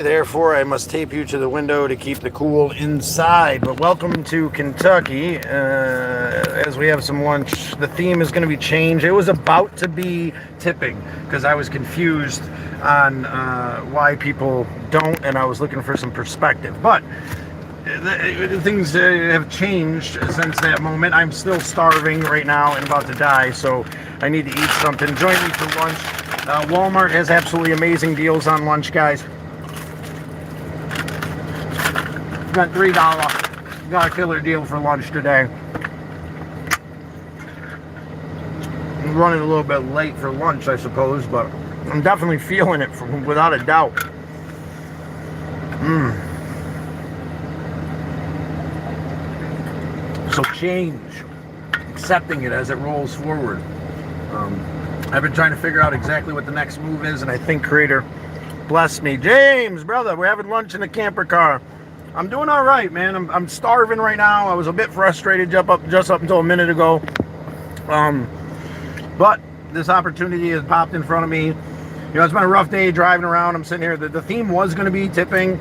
Therefore, I must tape you to the window to keep the cool inside. But welcome to Kentucky. As we have some lunch, the theme is going to be changed. It was about to be tipping because I was confused on why people don't, and I was looking for some perspective. But things have changed since that moment. I'm still starving right now and about to die, so I need to eat something. Join me for lunch. Walmart has absolutely amazing deals on lunch, guys. Got $3. Got a killer deal for lunch today. I'm running a little bit late for lunch, I suppose, but I'm definitely feeling it without a doubt. So change, accepting it as it rolls forward. I've been trying to figure out exactly what the next move is, and I think Creator blessed me. James, brother, we're having lunch in the camper car. I'm doing all right, man. I'm starving right now. I was a bit frustrated just up until a minute ago. But this opportunity has popped in front of me. You know, it's been a rough day driving around. I'm sitting here. The theme was going to be tipping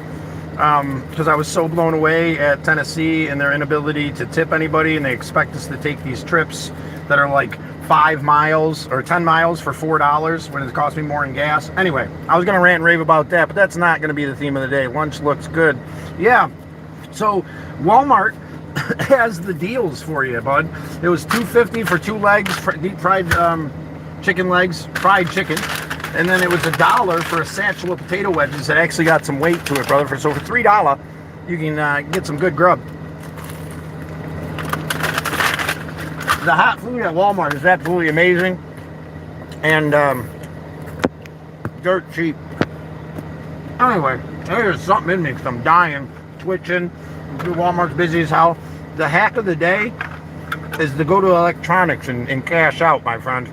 because I was so blown away at Tennessee and their inability to tip anybody, and they expect us to take these trips that are like 5 miles or 10 miles for $4 when it cost me more in gas. Anyway, I was going to rant and rave about that, but that's not going to be the theme of the day. Lunch looks good. Yeah, so Walmart has the deals for you, bud. It was $2.50 for 2 legs, deep fried chicken legs, fried chicken, and then it was $1 for a satchel of potato wedges that actually got some weight to it, brother. So for $3, you can get some good grub. The hot food at Walmart is absolutely amazing and dirt cheap. Anyway, there's something in me because I'm dying, twitching. Walmart's busy as hell. The hack of the day is to go to electronics and cash out, my friend.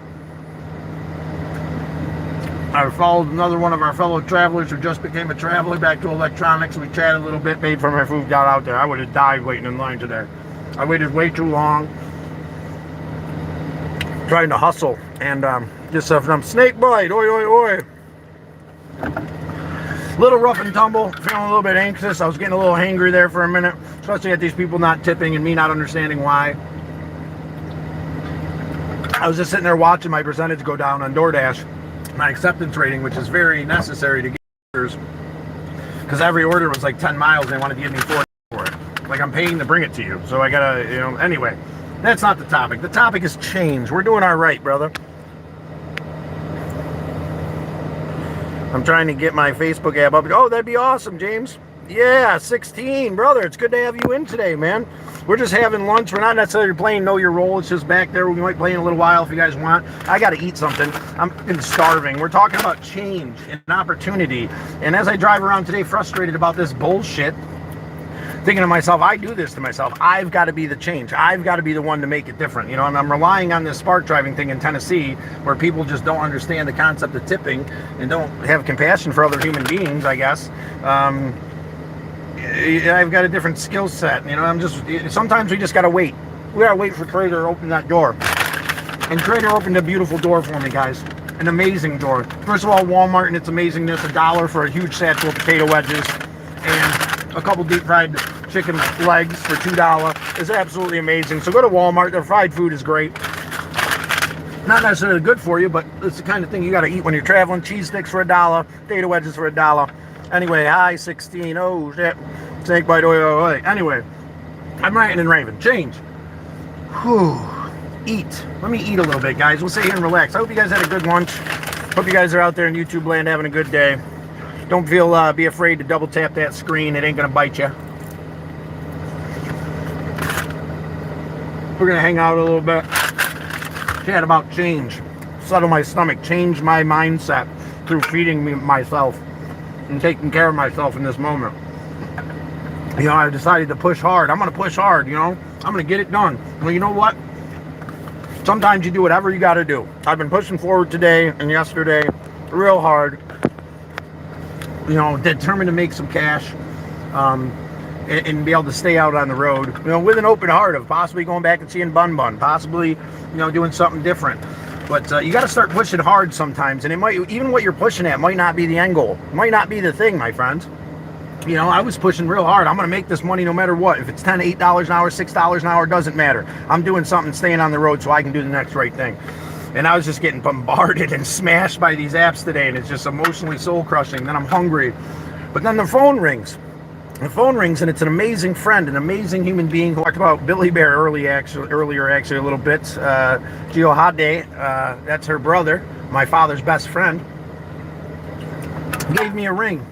I followed another one of our fellow travelers who just became a traveler back to electronics. We chatted a little bit, paid for my food, got out there. I would have died waiting in line today. I waited way too long, trying to hustle, and just from snake bite, oi, oi, oi. Little rough and tumble, feeling a little bit anxious. I was getting a little hangry there for a minute, especially at these people not tipping and me not understanding why. I was just sitting there watching my percentage go down on DoorDash, my acceptance rating, which is very necessary to get orders, because every order was like 10 miles and they wanted to give me $4 for it. Like, I'm paying to bring it to you, so I gotta, anyway. That's not the topic. The topic is change. We're doing all right, brother. I'm trying to get my Facebook app up. Oh, that'd be awesome, James. Yeah, 16, brother. It's good to have you in today, man. We're just having lunch. We're not necessarily playing Know Your Role. It's just back there. We might play in a little while if you guys want. I got to eat something. I'm starving. We're talking about change and opportunity. And as I drive around today frustrated about this bullshit, thinking to myself, I do this to myself. I've got to be the change. I've got to be the one to make it different. And I'm relying on this spark driving thing in Tennessee where people just don't understand the concept of tipping and don't have compassion for other human beings, I guess. I've got a different skill set. Sometimes we just got to wait. We got to wait for Trader to open that door. And Trader opened a beautiful door for me, guys. An amazing door. First of all, Walmart and its amazingness, $1 for a huge satchel of potato wedges and a couple deep fried chicken legs for $2 is absolutely amazing. So go to Walmart. Their fried food is great. Not necessarily good for you, but it's the kind of thing you got to eat when you're traveling. Cheese sticks for $1, potato wedges for $1. Anyway, hi 16. Oh shit, snake bite. Oi, oi, oi. Anyway, I'm ranting and raving. Change. Whew. Eat. Let me eat a little bit, guys. We'll sit here and relax. I hope you guys had a good lunch. Hope you guys are out there in YouTube land having a good day. Don't be afraid to double tap that screen. It ain't gonna bite you. We're gonna hang out a little bit, chat about change, settle my stomach, change my mindset through feeding me myself and taking care of myself in this moment. I decided to push hard. I'm gonna push hard. I'm gonna get it done. Well, you know what? Sometimes you do whatever you got to do. I've been pushing forward today and yesterday, real hard. Determined to make some cash. And be able to stay out on the road, with an open heart of possibly going back and seeing Bun Bun, possibly, doing something different. But you got to start pushing hard sometimes, and it might, even what you're pushing at might not be the end goal. It might not be the thing, my friends. You know, I was pushing real hard. I'm going to make this money no matter what. If it's $10, $8 an hour, $6 an hour, doesn't matter. I'm doing something, staying on the road so I can do the next right thing. And I was just getting bombarded and smashed by these apps today, and it's just emotionally soul-crushing. Then I'm hungry. But then the phone rings. The phone rings, and it's an amazing friend, an amazing human being who talked about Billy Bear earlier, actually a little bit. Gio Hade, that's her brother, my father's best friend, gave me a ring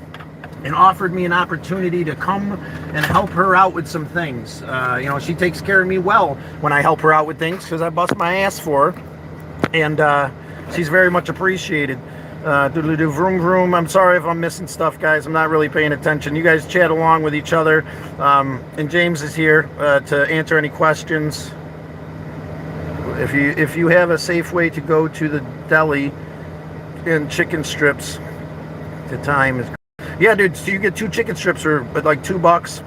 and offered me an opportunity to come and help her out with some things. You know, she takes care of me well when I help her out with things because I bust my ass for her, and she's very much appreciated. Doodly-doo, vroom vroom. I'm sorry if I'm missing stuff, guys. I'm not really paying attention. You guys chat along with each other, and James is here to answer any questions. If you have a safe way to go to the deli and chicken strips, the time is. Yeah, dude. So you get 2 chicken strips for like $2.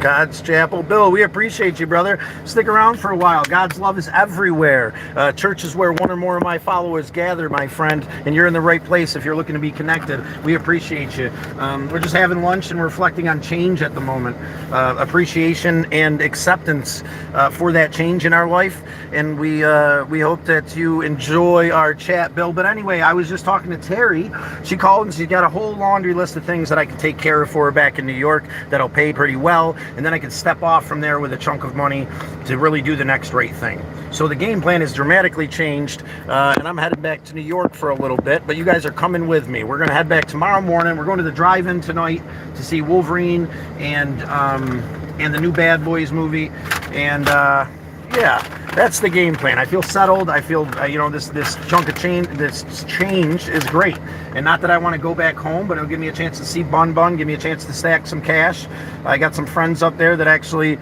God's Chapel. Bill, we appreciate you, brother. Stick around for a while. God's love is everywhere. Church is where one or more of my followers gather, my friend, and you're in the right place if you're looking to be connected. We appreciate you. We're just having lunch and reflecting on change at the moment. Appreciation and acceptance for that change in our life, and we hope that you enjoy our chat, Bill. But anyway, I was just talking to Terry. She called and she's got a whole laundry list of things that I can take care of for her back in New York that'll pay pretty well. And then I can step off from there with a chunk of money to really do the next right thing. So the game plan is dramatically changed, and I'm headed back to New York for a little bit, but you guys are coming with me. We're going to head back tomorrow morning. We're going to the drive-in tonight to see Wolverine and the new Bad Boys movie, and yeah, that's the game plan. I feel settled. I feel, you know, this chunk of change, this change is great. And not that I want to go back home, but it'll give me a chance to see Bun Bun, give me a chance to stack some cash. I got some friends up there that actually,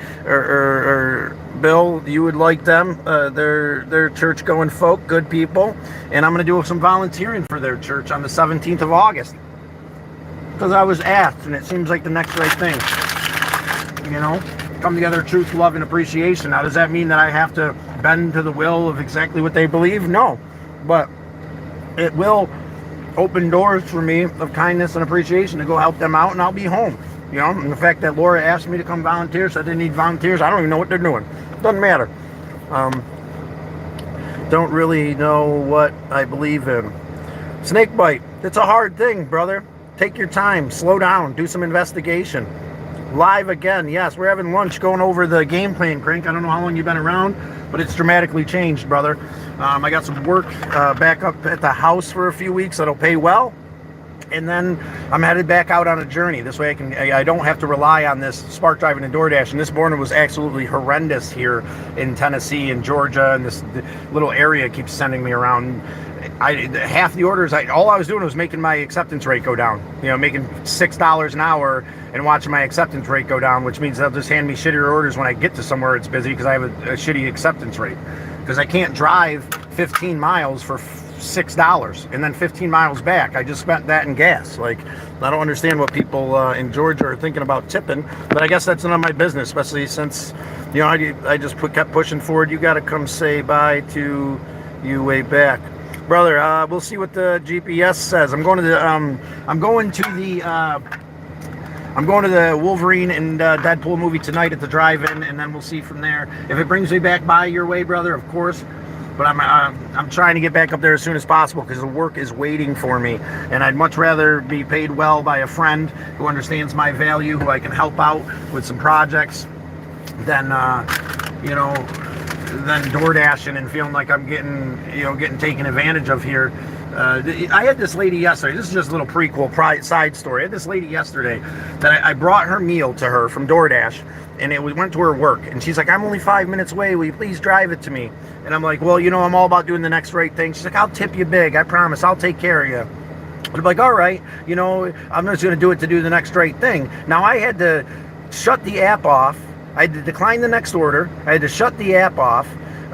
Bill, you would like them. They're church-going folk, good people. And I'm going to do some volunteering for their church on the 17th of August. Because I was asked, and it seems like the next right thing. You know? Come together, truth, love, and appreciation. Now, does that mean that I have to bend to the will of exactly what they believe? No. But it will open doors for me of kindness and appreciation to go help them out, and I'll be home. You know, and the fact that Laura asked me to come volunteer, so I didn't need volunteers, I don't even know what they're doing. Doesn't matter. Don't really know what I believe in. Snake bite. It's a hard thing, brother. Take your time. Slow down. Do some investigation. Live again. Yes, we're having lunch going over the game plan, Crank. I don't know how long you've been around, but it's dramatically changed, brother. I got some work back up at the house for a few weeks that'll pay well. And then I'm headed back out on a journey. This way I don't have to rely on this Spark Driving and DoorDash. And this morning was absolutely horrendous here in Tennessee and Georgia, and this little area keeps sending me around. Half the orders, all I was doing was making my acceptance rate go down. You know, making $6 an hour and watching my acceptance rate go down, which means they'll just hand me shittier orders when I get to somewhere it's busy because I have a shitty acceptance rate. Because I can't drive 15 miles for $6 and then 15 miles back. I just spent that in gas. Like, I don't understand what people in Georgia are thinking about tipping, but I guess that's none of my business, especially since, you know, I just kept pushing forward. You got to come say bye to you way back. Brother, we'll see what the GPS says. I'm going to the Wolverine and Deadpool movie tonight at the drive-in, and then we'll see from there. If it brings me back by your way, brother, of course. But I'm trying to get back up there as soon as possible because the work is waiting for me, and I'd much rather be paid well by a friend who understands my value, who I can help out with some projects, than than DoorDashing and feeling like I'm getting taken advantage of here. I had this lady yesterday. This is just a little prequel side story. I had this lady yesterday that I brought her meal to her from DoorDash, and we went to her work, and she's like, I'm only 5 minutes away. Will you please drive it to me? And I'm like, well, you know, I'm all about doing the next right thing. She's like, I'll tip you big. I promise. I'll take care of you. I'm like, all right, you know, I'm just going to do it to do the next right thing. Now, I had to shut the app off. I had to decline the next order. I had to shut the app off,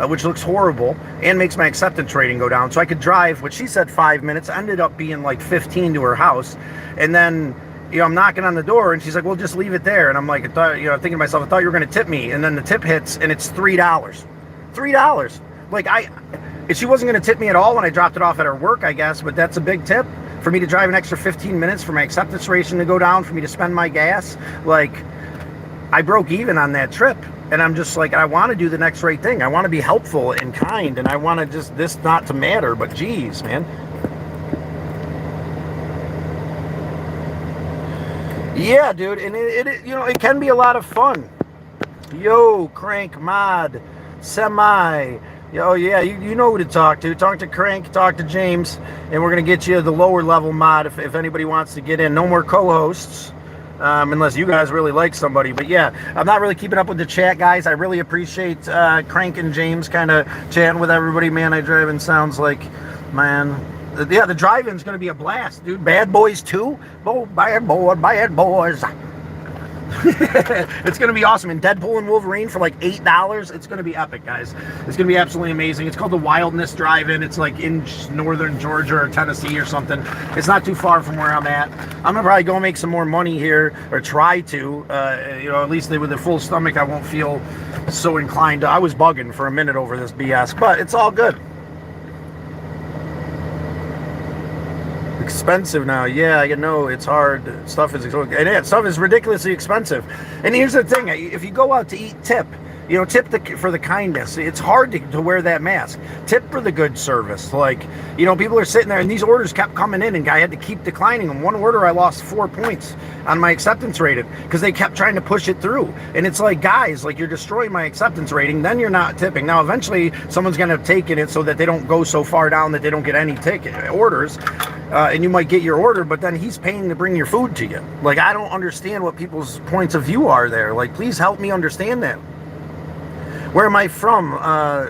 which looks horrible and makes my acceptance rating go down. So I could drive, what she said 5 minutes, ended up being like 15 to her house. And then I'm knocking on the door, and she's like, well, just leave it there. And I'm like, thinking to myself, I thought you were going to tip me. And then the tip hits, and it's $3. $3. Like, she wasn't going to tip me at all when I dropped it off at her work, I guess, but that's a big tip for me to drive an extra 15 minutes for my acceptance ration to go down, for me to spend my gas. Like, I broke even on that trip, and I'm just like, I want to do the next right thing. I want to be helpful and kind, and I want to just, this not to matter, but geez, man. Yeah, dude, and it can be a lot of fun. Yo, Crank Mod, Semi. Oh yeah, you know who to talk to. Talk to Crank, talk to James, and we're gonna get you the lower level mod if anybody wants to get in. No more co-hosts, unless you guys really like somebody. But yeah, I'm not really keeping up with the chat, guys. I really appreciate Crank and James kind of chatting with everybody. Man, I drive in sounds like, man. Yeah, the drive-in's going to be a blast, dude. Bad Boys 2? Oh, bad boys. It's going to be awesome. And Deadpool and Wolverine for like $8. It's going to be epic, guys. It's going to be absolutely amazing. It's called the Wildness Drive-In. It's like in northern Georgia or Tennessee or something. It's not too far from where I'm at. I'm going to probably go make some more money here, or try to. At least with a full stomach, I won't feel so inclined. I was bugging for a minute over this BS, but it's all good. Expensive now. Yeah, I know it's hard. Stuff is ridiculously expensive. And here's the thing: if you go out to eat, tip. Tip for the kindness. It's hard to wear that mask. Tip for the good service. Like, people are sitting there, and these orders kept coming in, and I had to keep declining them. One order, I lost 4 points on my acceptance rating because they kept trying to push it through. And it's like, guys, like, you're destroying my acceptance rating. Then you're not tipping. Now, eventually, someone's going to have taken it so that they don't go so far down that they don't get any orders. And you might get your order, but then he's paying to bring your food to you. Like, I don't understand what people's points of view are there. Like, please help me understand that. Where am I from?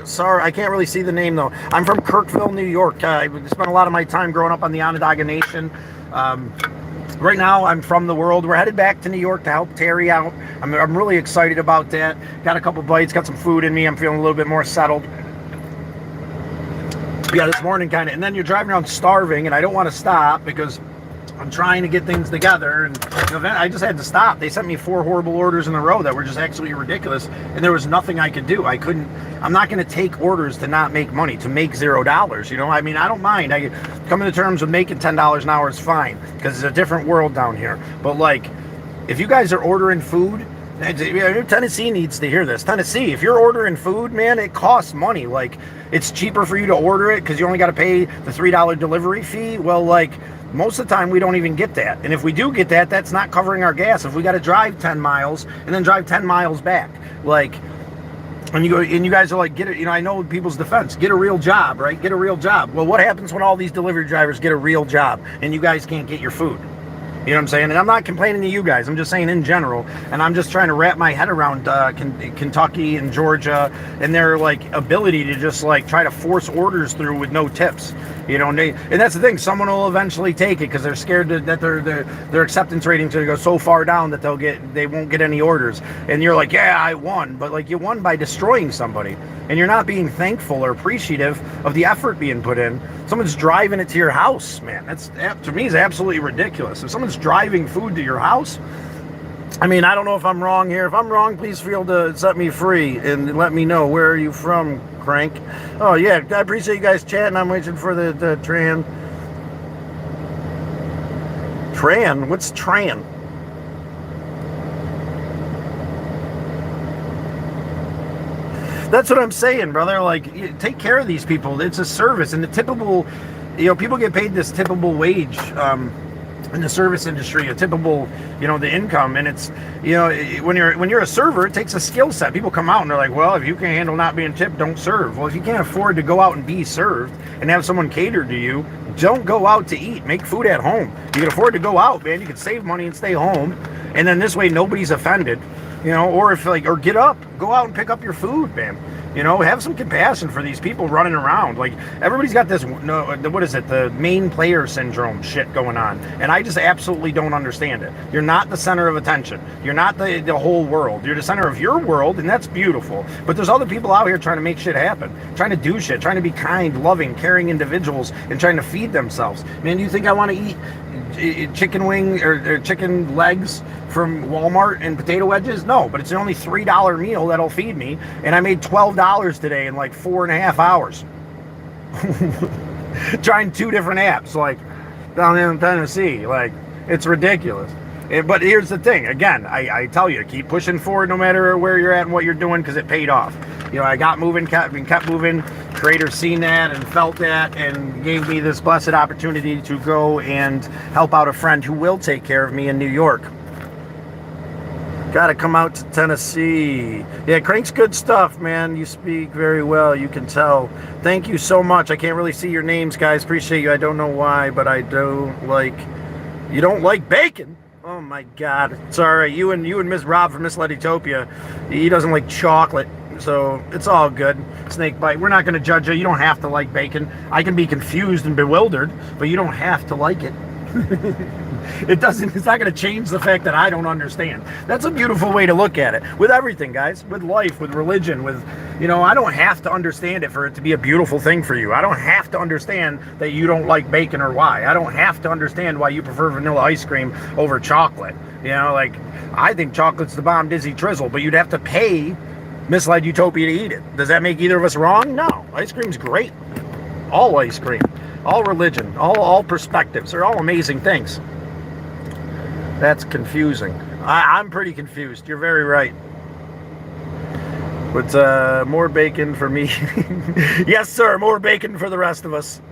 Sorry, I can't really see the name, though. I'm from Kirkville, New York. I spent a lot of my time growing up on the Onondaga Nation. Right now, I'm from the world. We're headed back to New York to help Terry out. I'm really excited about that. Got a couple bites, got some food in me. I'm feeling a little bit more settled. Yeah, this morning kind of. And then you're driving around starving, and I don't want to stop because I'm trying to get things together, and I just had to stop. They sent me 4 horrible orders in a row that were just absolutely ridiculous, and there was nothing I could do. I'm not going to take orders to not make money, to make $0. I mean, I don't mind. I come to terms with making $10 an hour is fine, because it's a different world down here. But like, if you guys are ordering food, Tennessee needs to hear this. Tennessee, if you're ordering food, man, it costs money. Like, it's cheaper for you to order it because you only got to pay the $3 delivery fee. Well, like, most of the time we don't even get that. And if we do get that, that's not covering our gas. If we got to drive 10 miles and then drive 10 miles back, like, and you guys are like, get it, I know people's defense, get a real job, right? Get a real job. Well, what happens when all these delivery drivers get a real job and you guys can't get your food? You know what I'm saying? And I'm not complaining to you guys. I'm just saying in general. And I'm just trying to wrap my head around Kentucky and Georgia and their like ability to just like try to force orders through with no tips. And that's the thing. Someone will eventually take it because they're scared that their acceptance rating's going to go so far down that they won't get any orders. And you're like, yeah, I won. But like, you won by destroying somebody. And you're not being thankful or appreciative of the effort being put in. Someone's driving it to your house, man. That's, to me, is absolutely ridiculous. If someone's driving food to your house, I mean, I don't know if I'm wrong here. If I'm wrong, please feel to set me free and let me know. Where are you from, Crank? Oh, yeah, I appreciate you guys chatting. I'm waiting for the Tran. Tran? What's Tran? That's what I'm saying, brother. Like, take care of these people. It's a service, and the typical, people get paid this typical wage in the service industry, a typical, the income, and it's, when you're a server, it takes a skill set. People come out and they're like, well, if you can handle not being tipped, don't serve. Well, if you can't afford to go out and be served and have someone cater to you, don't go out to eat. Make food at home. You can afford to go out, man. You can save money and stay home, and then this way nobody's offended. Or or get up, go out and pick up your food, man. Have some compassion for these people running around. Like, everybody's got this, what is it, the main player syndrome shit going on. And I just absolutely don't understand it. You're not the center of attention. You're not the whole world. You're the center of your world, and that's beautiful. But there's other people out here trying to make shit happen, trying to do shit, trying to be kind, loving, caring individuals, and trying to feed themselves. Man, do you think I want to eat chicken wing or chicken legs from Walmart and potato wedges? No, but it's the only $3 meal that'll feed me, and I made $12 today in like 4.5 hours. Trying 2 different apps, like down in Tennessee. Like, it's ridiculous. But here's the thing. Again, I tell you, keep pushing forward no matter where you're at and what you're doing, because it paid off. You know, I got moving, kept moving. Creator seen that and felt that and gave me this blessed opportunity to go and help out a friend who will take care of me in New York. Got to come out to Tennessee. Yeah, Crank's good stuff, man. You speak very well. You can tell. Thank you so much. I can't really see your names, guys. Appreciate you. I don't know why, but I do like... You don't like bacon? Oh, my God. It's all right. You and Miss Rob from Miss Letitopia, he doesn't like chocolate, so it's all good. Snake bite. We're not going to judge you. You don't have to like bacon. I can be confused and bewildered, but you don't have to like it. It's not going to change the fact that I don't understand. That's a beautiful way to look at it. With everything, guys. With life, with religion, with, you know, I don't have to understand it for it to be a beautiful thing for you. I don't have to understand that you don't like bacon or why. I don't have to understand why you prefer vanilla ice cream over chocolate. You know, like, I think chocolate's the bomb dizzy drizzle, but you'd have to pay Misled Utopia to eat it. Does that make either of us wrong? No. Ice cream's great. All ice cream. All religion, all perspectives, they're all amazing things. That's confusing. I'm pretty confused. You're very right. But more bacon for me. Yes, sir, more bacon for the rest of us.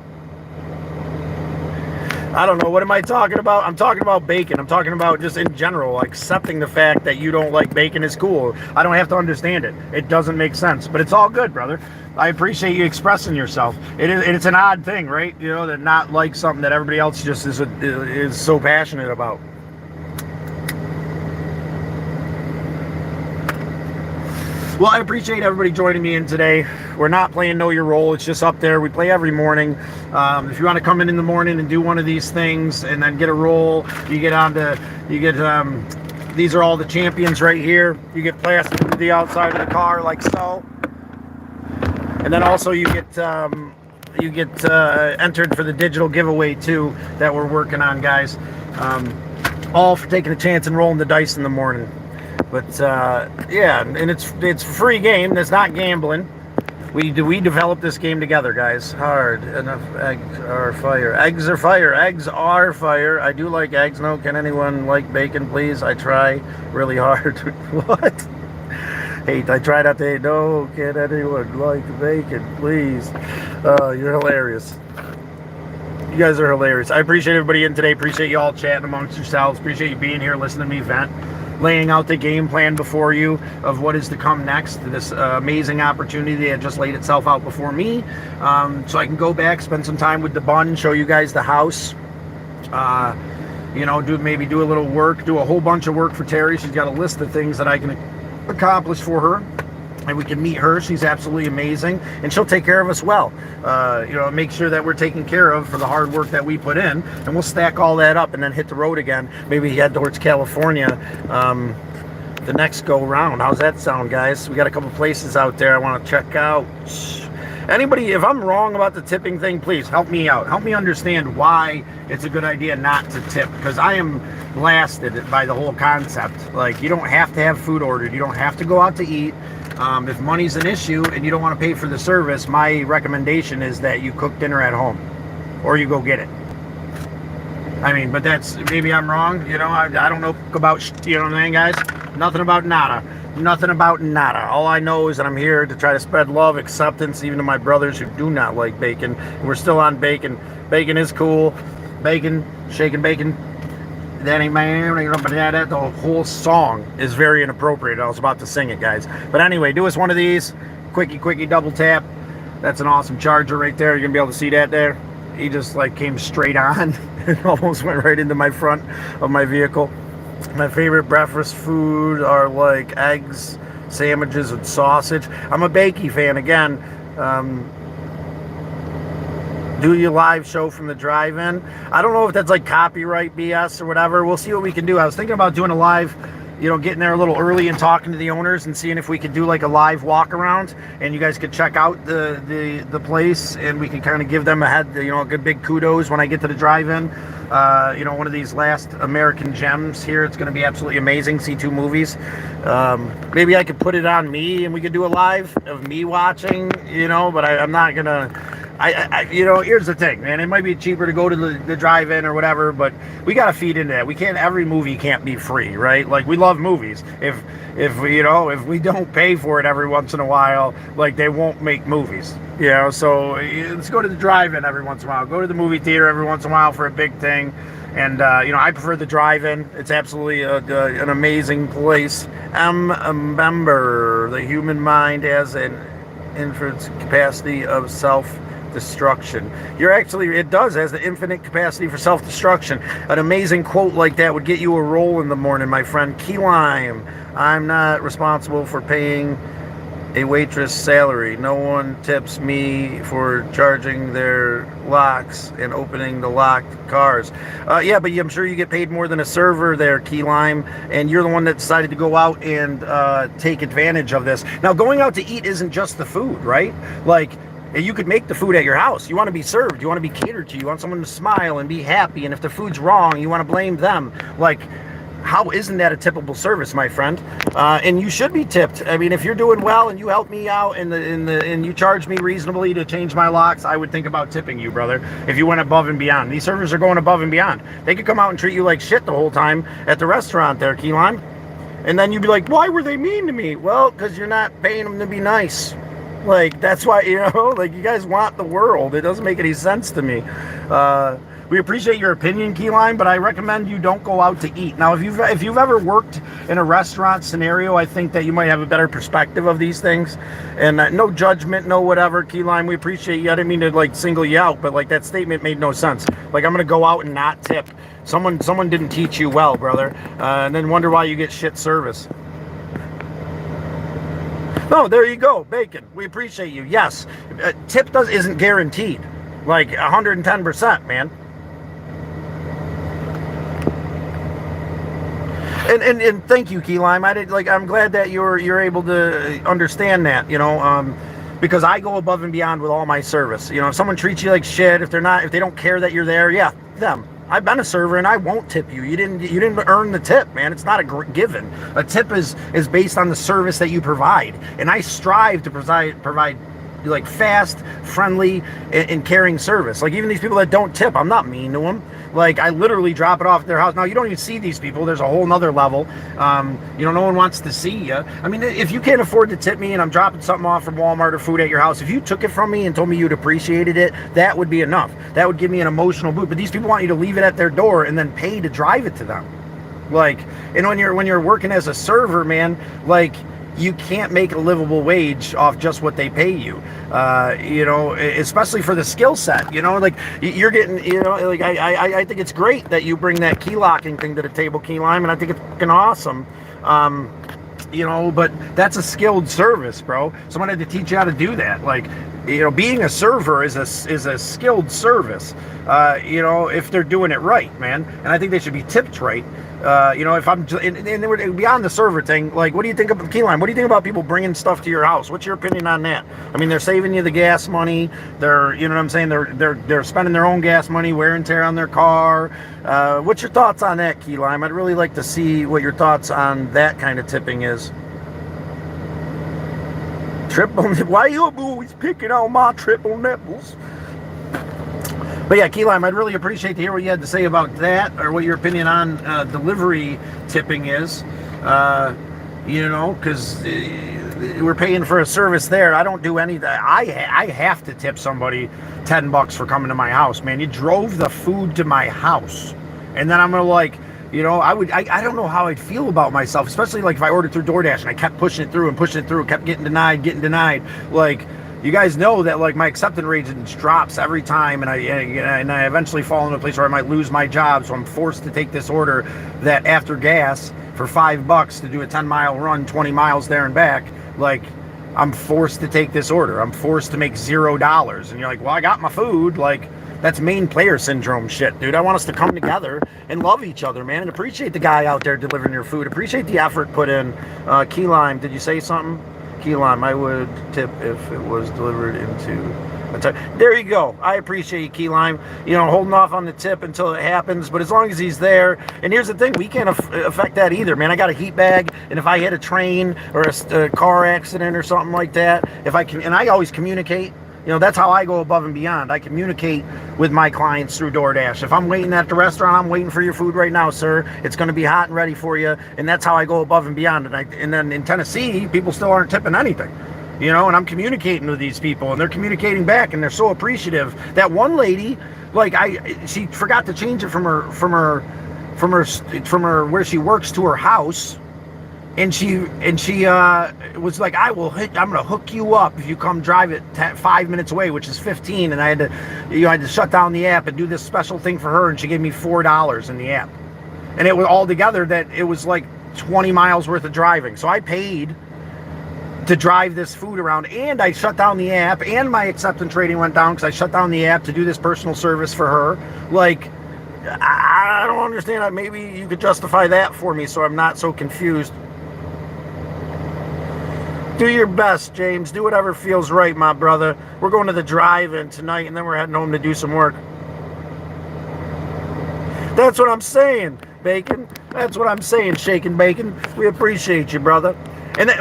I don't know. What am I talking about? I'm talking about bacon. I'm talking about just in general, accepting the fact that you don't like bacon is cool. I don't have to understand it. It doesn't make sense. But it's all good, brother. I appreciate you expressing yourself. It's an odd thing, right? You know, to not like something that everybody else just is so passionate about. Well, I appreciate everybody joining me in today. We're not playing Know Your Role. It's just up there. We play every morning. If you want to come in the morning and do one of these things and then get a roll, these are all the champions right here. You get plastered to the outside of the car like so. And then also you get entered for the digital giveaway too that we're working on, guys. All for taking a chance and rolling the dice in the morning. But yeah, and it's a free game. It's not gambling. We developed this game together, guys. Hard enough. Eggs are fire. Eggs are fire. Eggs are fire. I do like eggs. No, can anyone like bacon, please? I try really hard. What? Hate. I try not to hate. No, can anyone like bacon, please? You're hilarious. You guys are hilarious. I appreciate everybody in today. Appreciate you all chatting amongst yourselves. Appreciate you being here, listening to me vent. Laying out the game plan before you of what is to come next. This amazing opportunity that just laid itself out before me. So I can go back, spend some time with the bun, show you guys the house. You know, maybe do a little work, do a whole bunch of work for Terry. She's got a list of things that I can accomplish for her. And we can meet her. She's absolutely amazing. And she'll take care of us well. You know, make sure that we're taken care of for the hard work that we put in. And we'll stack all that up and then hit the road again. Maybe head towards California the next go round. How's that sound, guys? We got a couple places out there I want to check out. Anybody, if I'm wrong about the tipping thing, please help me out. Help me understand why it's a good idea not to tip. Because I am blasted by the whole concept. Like, you don't have to have food ordered. You don't have to go out to eat. If money's an issue and you don't want to pay for the service, my recommendation is that you cook dinner at home or you go get it. I mean, but that's, maybe I'm wrong. You know, I don't know about, you know what I mean, guys? Nothing about nada. Nothing about nada. All I know is that I'm here to try to spread love, acceptance, even to my brothers who do not like bacon. And we're still on bacon. Bacon is cool. Bacon, shaking bacon. That ain't man, the whole song is very inappropriate. I was about to sing it, guys. But anyway, do us one of these. Quickie, double tap. That's an awesome charger right there. You're going to be able to see that there. He just like came straight on and almost went right into my front of my vehicle. My favorite breakfast food are like eggs, sandwiches, and sausage. I'm a bakey fan again. Do your live show from the drive-in. I don't know if that's like copyright BS or whatever. We'll see what we can do. I was thinking about doing a live getting there a little early and talking to the owners and seeing if we could do like a live walk around, and you guys could check out the place, and we can kind of give them a good big kudos when I get to the drive-in. One of these last American gems here. It's going to be absolutely amazing. See 2 movies. Maybe I could put it on me and we could do a live of me watching, but I'm not going to. Here's the thing, man. It might be cheaper to go to the drive-in or whatever, but we got to feed into that. Every movie can't be free, right? Like, we love movies. If we don't pay for it every once in a while, like, they won't make movies. So let's go to the drive-in every once in a while. Go to the movie theater every once in a while for a big thing. And, I prefer the drive-in. It's absolutely an amazing place. I'm a member. The human mind has an infinite capacity of self-destruction. It does has the infinite capacity for self-destruction. An amazing quote like that would get you a roll in the morning, my friend. Key lime. I'm not responsible for paying a waitress salary. No one tips me for charging their locks and opening the locked cars. But I'm sure you get paid more than a server there, Key Lime, and you're the one that decided to go out and take advantage of this. Now, going out to eat isn't just the food, right? Like, you could make the food at your house. You want to be served. You want to be catered to. You want someone to smile and be happy. And if the food's wrong, you want to blame them. Like, how isn't that a tippable service, my friend? And you should be tipped. I mean, if you're doing well and you help me out and you charge me reasonably to change my locks, I would think about tipping you, brother, if you went above and beyond. These servers are going above and beyond. They could come out and treat you like shit the whole time at the restaurant there, Key Lime. And then you'd be like, why were they mean to me? Well, because you're not paying them to be nice. Like, that's why, you guys want the world. It doesn't make any sense to me. We appreciate your opinion, Key Lime, but I recommend you don't go out to eat. Now, if you've ever worked in a restaurant scenario, I think that you might have a better perspective of these things. And no judgment, no whatever, Key Lime. We appreciate you. I didn't mean to single you out, but that statement made no sense. Like, I'm gonna go out and not tip. Someone didn't teach you well, brother, and then wonder why you get shit service. No, there you go, Bacon. We appreciate you. Yes, tip isn't guaranteed, like 110%, man. And thank you, Key Lime. I'm glad that you're able to understand that, because I go above and beyond with all my service. If someone treats you like shit, if they don't care that you're there, yeah, them. I've been a server and I won't tip you. You didn't earn the tip, man. It's not a given. A tip is based on the service that you provide, and I strive to provide like fast, friendly, and caring service. Like, even these people that don't tip, I'm not mean to them. Like, I literally drop it off at their house. Now, you don't even see these people. There's a whole nother level. No one wants to see you. I mean, if you can't afford to tip me and I'm dropping something off from Walmart or food at your house, if you took it from me and told me you'd appreciated it, that would be enough. That would give me an emotional boost. But these people want you to leave it at their door and then pay to drive it to them. Like, and when you're working as a server, man, like, you can't make a livable wage off just what they pay you, especially for the skill set, like, you're getting, like, I think it's great that you bring that key locking thing to the table, Key Lime, and I think it's fucking awesome. But that's a skilled service, bro. Someone had to teach you how to do that. Like, being a server is a skilled service, if they're doing it right, man. And I think they should be tipped right. If I'm, and beyond the server thing, like, what do you think of Key Lime? What do you think about people bringing stuff to your house? What's your opinion on that? I mean, they're saving you the gas money. They're, what I'm saying? They're spending their own gas money, wear and tear on their car. What's your thoughts on that, Key Lime? I'd really like to see what your thoughts on that kind of tipping is. Triple, why you always picking on my triple nipples? But yeah, Key Lime, I'd really appreciate to hear what you had to say about that, or what your opinion on delivery tipping is. Because we're paying for a service there. I don't do any of that. I have to tip somebody $10 for coming to my house, man. You drove the food to my house, and then I'm gonna, like, I don't know how I'd feel about myself, especially like if I ordered through DoorDash and I kept pushing it through, kept getting denied. Like, you guys know that, like, my acceptance rate drops every time, and I eventually fall into a place where I might lose my job, so I'm forced to take this order that, after gas, for $5 to do a 10-mile run, 20 miles there and back. Like, I'm forced to take this order. I'm forced to make $0. And you're like, well, I got my food. Like, That's main player syndrome shit, dude. I want us to come together and love each other, man, and appreciate the guy out there delivering your food. Appreciate the effort put in. Key lime, did you say something? Key lime, I would tip if it was delivered into... There you go. I appreciate you, Key Lime. You know, holding off on the tip until it happens, but as long as he's there. And here's the thing, we can't affect that either, man. I got a heat bag, and if I hit a train or a car accident or something like that, if I can, and I always communicate. You know, that's how I go above and beyond. I communicate with my clients through DoorDash. If I'm waiting at the restaurant, I'm waiting for your food right now, sir. It's going to be hot and ready for you, and that's how I go above and beyond. And then in Tennessee, people still aren't tipping anything. You know, and I'm communicating with these people, and they're communicating back, and they're so appreciative. That one lady, like, she forgot to change it from her where she works to her house, and she was like, I'm gonna hook you up if you come drive it 5 minutes away, which is 15, and I had to shut down the app and do this special thing for her, and she gave me $4 in the app, and it was all together that it was like 20 miles worth of driving. So I paid to drive this food around, and I shut down the app, and my acceptance rating went down because I shut down the app to do this personal service for her. Like, I don't understand. Maybe you could justify that for me so I'm not so confused. Do your best, James. Do whatever feels right, my brother. We're going to the drive-in tonight, and then we're heading home to do some work. That's what I'm saying, Bacon. That's what I'm saying, Shaking Bacon. We appreciate you, brother.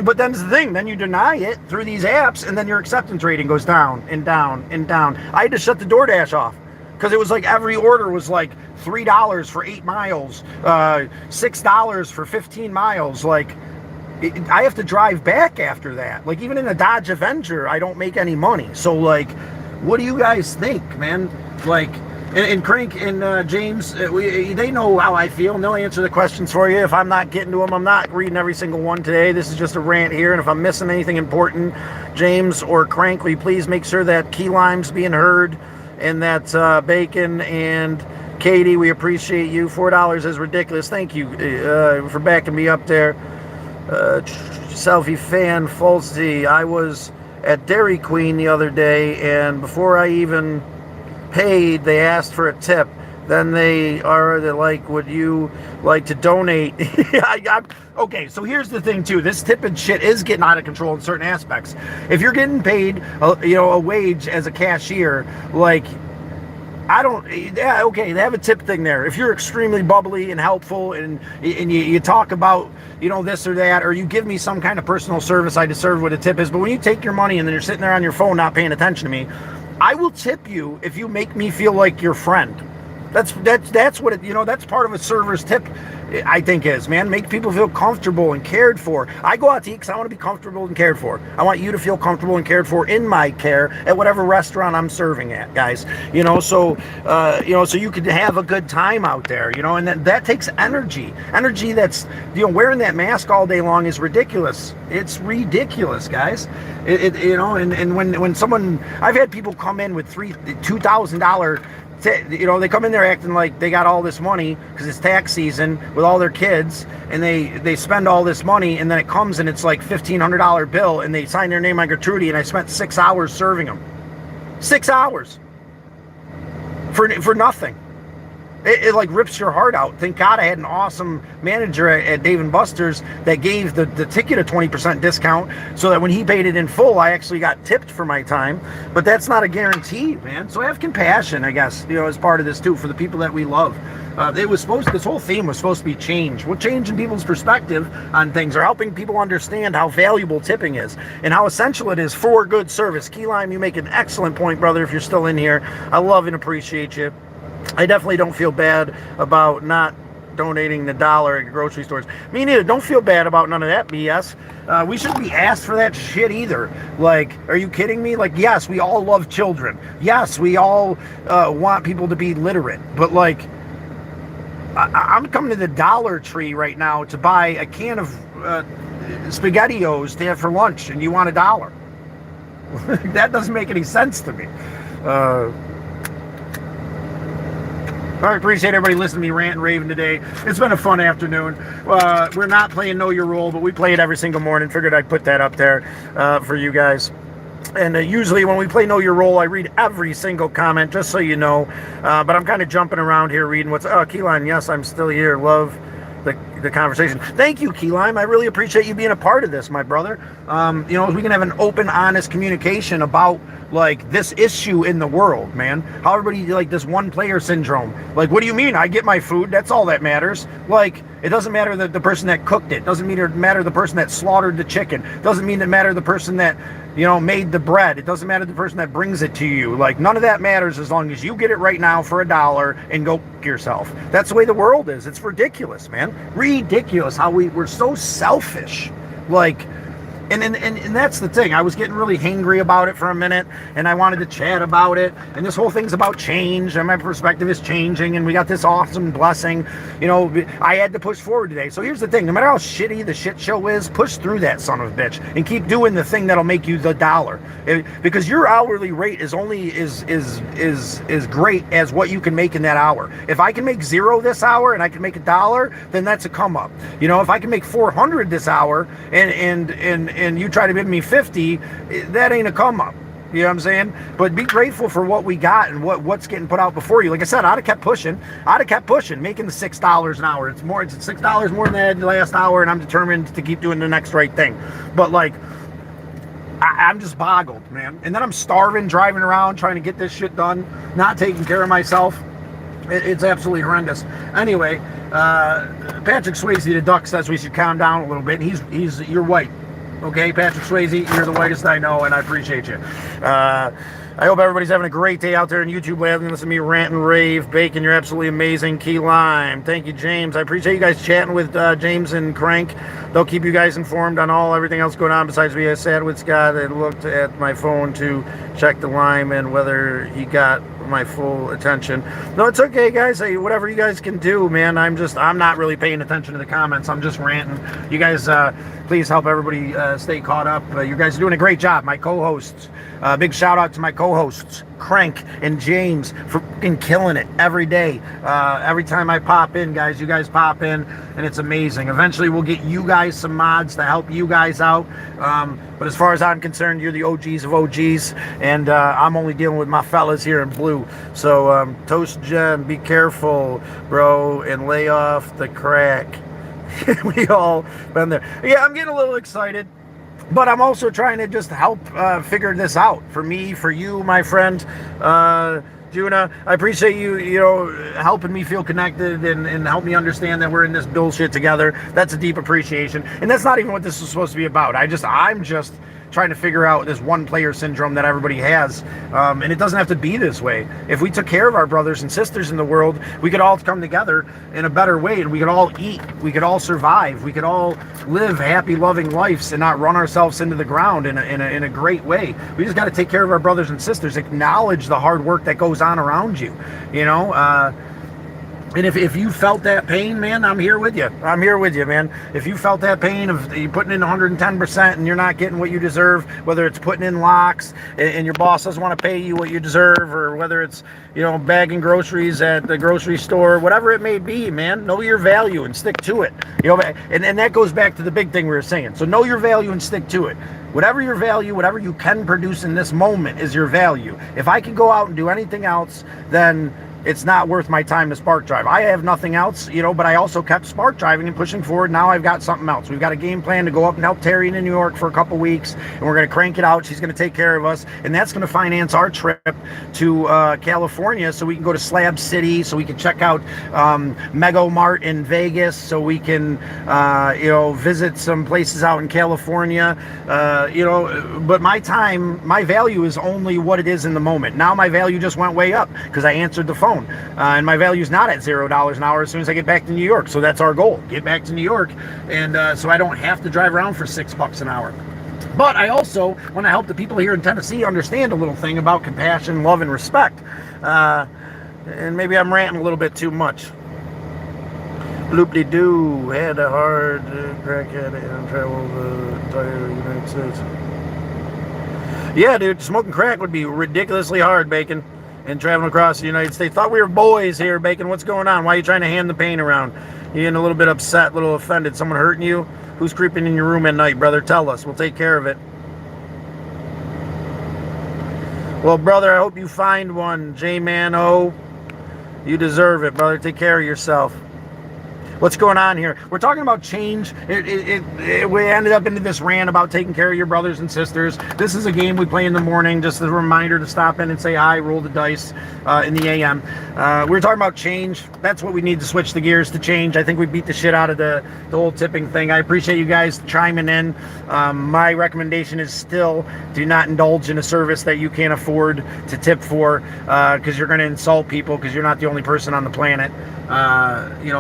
But then the thing, then you deny it through these apps, and then your acceptance rating goes down and down and down. I had to shut the DoorDash off because it was like every order was like $3 for 8 miles, $6 for 15 miles. Like, I have to drive back after that. Like, even in a Dodge Avenger, I don't make any money. So, like, what do you guys think, man? Like, and Crank and James, they know how I feel, and they'll answer the questions for you. If I'm not getting to them, I'm not reading every single one today. This is just a rant here, and if I'm missing anything important, James or Crank, will you please make sure that Key Lime's being heard, and that Bacon and Katie, we appreciate you. $4 is ridiculous. Thank you for backing me up there. Selfie fan, Falsey. I was at Dairy Queen the other day, and before I even paid, they asked for a tip. Then they're like, would you like to donate? Okay, so here's the thing too. This tipping shit is getting out of control in certain aspects. If you're getting paid, a wage as a cashier, like, okay, they have a tip thing there. If you're extremely bubbly and helpful, and you talk about, this or that, or you give me some kind of personal service, I deserve what a tip is. But when you take your money and then you're sitting there on your phone not paying attention to me, I will tip you if you make me feel like your friend. That's what it, that's part of a server's tip, I think, is, man. Make people feel comfortable and cared for. I go out to eat because I want to be comfortable and cared for. I want you to feel comfortable and cared for in my care at whatever restaurant I'm serving at, guys. So you could have a good time out there, and that takes energy. Energy that's, wearing that mask all day long is ridiculous. It's ridiculous, guys. And when someone, I've had people come in with $2,000. They come in there acting like they got all this money because it's tax season with all their kids, and they spend all this money, and then it comes and it's like $1,500 bill, and they sign their name on gratuity, and I spent 6 hours serving them. 6 hours for nothing. It like rips your heart out. Thank God I had an awesome manager at Dave & Buster's that gave the ticket a 20% discount, so that when he paid it in full, I actually got tipped for my time. But that's not a guarantee, man. So I have compassion, I guess, as part of this too, for the people that we love. This whole theme was supposed to be change. We're changing people's perspective on things, or helping people understand how valuable tipping is and how essential it is for good service. Key Lime, you make an excellent point, brother, if you're still in here. I love and appreciate you. I definitely don't feel bad about not donating the $1 at grocery stores. Me neither. Don't feel bad about none of that BS. We shouldn't be asked for that shit either. Like, are you kidding me? Like, yes, we all love children. Yes, we all want people to be literate. But, like, I'm coming to the Dollar Tree right now to buy a can of SpaghettiOs to have for lunch, and you want $1. That doesn't make any sense to me. I appreciate everybody listening to me rant and raving today. It's been a fun afternoon. We're not playing Know Your Role, but we play it every single morning. Figured I'd put that up there for you guys. And usually when we play Know Your Role, I read every single comment, just so you know. But I'm kind of jumping around here reading what's... Oh, Keyline, yes, I'm still here. Love the conversation. Thank you, Keyline. I really appreciate you being a part of this, my brother. You know, we can have an open, honest communication about, like, this issue in the world, man. How everybody, like, this one-player syndrome. Like, what do you mean? I get my food. That's all that matters. Like, it doesn't matter the person that cooked it. Doesn't matter the person that slaughtered the chicken. Doesn't matter the person that, you know, made the bread. It doesn't matter the person that brings it to you. Like, none of that matters as long as you get it right now for $1 and go f*** yourself. That's the way the world is. It's ridiculous, man. Ridiculous how we're so selfish. Like, and that's the thing. I was getting really hangry about it for a minute, and I wanted to chat about it. And this whole thing's about change, and my perspective is changing, and we got this awesome blessing. You know, I had to push forward today. So here's the thing. No matter how shitty the shit show is, push through that son of a bitch and keep doing the thing that'll make you the dollar. Because your hourly rate is only is great as what you can make in that hour. If I can make $0 this hour and I can make $1, then that's a come up. You know, if I can make $400 this hour and you try to give me 50, that ain't a come up. You know what I'm saying? But be grateful for what we got and what's getting put out before you. Like I said, I'd have kept pushing, making the $6 an hour. It's $6 more than that last hour, and I'm determined to keep doing the next right thing. But like, I'm just boggled, man. And then I'm starving, driving around, trying to get this shit done, not taking care of myself. It's absolutely horrendous. Anyway, Patrick Swayze, the Duck, says we should calm down a little bit. You're white. Okay, Patrick Swayze, you're the whitest I know, and I appreciate you. I hope everybody's having a great day out there in YouTube land. Listen to me rant and rave. Bacon, you're absolutely amazing. Key Lime. Thank you, James. I appreciate you guys chatting with James and Crank. They'll keep you guys informed on everything else going on besides me. I sat with Scott and looked at my phone to check the lime and whether he got my full attention. No, it's okay, guys. Hey, whatever you guys can do, man. I'm not really paying attention to the comments. I'm just ranting. You guys, please help everybody stay caught up. You guys are doing a great job. My co-hosts. Big shout out to my co-hosts, Crank and James, for fucking killing it every day. Every time I pop in, guys, you guys pop in, and it's amazing. Eventually, we'll get you guys some mods to help you guys out. But as far as I'm concerned, you're the OGs of OGs, and I'm only dealing with my fellas here in blue. So, Toast Jen, be careful, bro, and lay off the crack. We all been there. Yeah, I'm getting a little excited. But I'm also trying to just help figure this out for me, for you, my friend, Juna. I appreciate you, helping me feel connected and help me understand that we're in this bullshit together. That's a deep appreciation. And that's not even what this is supposed to be about. I'm just trying to figure out this one-player syndrome that everybody has. And it doesn't have to be this way. If we took care of our brothers and sisters in the world, we could all come together in a better way, and we could all eat. We could all survive. We could all live happy, loving lives and not run ourselves into the ground in a great way. We just got to take care of our brothers and sisters, acknowledge the hard work that goes on around you, And if you felt that pain, man, I'm here with you. I'm here with you, man. If you felt that pain of you putting in 110% and you're not getting what you deserve, whether it's putting in locks and your boss doesn't want to pay you what you deserve, or whether it's, bagging groceries at the grocery store, whatever it may be, man, know your value and stick to it. And that goes back to the big thing we were saying. So know your value and stick to it. Whatever your value, whatever you can produce in this moment is your value. If I can go out and do anything else, then it's not worth my time to spark drive. I have nothing else, but I also kept spark driving and pushing forward. Now I've got something else. We've got a game plan to go up and help Terry in New York for a couple weeks, and we're going to crank it out. She's going to take care of us, and that's going to finance our trip to California, so we can go to Slab City, so we can check out Mega Mart in Vegas, so we can visit some places out in California. But my value is only what it is in the moment. Now my value just went way up because I answered the phone. And my value is not at $0 an hour as soon as I get back to New York. So that's our goal. Get back to New York. And so I don't have to drive around for $6 an hour. But I also want to help the people here in Tennessee understand a little thing about compassion, love, and respect. And maybe I'm ranting a little bit too much. Bloop-de-doo. Had a hard crackhead and traveled the entire United States. Yeah, dude. Smoking crack would be ridiculously hard, Bacon. And traveling across the United States. Thought we were boys here, Bacon. What's going on? Why are you trying to hand the pain around? You're getting a little bit upset, a little offended. Someone hurting you? Who's creeping in your room at night, brother? Tell us. We'll take care of it. Well, brother, I hope you find one. J-Man O. You deserve it, brother. Take care of yourself. What's going on here? We're talking about change. We ended up into this rant about taking care of your brothers and sisters. This is a game we play in the morning, just a reminder to stop in and say hi, roll the dice in the AM. We're talking about change. That's what we need to switch the gears to change. I think we beat the shit out of the whole tipping thing. I appreciate you guys chiming in. My recommendation is still do not indulge in a service that you can't afford to tip for, because you're going to insult people, because you're not the only person on the planet.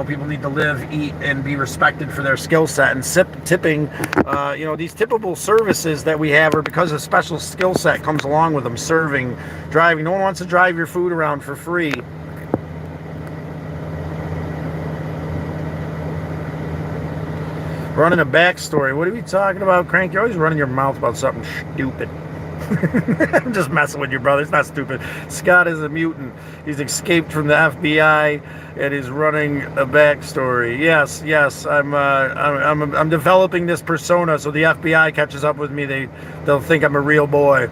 People need to live, eat, and be respected for their skill set. And tipping, these tippable services that we have are because a special skill set comes along with them. Serving, driving. No one wants to drive your food around for free. Running a backstory. What are we talking about, Crank? You're always running your mouth about something stupid. I'm just messing with you, brother. It's not stupid. Scott is a mutant. He's escaped from the FBI and is running a backstory. Yes. I'm developing this persona so the FBI catches up with me. They'll think I'm a real boy.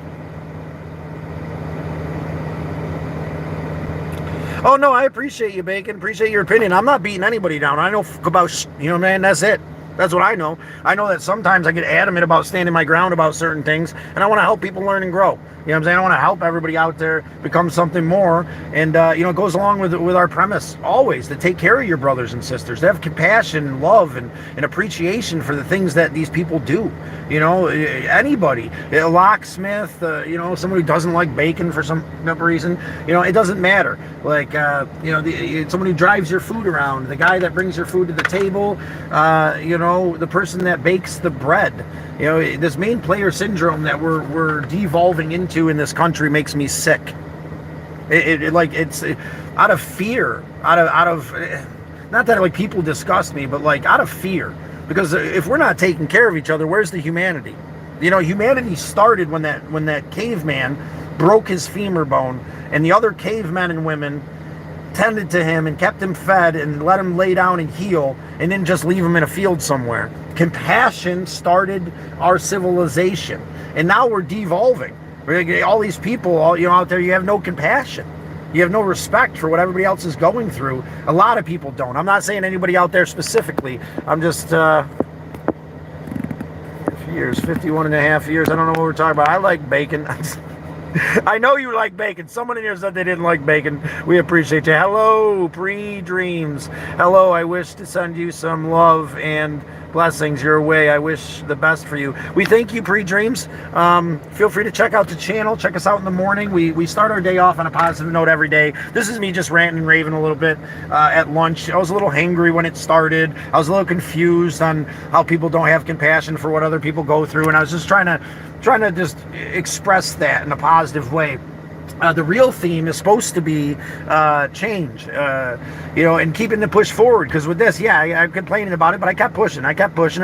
Oh no, I appreciate you, Bacon. Appreciate your opinion. I'm not beating anybody down. I know about man. That's it. That's what I know. I know that sometimes I get adamant about standing my ground about certain things, and I want to help people learn and grow. You know what I'm saying? I want to help everybody out there become something more. And, it goes along with our premise always to take care of your brothers and sisters, to have compassion, love, and appreciation for the things that these people do. Anybody, a locksmith, somebody who doesn't like bacon for some reason, it doesn't matter. Like, someone who drives your food around, the guy that brings your food to the table, the person that bakes the bread. This main player syndrome that we're devolving into in this country makes me sick. It's out of fear, out of not that like people disgust me, but like out of fear, because if we're not taking care of each other, where's the humanity? Humanity started when that caveman broke his femur bone, and the other cavemen and women tended to him and kept him fed and let him lay down and heal, and then just leave him in a field somewhere. Compassion started our civilization, and now we're devolving. All these people, out there, you have no compassion. You have no respect for what everybody else is going through. A lot of people don't. I'm not saying anybody out there specifically. I'm just 51 and a half years. I don't know what we're talking about. I like bacon. I know you like bacon. Someone in here said they didn't like bacon. We appreciate you. Hello, Pre-Dreams. Hello, I wish to send you some love and blessings your way. I wish the best for you. We thank you, Pre-Dreams. Feel free to check out the channel. Check us out in the morning. We start our day off on a positive note every day. This is me just ranting and raving a little bit at lunch. I was a little hangry when it started. I was a little confused on how people don't have compassion for what other people go through, and I was just trying to just express that in a positive way. The real theme is supposed to be change, and keeping the push forward. Because with this, I'm complaining about it, but I kept pushing, and I kept pushing.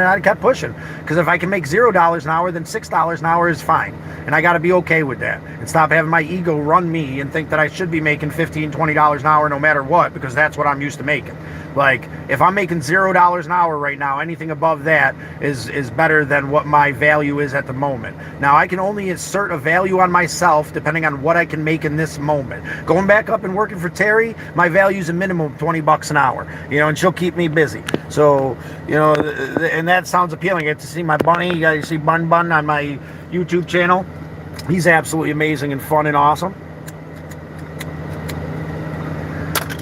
Because if I can make $0 an hour, then $6 an hour is fine. And I got to be okay with that. And stop having my ego run me and think that I should be making $15, $20 an hour no matter what, because that's what I'm used to making. Like, if I'm making $0 an hour right now, anything above that is better than what my value is at the moment. Now, I can only assert a value on myself depending on what I can make in this moment. Going back up and working for Terry, my value is a minimum of $20 an hour, and she'll keep me busy. So, and that sounds appealing. You get to see my bunny. You guys see Bun Bun on my YouTube channel. He's absolutely amazing and fun and awesome.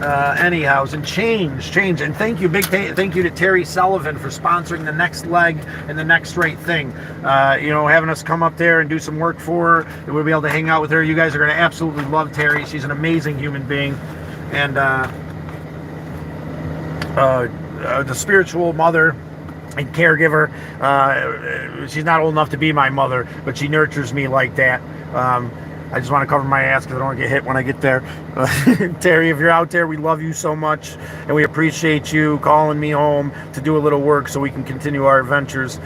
Anyhow, and change, and thank you, thank you to Terry Sullivan for sponsoring the next leg and the next right thing. Having us come up there and do some work for her, and we'll be able to hang out with her. You guys are going to absolutely love Terry. She's an amazing human being, and the spiritual mother and caregiver. She's not old enough to be my mother, but she nurtures me like that. I just want to cover my ass because I don't want to get hit when I get there. Terry, if you're out there, we love you so much, and we appreciate you calling me home to do a little work so we can continue our adventures.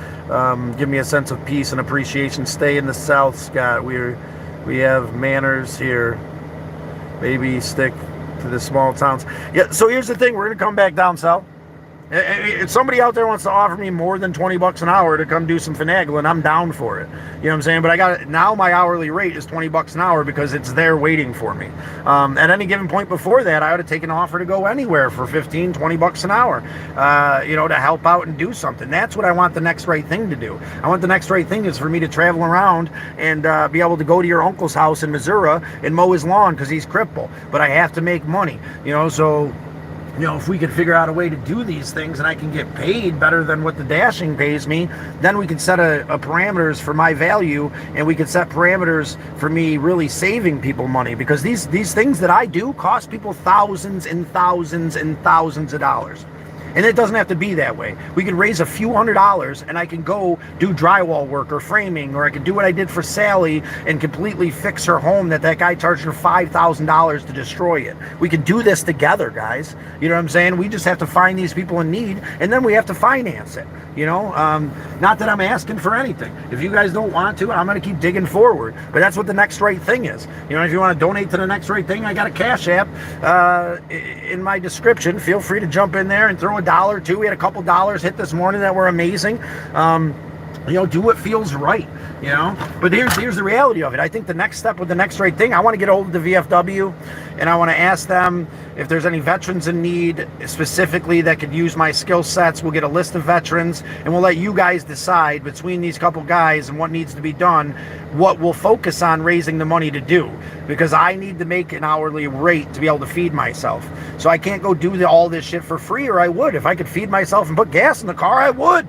Give me a sense of peace and appreciation. Stay in the South, Scott. We have manners here. Maybe stick to the small towns. Yeah, so here's the thing. We're going to come back down south. If somebody out there wants to offer me more than $20 an hour to come do some finagling, I'm down for it. You know what I'm saying? But I got now my hourly rate is $20 an hour because it's there waiting for me. At any given point before that, I would have taken an offer to go anywhere for $15-20 an hour, to help out and do something. That's what I want the next right thing to do. I want the next right thing is for me to travel around and be able to go to your uncle's house in Missouri and mow his lawn because he's crippled. But I have to make money, so... if we could figure out a way to do these things and I can get paid better than what the dashing pays me, then we can set a parameters for my value, and we can set parameters for me really saving people money, because these things that I do cost people thousands and thousands and thousands of dollars. And it doesn't have to be that way. We could raise a few $100s and I can go do drywall work or framing, or I could do what I did for Sally and completely fix her home that guy charged her $5,000 to destroy it. We could do this together, guys. You know what I'm saying? We just have to find these people in need, and then we have to finance it. Not that I'm asking for anything. If you guys don't want to, I'm going to keep digging forward. But that's what the next right thing is. If you want to donate to the next right thing, I got a Cash App in my description. Feel free to jump in there and throw a dollar or two. We had a couple dollars hit this morning that were amazing. Do what feels right, But here's the reality of it. I think the next step with the next right thing, I want to get a hold of the VFW, and I want to ask them if there's any veterans in need specifically that could use my skill sets. We'll get a list of veterans, and we'll let you guys decide between these couple guys and what needs to be done, what we'll focus on raising the money to do, because I need to make an hourly rate to be able to feed myself. So I can't go do all this shit for free, or I would. If I could feed myself and put gas in the car, I would.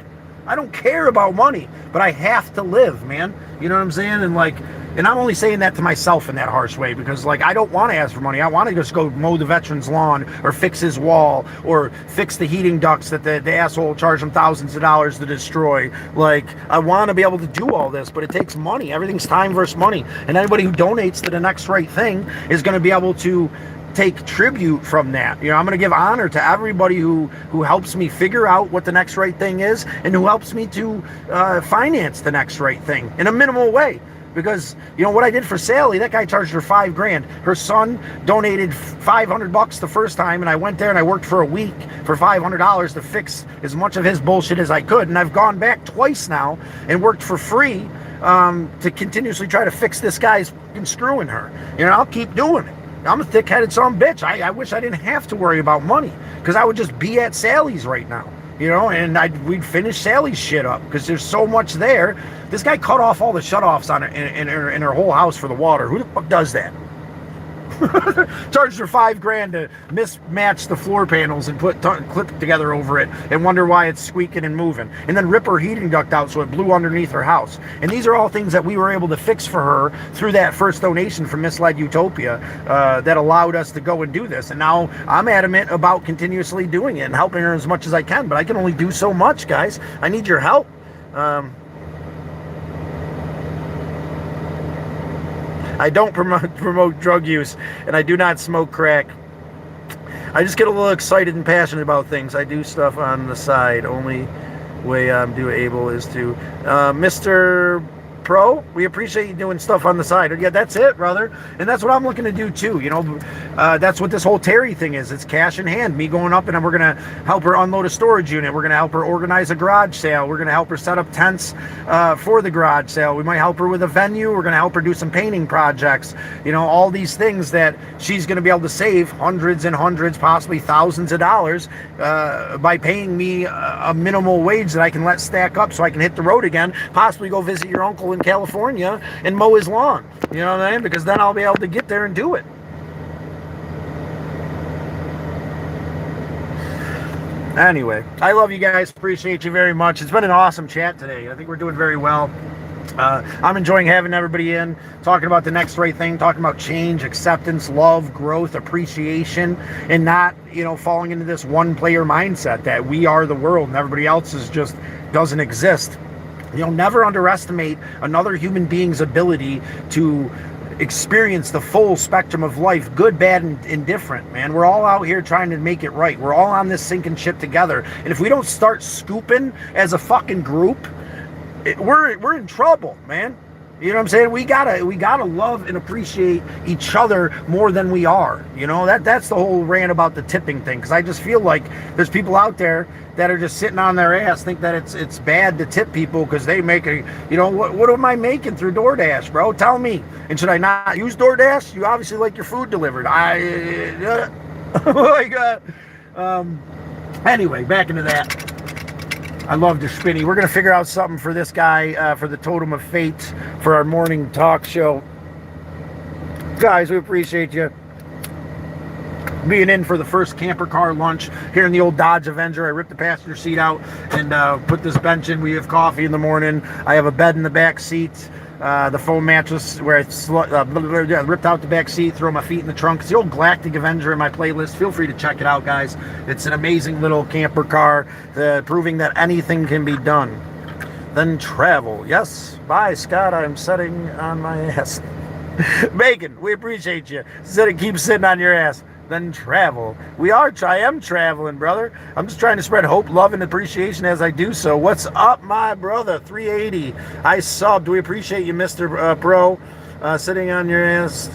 I don't care about money, but I have to live, man. You know what I'm saying? And I'm only saying that to myself in that harsh way, because I don't want to ask for money. I want to just go mow the veteran's lawn, or fix his wall, or fix the heating ducts that the asshole charged him thousands of dollars to destroy. I want to be able to do all this, but it takes money. Everything's time versus money. And anybody who donates to the next right thing is going to be able to take tribute from that. I'm going to give honor to everybody who helps me figure out what the next right thing is, and who helps me to finance the next right thing in a minimal way. Because what I did for Sally, that guy charged her $5,000. Her son donated $500 the first time, and I went there and I worked for a week for $500 to fix as much of his bullshit as I could. And I've gone back twice now and worked for free to continuously try to fix this guy's fucking screwing her. I'll keep doing it. I'm a thick-headed son of a bitch. I wish I didn't have to worry about money, because I would just be at Sally's right now, and we'd finish Sally's shit up, because there's so much there. This guy cut off all the shutoffs in her whole house for the water. Who the fuck does that? Charged her $5,000 to mismatch the floor panels and put clip together over it, and wonder why it's squeaking and moving, and then rip her heating duct out so it blew underneath her house. And these are all things that we were able to fix for her through that first donation from Misled Utopia that allowed us to go and do this. And now I'm adamant about continuously doing it and helping her as much as I can, but I can only do so much, guys. I need your help. I don't promote drug use, and I do not smoke crack. I just get a little excited and passionate about things. I do stuff on the side. Only way I'm able is to. Mr. Pro, we appreciate you doing stuff on the side. Yeah, that's it, brother. And that's what I'm looking to do too. That's what this whole Terry thing is. It's cash in hand. Me going up, and we're going to help her unload a storage unit. We're going to help her organize a garage sale. We're going to help her set up tents for the garage sale. We might help her with a venue. We're going to help her do some painting projects. All these things that she's going to be able to save hundreds and hundreds, possibly thousands of dollars by paying me a minimal wage that I can let stack up so I can hit the road again, possibly go visit your uncle in California and mow his lawn. You know what I mean? Because then I'll be able to get there and do it. Anyway, I love you guys. Appreciate you very much. It's been an awesome chat today. I think we're doing very well. I'm enjoying having everybody in, talking about the next right thing, talking about change, acceptance, love, growth, appreciation, and not, falling into this one-player mindset that we are the world and everybody else doesn't exist. Never underestimate another human being's ability to experience the full spectrum of life, good, bad, and indifferent, man. We're all out here trying to make it right. We're all on this sinking ship together. And if we don't start scooping as a fucking group, we're in trouble, man. You know what I'm saying? We gotta love and appreciate each other more than we are. You know, that's the whole rant about the tipping thing. Because I just feel like there's people out there that are just sitting on their ass, think that it's bad to tip people because they make a, you know, what am I making through DoorDash, bro? Tell me. And should I not use DoorDash? You obviously like your food delivered. Anyway, back into that. I love the spinny. We're going to figure out something for this guy, for the Totem of Fate, for our morning talk show. Guys, we appreciate you being in for the first camper car lunch here in the old Dodge Avenger. I ripped the passenger seat out and put this bench in. We have coffee in the morning. I have a bed in the back seat. The foam mattress where I ripped out the back seat, throw my feet in the trunk. It's the old Galactic Avenger in my playlist. Feel free to check it out, guys. It's an amazing little camper car, proving that anything can be done. Then travel. Yes. Bye, Scott. I'm sitting on my ass. Bacon, we appreciate you. Instead of keep sitting on your ass. Then travel. I am traveling, brother. I'm just trying to spread hope, love, and appreciation as I do so. What's up, my brother? 380. I subbed. We appreciate you, Mr. Pro. Sitting on your ass,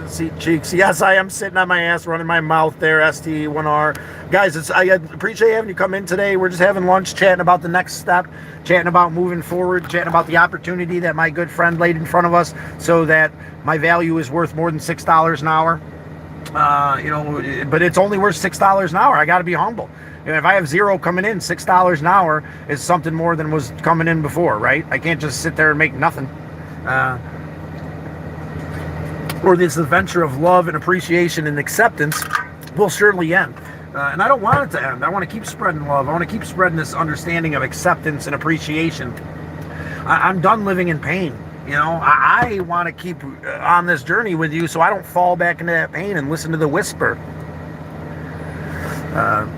seat cheeks. Yes, I am sitting on my ass, running my mouth there, ST1R. Guys, I appreciate having you come in today. We're just having lunch, chatting about the next step, chatting about moving forward, chatting about the opportunity that my good friend laid in front of us so that my value is worth more than $6 an hour. You know, but it's only worth $6 an hour. I got to be humble. If I have zero coming in, $6 an hour is something more than was coming in before, right? I can't just sit there and make nothing. Or this adventure of love and appreciation and acceptance will surely end. And I don't want it to end. I want to keep spreading love. I want to keep spreading this understanding of acceptance and appreciation. I'm done living in pain. You know, I want to keep on this journey with you so I don't fall back into that pain and listen to the whisper.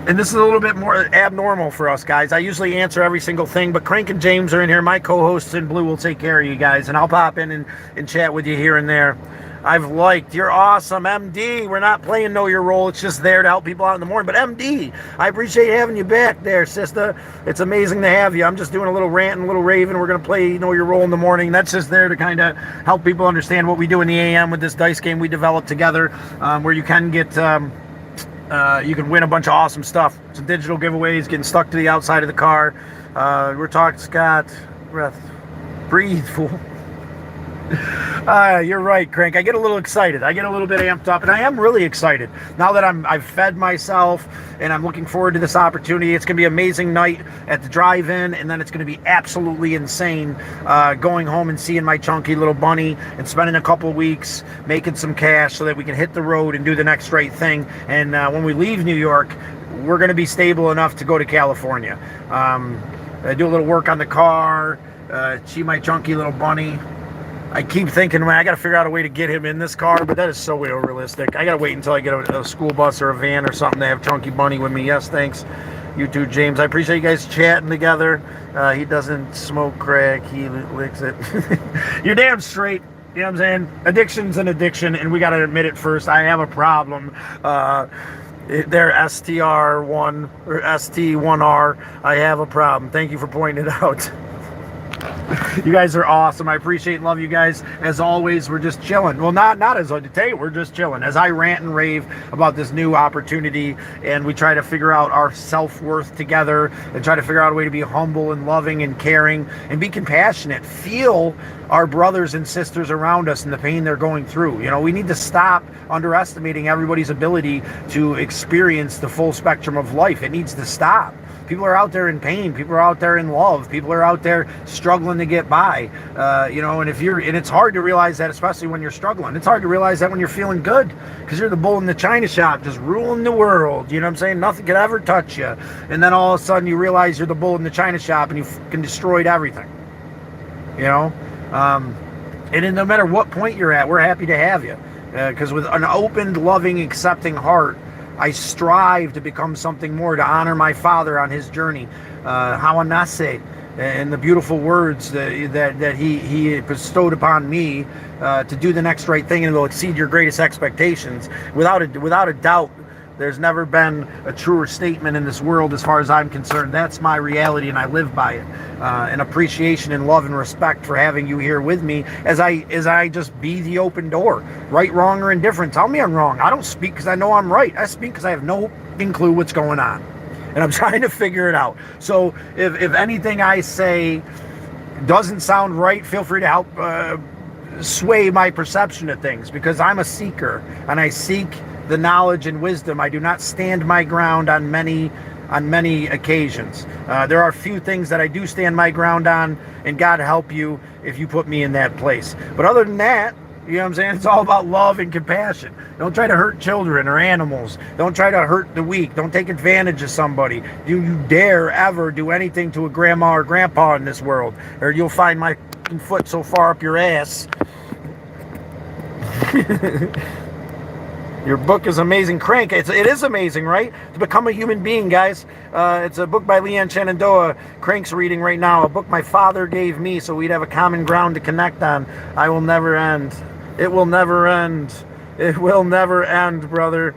And this is a little bit more abnormal for us, guys. I usually answer every single thing, but Crank and James are in here. My co-hosts in blue will take care of you guys, and I'll pop in and chat with you here and there. I've liked. You're awesome, MD. We're not playing Know Your Role. It's just there to help people out in the morning. But MD, I appreciate having you back there, sister. It's amazing to have you. I'm just doing a little rant and a little raving. We're going to play Know Your Role in the morning. That's just there to kind of help people understand what we do in the AM with this dice game we developed together, where you can get, you can win a bunch of awesome stuff. Some digital giveaways, getting stuck to the outside of the car. We're talking, Scott, breathe, fool. You're right, Crank. I get a little excited. I get a little bit amped up, and I am really excited. Now that I've fed myself, and I'm looking forward to this opportunity. It's going to be an amazing night at the drive-in, and then it's going to be absolutely insane going home and seeing my chunky little bunny and spending a couple weeks making some cash so that we can hit the road and do the next right thing. And when we leave New York, we're going to be stable enough to go to California. Do a little work on the car, see my chunky little bunny. I keep thinking, man, I got to figure out a way to get him in this car, but that is so unrealistic. I got to wait until I get a school bus or a van or something to have Chunky Bunny with me. Yes, thanks. You too, James. I appreciate you guys chatting together. He doesn't smoke crack. He licks it. You're damn straight. You know what I'm saying? Addiction's an addiction, and we got to admit it first. I have a problem. They're STR1 or ST1R. I have a problem. Thank you for pointing it out. You guys are awesome. I appreciate and love you guys. As always, we're just chilling. Well, not as of today. We're just chilling. As I rant and rave about this new opportunity, and we try to figure out our self-worth together, and try to figure out a way to be humble and loving and caring and be compassionate. Feel our brothers and sisters around us and the pain they're going through. You know, we need to stop underestimating everybody's ability to experience the full spectrum of life. It needs to stop. People are out there in pain. People are out there in love. People are out there struggling to get by. You know, and it's hard to realize that, especially when you're struggling. It's hard to realize that when you're feeling good, because you're the bull in the china shop, just ruling the world. You know what I'm saying? Nothing could ever touch you. And then all of a sudden you realize you're the bull in the china shop and you fucking destroyed everything. You know? And no matter what point you're at, we're happy to have you. Because with an open, loving, accepting heart, I strive to become something more, to honor my father on his journey. Hawanase, and the beautiful words that he bestowed upon me to do the next right thing, and it will exceed your greatest expectations. Without a doubt, There's never been a truer statement in this world as far as I'm concerned. That's my reality, and I live by it. An appreciation and love and respect for having you here with me as I just be the open door. Right, wrong, or indifferent. Tell me I'm wrong. I don't speak because I know I'm right. I speak because I have no clue what's going on. And I'm trying to figure it out. So if anything I say doesn't sound right, feel free to help sway my perception of things, because I'm a seeker and I seek the knowledge and wisdom. I do not stand my ground on many occasions. There are few things that I do stand my ground on, and God help you if you put me in that place. But other than that, you know what I'm saying? It's all about love and compassion. Don't try to hurt children or animals. Don't try to hurt the weak. Don't take advantage of somebody. Do you dare ever do anything to a grandma or grandpa in this world, or you'll find my foot so far up your ass. Your book is amazing, Crank. It is amazing, right? To become a human being, guys. It's a book by Leanne Shenandoah. Crank's reading right now. A book my father gave me so we'd have a common ground to connect on. I will never end. It will never end. It will never end, brother.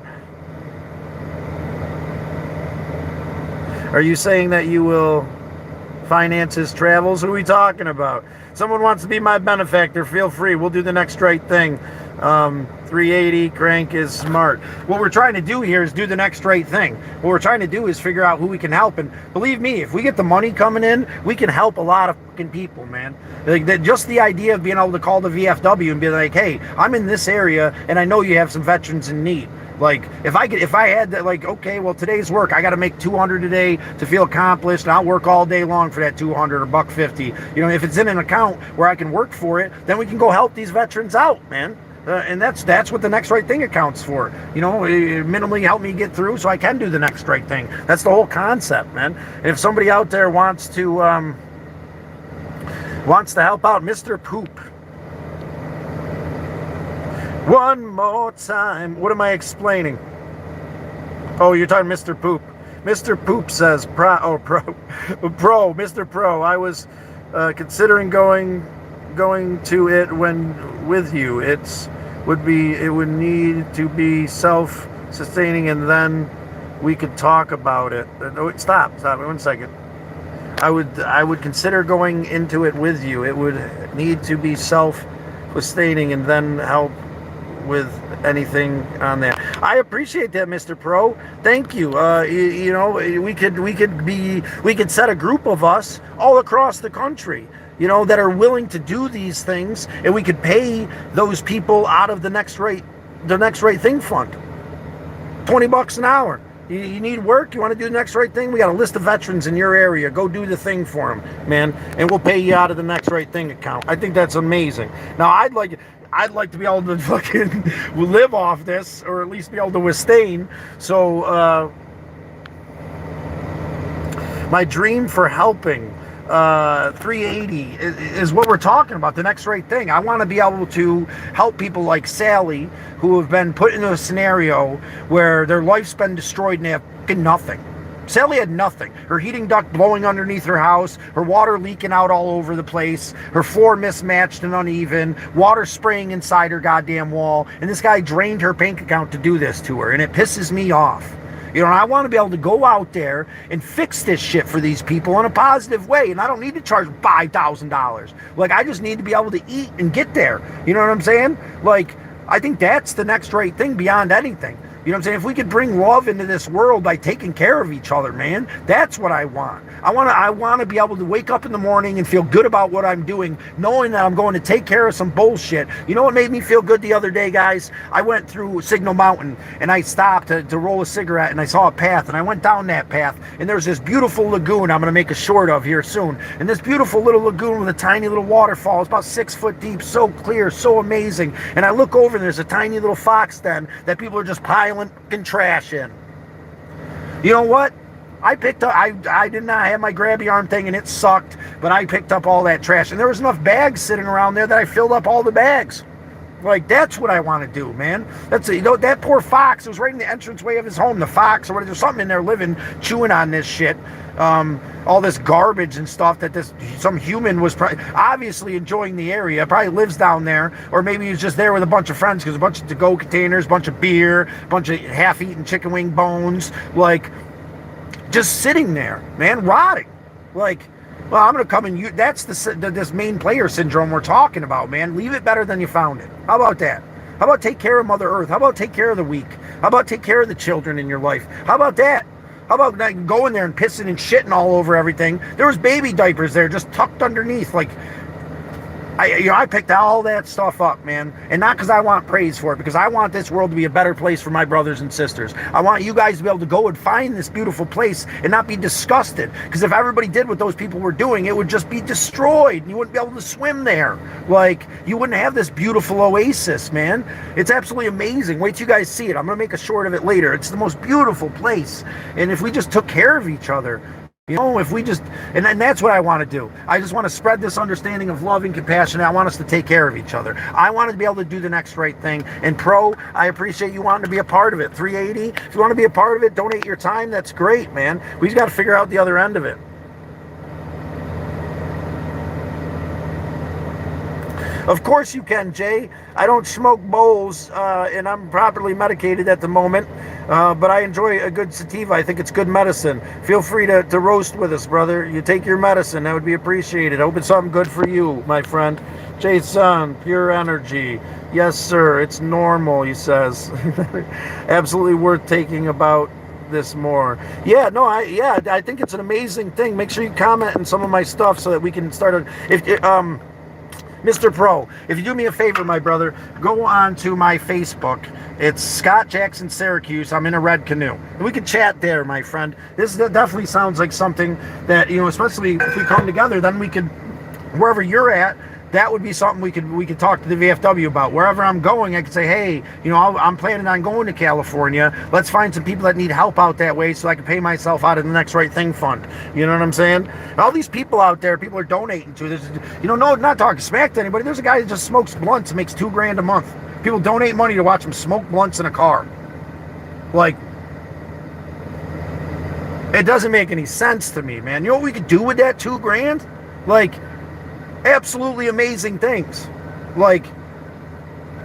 Are you saying that you will finance his travels? Who are we talking about? Someone wants to be my benefactor. Feel free. We'll do the next right thing. 380, Crank is smart. What we're trying to do here is do the next right thing. What we're trying to do is figure out who we can help. And believe me, if we get the money coming in, we can help a lot of fucking people, man. Like just the idea of being able to call the VFW and be like, hey, I'm in this area and I know you have some veterans in need. Like, if I had that, like, okay, well, today's work, I got to make 200 a day to feel accomplished, and I'll work all day long for that 200 or $150. You know, if it's in an account where I can work for it, then we can go help these veterans out, man. And that's what the next right thing accounts for. You know, it minimally help me get through so I can do the next right thing. That's the whole concept, man. And if somebody out there wants to help out Mr. Poop, one more time. What am I explaining? Oh, you're talking Mr. Poop. Mr. Poop says, Mr. Pro, I was considering going to it with you. It would need to be self-sustaining, and then we could talk about it. Stop 1 second. I would consider going into it with you. It would need to be self-sustaining and then help with anything on that. I appreciate that, Mr. Pro. Thank you. You know, we could set a group of us all across the country, you know, that are willing to do these things, and we could pay those people out of the next right thing fund. $20 an hour. You need work? You want to do the next right thing? We got a list of veterans in your area. Go do the thing for them, man, and we'll pay you out of the next right thing account. I think that's amazing. Now, I'd like to be able to fucking live off this, or at least be able to withstand. So, my dream for helping 380 is what we're talking about, the next right thing. I want to be able to help people like Sally, who have been put into a scenario where their life's been destroyed and they have fucking nothing. Sally had nothing. Her heating duct blowing underneath her house, her water leaking out all over the place, her floor mismatched and uneven, water spraying inside her goddamn wall, and this guy drained her bank account to do this to her, and it pisses me off. You know, and I want to be able to go out there and fix this shit for these people in a positive way, and I don't need to charge $5,000. Like, I just need to be able to eat and get there. You know what I'm saying? Like, I think that's the next right thing beyond anything. You know what I'm saying? If we could bring love into this world by taking care of each other, man, that's what I want. I want to be able to wake up in the morning and feel good about what I'm doing, knowing that I'm going to take care of some bullshit. You know what made me feel good the other day, guys? I went through Signal Mountain, and I stopped to roll a cigarette, and I saw a path, and I went down that path, and there's this beautiful lagoon I'm going to make a short of here soon. And this beautiful little lagoon with a tiny little waterfall. It's about 6 foot deep, so clear, so amazing. And I look over, and there's a tiny little fox den that people are just piling fucking trash in. You know what? I picked up, I did not have my grabby arm thing, and it sucked, but I picked up all that trash, and there was enough bags sitting around there that I filled up all the bags. Like, that's what I want to do, man. That's, you know, that poor fox was right in the entranceway of his home. The fox, or whatever, there's something in there living, chewing on this shit. All this garbage and stuff that some human was obviously enjoying the area, probably lives down there, or maybe he's just there with a bunch of friends because a bunch of to-go containers, a bunch of beer, a bunch of half-eaten chicken wing bones, like, just sitting there, man, rotting. Like, well, I'm going to come and use, that's this main player syndrome we're talking about, man. Leave it better than you found it. How about that? How about take care of Mother Earth? How about take care of the weak? How about take care of the children in your life? How about that? How about not going there and pissing and shitting all over everything? There was baby diapers there just tucked underneath. Like, I picked all that stuff up, man. And not because I want praise for it, because I want this world to be a better place for my brothers and sisters. I want you guys to be able to go and find this beautiful place and not be disgusted. Because if everybody did what those people were doing, it would just be destroyed. And you wouldn't be able to swim there. Like, you wouldn't have this beautiful oasis, man. It's absolutely amazing. Wait till you guys see it. I'm going to make a short of it later. It's the most beautiful place. And if we just took care of each other, you know, if we just, and that's what I want to do. I just want to spread this understanding of love and compassion. I want us to take care of each other. I wanted to be able to do the next right thing. And Pro, I appreciate you wanting to be a part of it. 380, if you want to be a part of it, donate your time. That's great, man. We just got to figure out the other end of it. Of course you can, Jay. I don't smoke bowls, and I'm properly medicated at the moment, but I enjoy a good sativa. I think it's good medicine. Feel free to roast with us, brother. You take your medicine. That would be appreciated. I hope it's something good for you, my friend. Jason, pure energy. Yes, sir. It's normal, he says. Absolutely worth taking about this more. Yeah, no, I think it's an amazing thing. Make sure you comment on some of my stuff so that we can start Mr. Pro, if you do me a favor, my brother, go on to my Facebook. It's Scott Jackson Syracuse. I'm in a red canoe. And we can chat there, my friend. This definitely sounds like something that, you know, especially if we come together, then we could, wherever you're at, that would be something we could talk to the VFW about. Wherever I'm going, I could say, hey, you know, I'm planning on going to California. Let's find some people that need help out that way so I can pay myself out of the Next Right Thing Fund. You know what I'm saying? All these people out there, people are donating to. There's, you know, no, not talking smack to anybody. There's a guy that just smokes blunts and makes $2,000 a month. People donate money to watch him smoke blunts in a car. Like, it doesn't make any sense to me, man. You know what we could do with that $2,000? Like, absolutely amazing things, like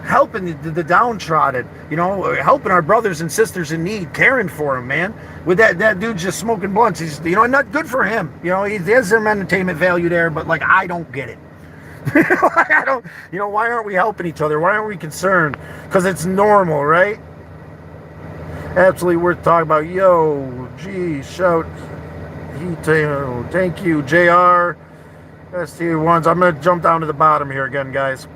helping the downtrodden, you know, helping our brothers and sisters in need, caring for them, man. With that dude just smoking blunts, he's, you know, not good for him. You know, he has some entertainment value there, but like, I don't get it. Like, I don't, you know, why aren't we helping each other? Why aren't we concerned? Because it's normal, right? Absolutely worth talking about. Yo, gee, shout, thank you, JR. ST1s. I'm going to jump down to the bottom here again, guys.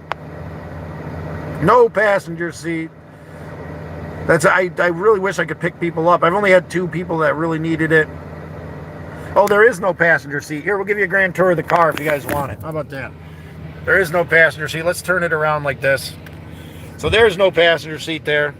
No passenger seat. I really wish I could pick people up. I've only had 2 people that really needed it. Oh, there is no passenger seat. Here, we'll give you a grand tour of the car if you guys want it. How about that? There is no passenger seat. Let's turn it around like this. So there's no passenger seat there.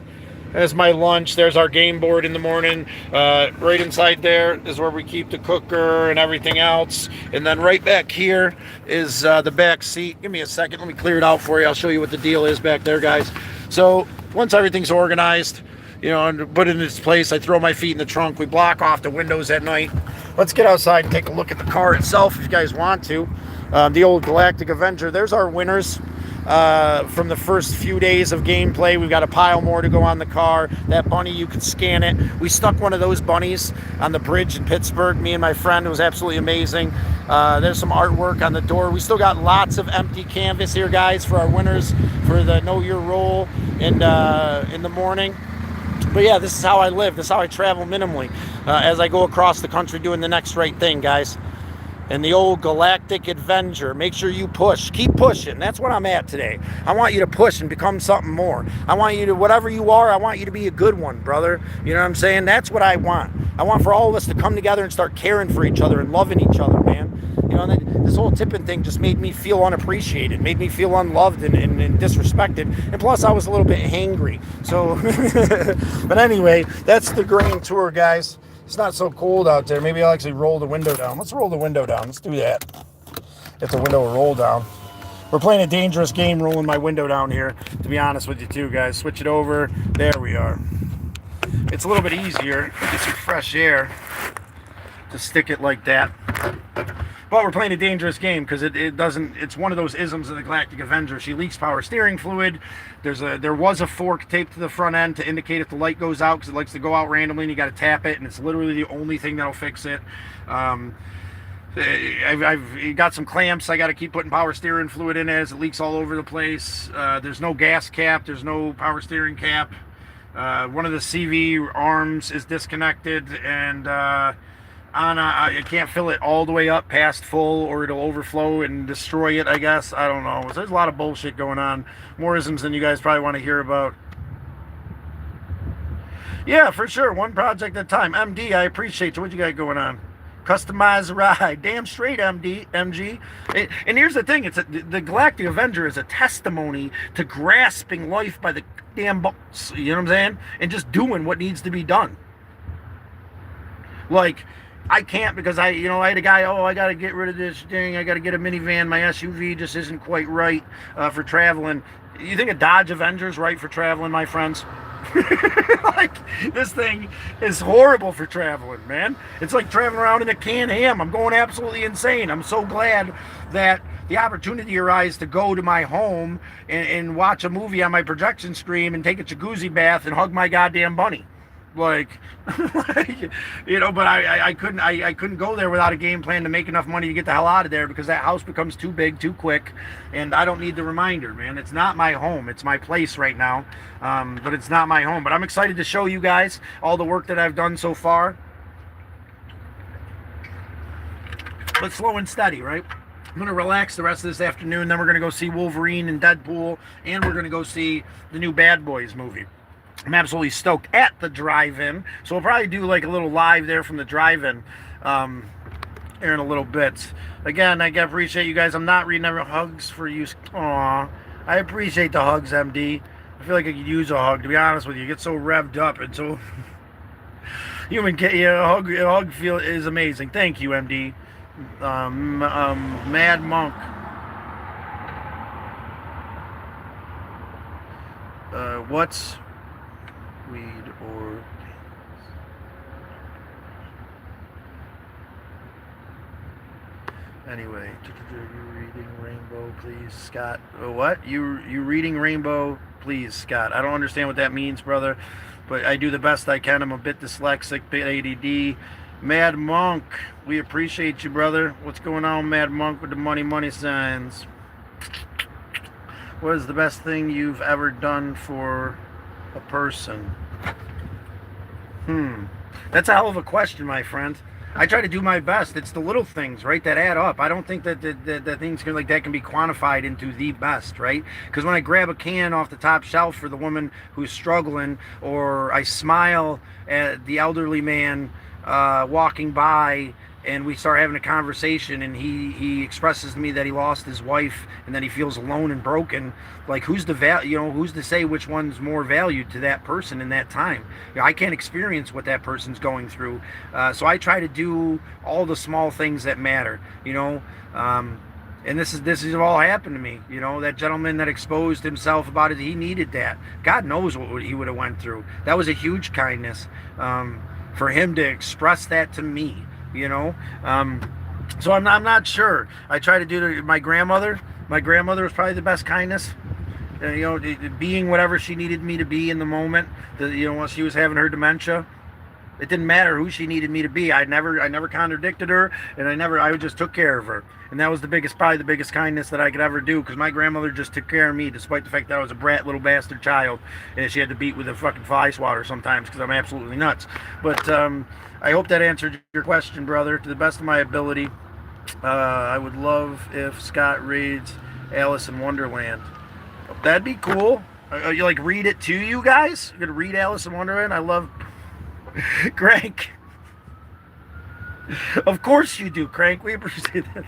There's my lunch. There's our game board in the morning. Right inside there is where we keep the cooker and everything else. And then right back here is the back seat. Give me a second. Let me clear it out for you. I'll show you what the deal is back there, guys. So once everything's organized, you know, and put it in its place, I throw my feet in the trunk. We block off the windows at night. Let's get outside and take a look at the car itself if you guys want to. The old Galactic Avenger. There's our winners. From the first few days of gameplay. We've got a pile more to go on the car. That bunny, you can scan it. We stuck one of those bunnies on the bridge in Pittsburgh, me and my friend. It was absolutely amazing. There's some artwork on the door. We still got lots of empty canvas here, guys, for our winners for the Know Your Role in the morning. But yeah, this is how I live. This is how I travel minimally as I go across the country doing the next right thing, guys. And the old Galactic Avenger. Make sure you push. Keep pushing. That's what I'm at today. I want you to push and become something more. I want you to, whatever you are, I want you to be a good one, brother. You know what I'm saying? That's what I want. I want for all of us to come together and start caring for each other and loving each other, man. You know, this whole tipping thing just made me feel unappreciated, made me feel unloved and disrespected. And plus, I was a little bit hangry. So, but anyway, that's the grain tour, guys. It's not so cold out there. Maybe I'll actually roll the window down. Let's roll the window down. Let's do that. If the window will roll down. We're playing a dangerous game rolling my window down here, to be honest with you too, guys. Switch it over. There we are. It's a little bit easier. Get some fresh air to stick it like that. But we're playing a dangerous game because it doesn't. It's one of those isms of the Galactic Avenger. She leaks power steering fluid. There was a fork taped to the front end to indicate if the light goes out, because it likes to go out randomly and you got to tap it, and it's literally the only thing that'll fix it. I've got some clamps. I got to keep putting power steering fluid in as it leaks all over the place. There's no gas cap. There's no power steering cap. One of the CV arms is disconnected, and I can't fill it all the way up past full, or it'll overflow and destroy it, I guess. I don't know. So there's a lot of bullshit going on. More isms than you guys probably want to hear about. Yeah, for sure. One project at a time. MD, I appreciate you. What you got going on? Customize the ride. Damn straight, MG. And here's the thing. The Galactic Avenger is a testimony to grasping life by the damn balls. You know what I'm saying? And just doing what needs to be done. Like, I can't, because I had a guy, I got to get rid of this thing. I got to get a minivan. My SUV just isn't quite right for traveling. You think a Dodge Avenger's right for traveling, my friends? Like, this thing is horrible for traveling, man. It's like traveling around in a Can-Am. I'm going absolutely insane. I'm so glad that the opportunity arose to go to my home and watch a movie on my projection screen and take a jacuzzi bath and hug my goddamn bunny. Like, but I couldn't go there without a game plan to make enough money to get the hell out of there, because that house becomes too big too quick, and I don't need the reminder, man. It's not my home. It's my place right now, but it's not my home. But I'm excited to show you guys all the work that I've done so far. But slow and steady, right? I'm going to relax the rest of this afternoon. Then we're going to go see Wolverine and Deadpool, and we're going to go see the new Bad Boys movie. I'm absolutely stoked at the drive-in, so we'll probably do like a little live there from the drive-in here in a little bit. Again, I appreciate you guys. I'm not reading every hugs for you. Aw, I appreciate the hugs, MD. I feel like I could use a hug, to be honest with you. You get so revved up and so human. Yeah, a hug feel is amazing. Thank you, MD. Mad Monk. What's weed or anyway? You reading Rainbow, please, Scott? What? You reading Rainbow, please, Scott? I don't understand what that means, brother, but I do the best I can. I'm a bit dyslexic, bit ADD. Mad Monk, we appreciate you, brother. What's going on, Mad Monk, with the money signs? What is the best thing you've ever done for a person? That's a hell of a question, my friend. I try to do my best. It's the little things, right, that add up. I don't think that things like that can be quantified into the best, right? Because when I grab a can off the top shelf for the woman who's struggling, or I smile at the elderly man walking by, and we start having a conversation, and he expresses to me that he lost his wife and that he feels alone and broken. Like, who's to say which one's more valued to that person in that time? I can't experience what that person's going through, so I try to do all the small things that matter, and this has all happened to me. That gentleman that exposed himself about it, he needed that. God knows what he would have went through. That was a huge kindness for him to express that to me. So I'm not sure. I try to do my grandmother. My grandmother was probably the best kindness. Being whatever she needed me to be in the moment. When she was having her dementia, it didn't matter who she needed me to be. I never contradicted her, and I just took care of her. And that was probably the biggest kindness that I could ever do, because my grandmother just took care of me, despite the fact that I was a brat little bastard child, and she had to beat with a fucking fly swatter sometimes because I'm absolutely nuts. But I hope that answered your question, brother, to the best of my ability. I would love if Scott reads Alice in Wonderland. That'd be cool. You read it to you guys? You're gonna read Alice in Wonderland? I love Crank. Of course you do, Crank. We appreciate that.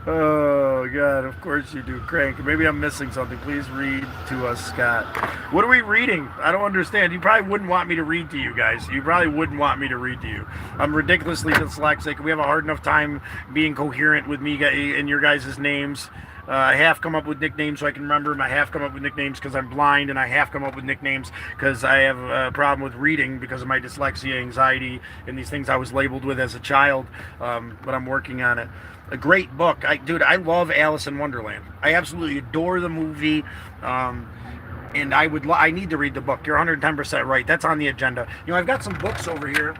Oh God, of course you do, Crank. Maybe I'm missing something. Please read to us, Scott. What are we reading? I don't understand. You probably wouldn't want me to read to you guys. You probably wouldn't want me to read to you. I'm ridiculously dyslexic. We have a hard enough time being coherent with me and your guys' names. I half come up with nicknames so I can remember them. I half come up with nicknames because I'm blind, and I half come up with nicknames because I have a problem with reading because of my dyslexia, anxiety, and these things I was labeled with as a child. But I'm working on it. A great book, dude. I love Alice in Wonderland. I absolutely adore the movie. And I need to read the book. You're 110% right. That's on the agenda. I've got some books over here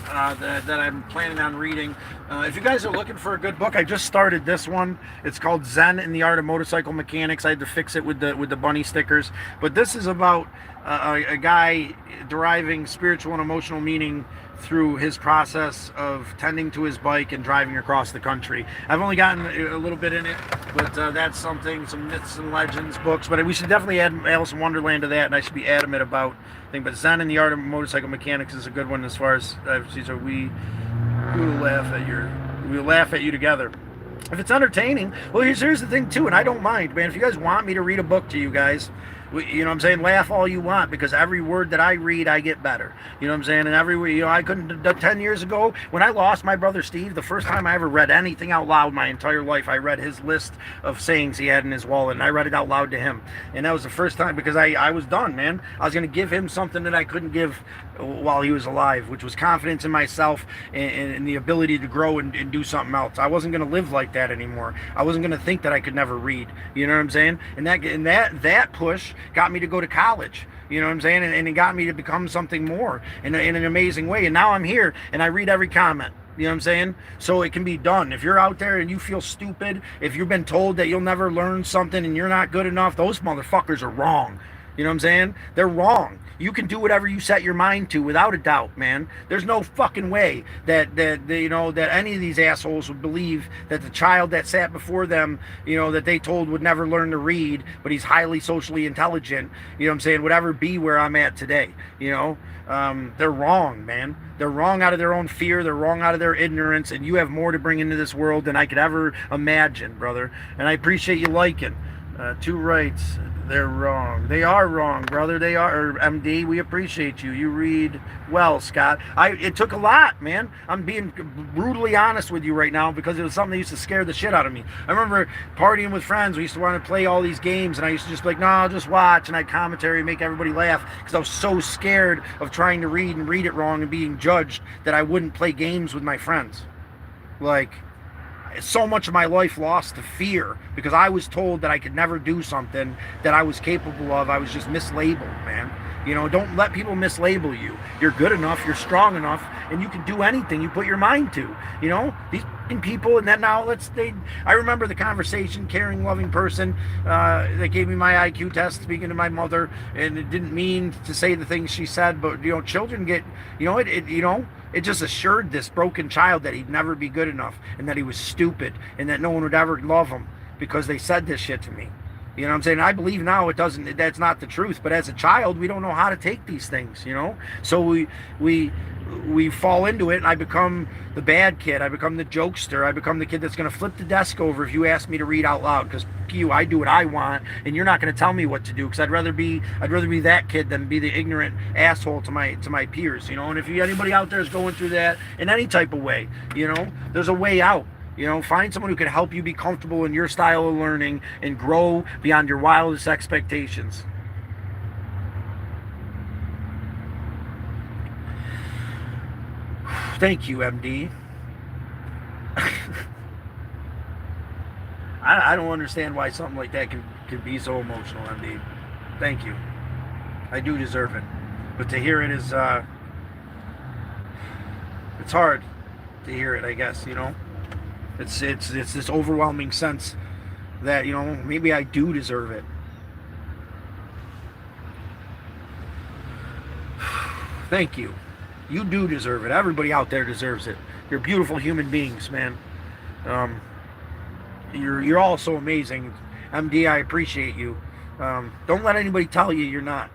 that I'm planning on reading. If you guys are looking for a good book, I just started this one. It's called Zen in the Art of Motorcycle Mechanics. I had to fix it with the bunny stickers. But this is about a guy deriving spiritual and emotional meaning through his process of tending to his bike and driving across the country. I've only gotten a little bit in it, but that's some myths and legends books. But we should definitely add Alice in Wonderland to that, and I should be adamant about thing. But Zen in the Art of Motorcycle Mechanics is a good one as far as so we will laugh at you together. If it's entertaining, well, here's the thing too, and I don't mind, man. If you guys want me to read a book to you guys, you know what I'm saying, laugh all you want, because every word that I read, I get better. You know what I'm saying? And I couldn't, 10 years ago, when I lost my brother Steve, the first time I ever read anything out loud my entire life, I read his list of sayings he had in his wallet, and I read it out loud to him. And that was the first time, because I was done, man. I was going to give him something that I couldn't give while he was alive, which was confidence in myself and the ability to grow and do something else. I wasn't going to live like that anymore. I wasn't going to think that I could never read. You know what I'm saying? And that push got me to go to college. You know what I'm saying? And it got me to become something more in an amazing way. And now I'm here and I read every comment. You know what I'm saying? So it can be done. If you're out there and you feel stupid, if you've been told that you'll never learn something and you're not good enough, those motherfuckers are wrong. You know what I'm saying? They're wrong. You can do whatever you set your mind to, without a doubt, man. There's no fucking way that any of these assholes would believe that the child that sat before them, that they told would never learn to read, but he's highly socially intelligent, you know what I'm saying, would ever be where I'm at today. They're wrong, man. They're wrong out of their own fear. They're wrong out of their ignorance, and you have more to bring into this world than I could ever imagine, brother. And I appreciate you liking. Two rights. They're wrong. They are wrong, brother. They are. MD, we appreciate you. You read well, Scott. It took a lot, man. I'm being brutally honest with you right now, because it was something that used to scare the shit out of me. I remember partying with friends. We used to want to play all these games, and I used to just be like, no, I'll just watch, and I'd commentary and make everybody laugh, because I was so scared of trying to read and read it wrong and being judged that I wouldn't play games with my friends. So much of my life lost to fear because I was told that I could never do something that I was capable of. I was just mislabeled, man. Don't let people mislabel you. You're good enough, you're strong enough, and you can do anything you put your mind to. These people, and then now I remember the conversation, caring, loving person that gave me my IQ test, speaking to my mother, and it didn't mean to say the things she said, but children get, it just assured this broken child that he'd never be good enough, and that he was stupid, and that no one would ever love him because they said this shit to me. You know what I'm saying? I believe now that's not the truth, but as a child, we don't know how to take these things, So we fall into it, and I become the bad kid. I become the jokester. I become the kid that's going to flip the desk over if you ask me to read out loud, because I do what I want, and you're not going to tell me what to do, because I'd rather be that kid than be the ignorant asshole to my peers, And if anybody out there is going through that in any type of way, there's a way out. Find someone who can help you be comfortable in your style of learning and grow beyond your wildest expectations. Thank you, MD. I don't understand why something like that can be so emotional, MD. Thank you. I do deserve it. But to hear it is, it's hard to hear it, I guess, It's this overwhelming sense that, maybe I do deserve it. Thank you. You do deserve it. Everybody out there deserves it. You're beautiful human beings, man. You're all so amazing. MD, I appreciate you. Don't let anybody tell you you're not.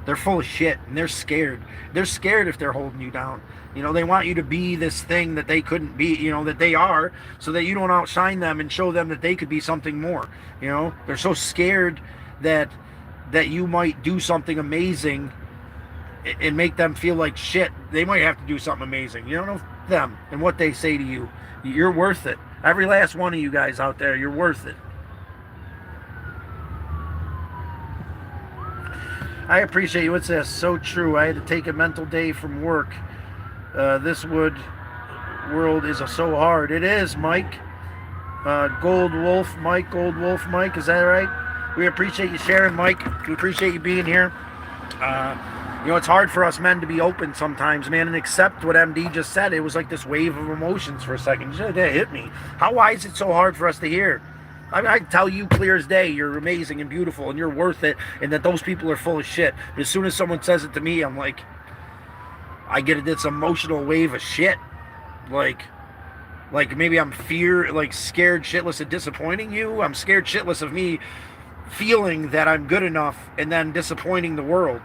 They're full of shit, and they're scared. They're scared if they're holding you down. They want you to be this thing that they couldn't be, that they are, so that you don't outshine them and show them that they could be something more. They're so scared that you might do something amazing and make them feel like shit. They might have to do something amazing. You don't know them and what they say to you. You're worth it. Every last one of you guys out there, you're worth it. I appreciate you. What's this? So true. I had to take a mental day from work. This world is so hard. It is, Mike. Gold Wolf Mike. Is that right? We appreciate you sharing, Mike. We appreciate you being here. It's hard for us men to be open sometimes, man, and accept what MD just said. It was like this wave of emotions for a second. That hit me. Why is it so hard for us to hear? I mean, I can tell you clear as day, you're amazing and beautiful and you're worth it, and that those people are full of shit. As soon as someone says it to me, I'm like, I get this emotional wave of shit. Like maybe I'm scared shitless of disappointing you. I'm scared shitless of me feeling that I'm good enough and then disappointing the world,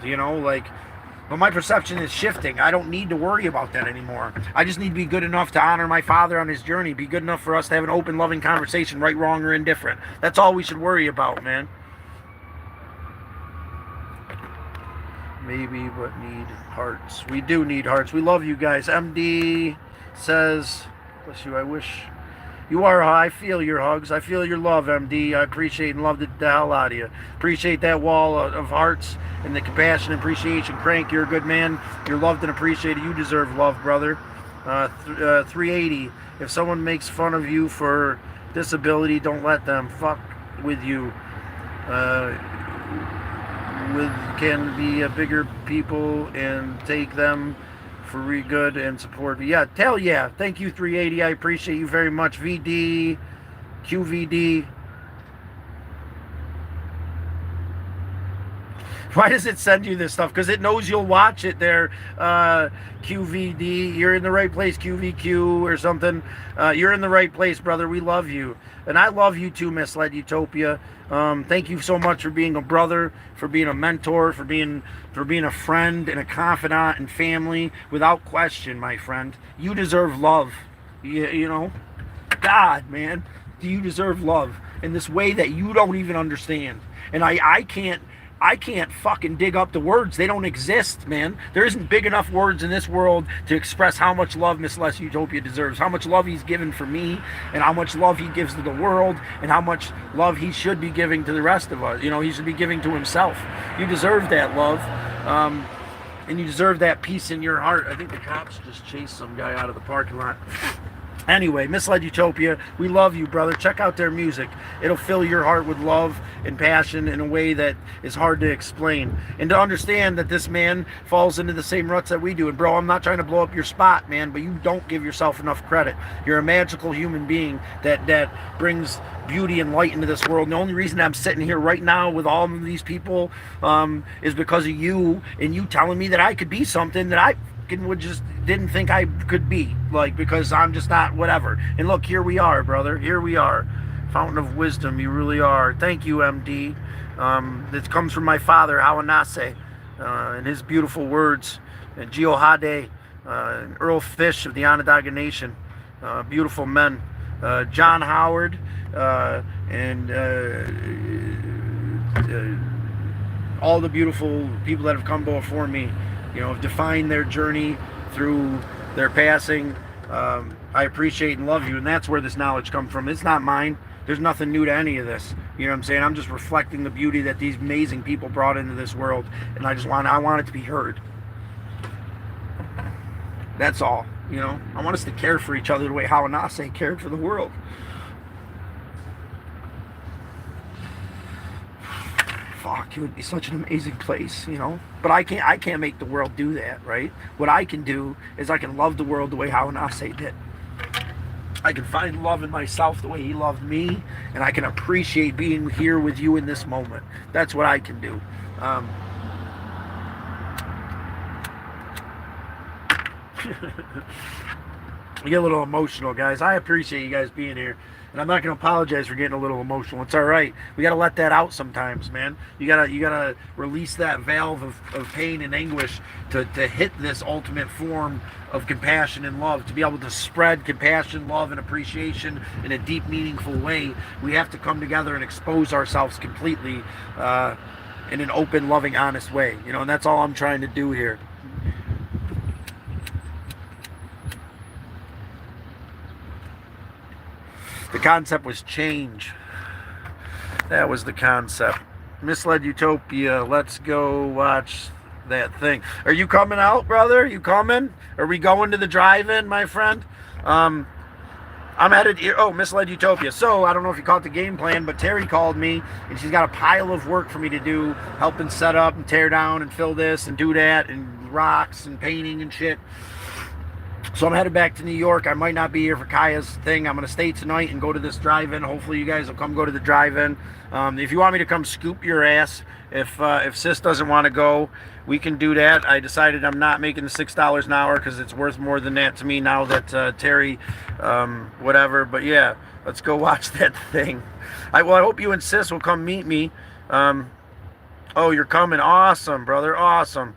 but my perception is shifting. I don't need to worry about that anymore. I just need to be good enough to honor my father on his journey, be good enough for us to have an open, loving conversation, right, wrong, or indifferent. That's all we should worry about, man. Maybe, but need hearts. We do need hearts. We love you guys. MD says, bless you, I wish you are. I feel your hugs. I feel your love, MD. I appreciate and love the hell out of you. Appreciate that wall of hearts and the compassion and appreciation. Crank, you're a good man. You're loved and appreciated. You deserve love, brother. 380. If someone makes fun of you for disability, don't let them fuck with you. Can be a bigger people and take them for good and support. But yeah, hell yeah. Thank you, 380. I appreciate you very much. VD, QVD. Why does it send you this stuff? Because it knows you'll watch it there, QVD. You're in the right place, QVQ or something. You're in the right place, brother. We love you. And I love you too, Misled Utopia. Thank you so much for being a brother, for being a mentor, for being a friend and a confidant and family. Without question, my friend. You deserve love. God, man. Do you deserve love in this way that you don't even understand? And I can't fucking dig up the words. They don't exist, man. There isn't big enough words in this world to express how much love Miss Les Utopia deserves, how much love he's given for me, and how much love he gives to the world, and how much love he should be giving to the rest of us. He should be giving to himself. You deserve that love, and you deserve that peace in your heart. I think the cops just chased some guy out of the parking lot. Anyway, Misled Utopia, we love you, brother. Check out their music. It'll fill your heart with love and passion in a way that is hard to explain. And to understand that this man falls into the same ruts that we do. And bro, I'm not trying to blow up your spot, man, but you don't give yourself enough credit. You're a magical human being that brings beauty and light into this world. And the only reason I'm sitting here right now with all of these people is because of you and you telling me that I could be something that I didn't think I could be, because I'm just not whatever. And look, here we are, brother. Here we are. Fountain of wisdom, you really are. Thank you, MD. This comes from my father, Hawanase, and his beautiful words. And Gio Hade, Earl Fish of the Onondaga Nation, beautiful men. John Howard, and all the beautiful people that have come before me, have defined their journey through their passing. I appreciate and love you, and that's where this knowledge comes from. It's not mine. There's nothing new to any of this. You know what I'm saying? I'm just reflecting the beauty that these amazing people brought into this world, and I want it to be heard. That's all. I want us to care for each other the way Hawanase cared for the world. Fuck, it would be such an amazing place, But I can't make the world do that, right? What I can do is I can love the world the way Hawanase did. I can find love in myself the way he loved me, and I can appreciate being here with you in this moment. That's what I can do. I get a little emotional, guys. I appreciate you guys being here. And I'm not going to apologize for getting a little emotional. It's all right. We got to let that out sometimes, man. You gotta release that valve of pain and anguish to hit this ultimate form of compassion and love. To be able to spread compassion, love, and appreciation in a deep, meaningful way, we have to come together and expose ourselves completely in an open, loving, honest way. And that's all I'm trying to do here. The concept was change. That was the concept. Misled Utopia. Let's go watch that thing. Are you coming out, brother? You coming? Are we going to the drive-in, my friend? Um, I'm headed here. Oh, Misled Utopia. So, I don't know if you caught the game plan, but Terry called me, and she's got a pile of work for me to do, helping set up and tear down and fill this and do that, and rocks and painting and shit. So I'm headed back to New York. I might not be here for Kaya's thing. I'm going to stay tonight and go to this drive-in. Hopefully you guys will come go to the drive-in. If you want me to come scoop your ass, if Sis doesn't want to go, we can do that. I decided I'm not making the $6 an hour because it's worth more than that to me now that Terry, whatever. But yeah, let's go watch that thing. I hope you and Sis will come meet me. Oh, you're coming. Awesome, brother. Awesome.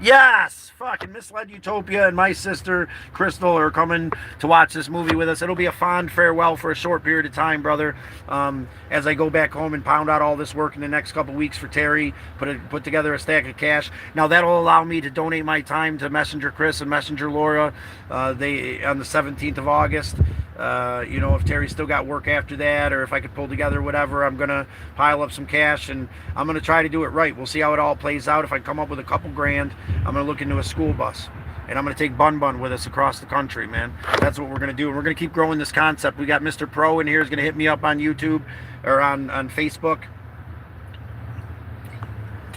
Yes! Fucking Misled Utopia and my sister Crystal are coming to watch this movie with us. It'll be a fond farewell for a short period of time, brother. As I go back home and pound out all this work in the next couple weeks for Terry, put together a stack of cash. Now that'll allow me to donate my time to Messenger Chris and Messenger Laura. They on the 17th of August. If Terry's still got work after that, or if I could pull together whatever, I'm gonna pile up some cash and I'm gonna try to do it right. We'll see how it all plays out. If I come up with a couple grand, I'm gonna look into a school bus, and I'm gonna take Bun Bun with us across the country, man. That's what we're gonna do, and we're gonna keep growing this concept. We got Mr. Pro in here is gonna hit me up on YouTube or on Facebook.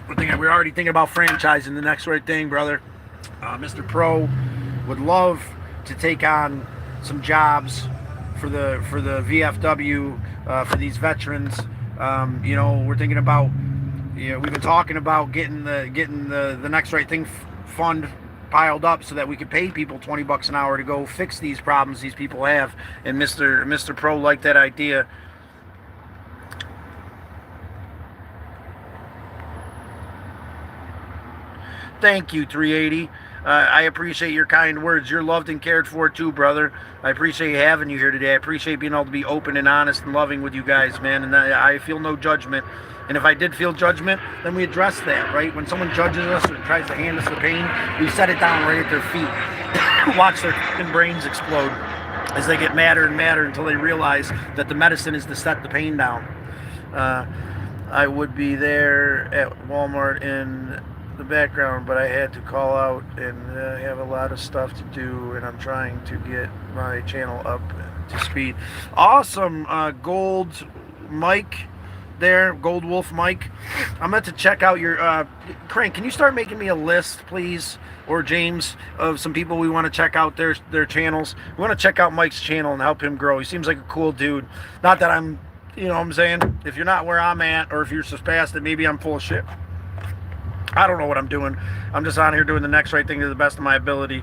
We're already thinking about franchising the next right thing, brother. Mr. Pro would love to take on some jobs for the VFW for these veterans. We're thinking about, we've been talking about getting the next right thing fund piled up so that we could pay people $20 an hour to go fix these problems these people have. And Mr. Pro liked that idea. Thank you, 380. I appreciate your kind words. You're loved and cared for too, brother. I appreciate having you here today. I appreciate being able to be open and honest and loving with you guys, man. And I feel no judgment. And if I did feel judgment, then we address that, right? When someone judges us or tries to hand us the pain, we set it down right at their feet. Watch their fucking brains explode as they get madder and madder until they realize that the medicine is to set the pain down. I would be there at Walmart in the background, but I had to call out and have a lot of stuff to do, and I'm trying to get my channel up to speed. Awesome. Gold Mike there, Gold Wolf Mike. I'm meant to check out your Crank, can you start making me a list, please, or James, of some people we want to check out their channels. We want to check out Mike's channel and help him grow. He seems like a cool dude. Not that I'm, you know what I'm saying, if you're not where I'm at, or if you're so fast that maybe I'm full of shit, I don't know what I'm doing. I'm just on here doing the next right thing to the best of my ability.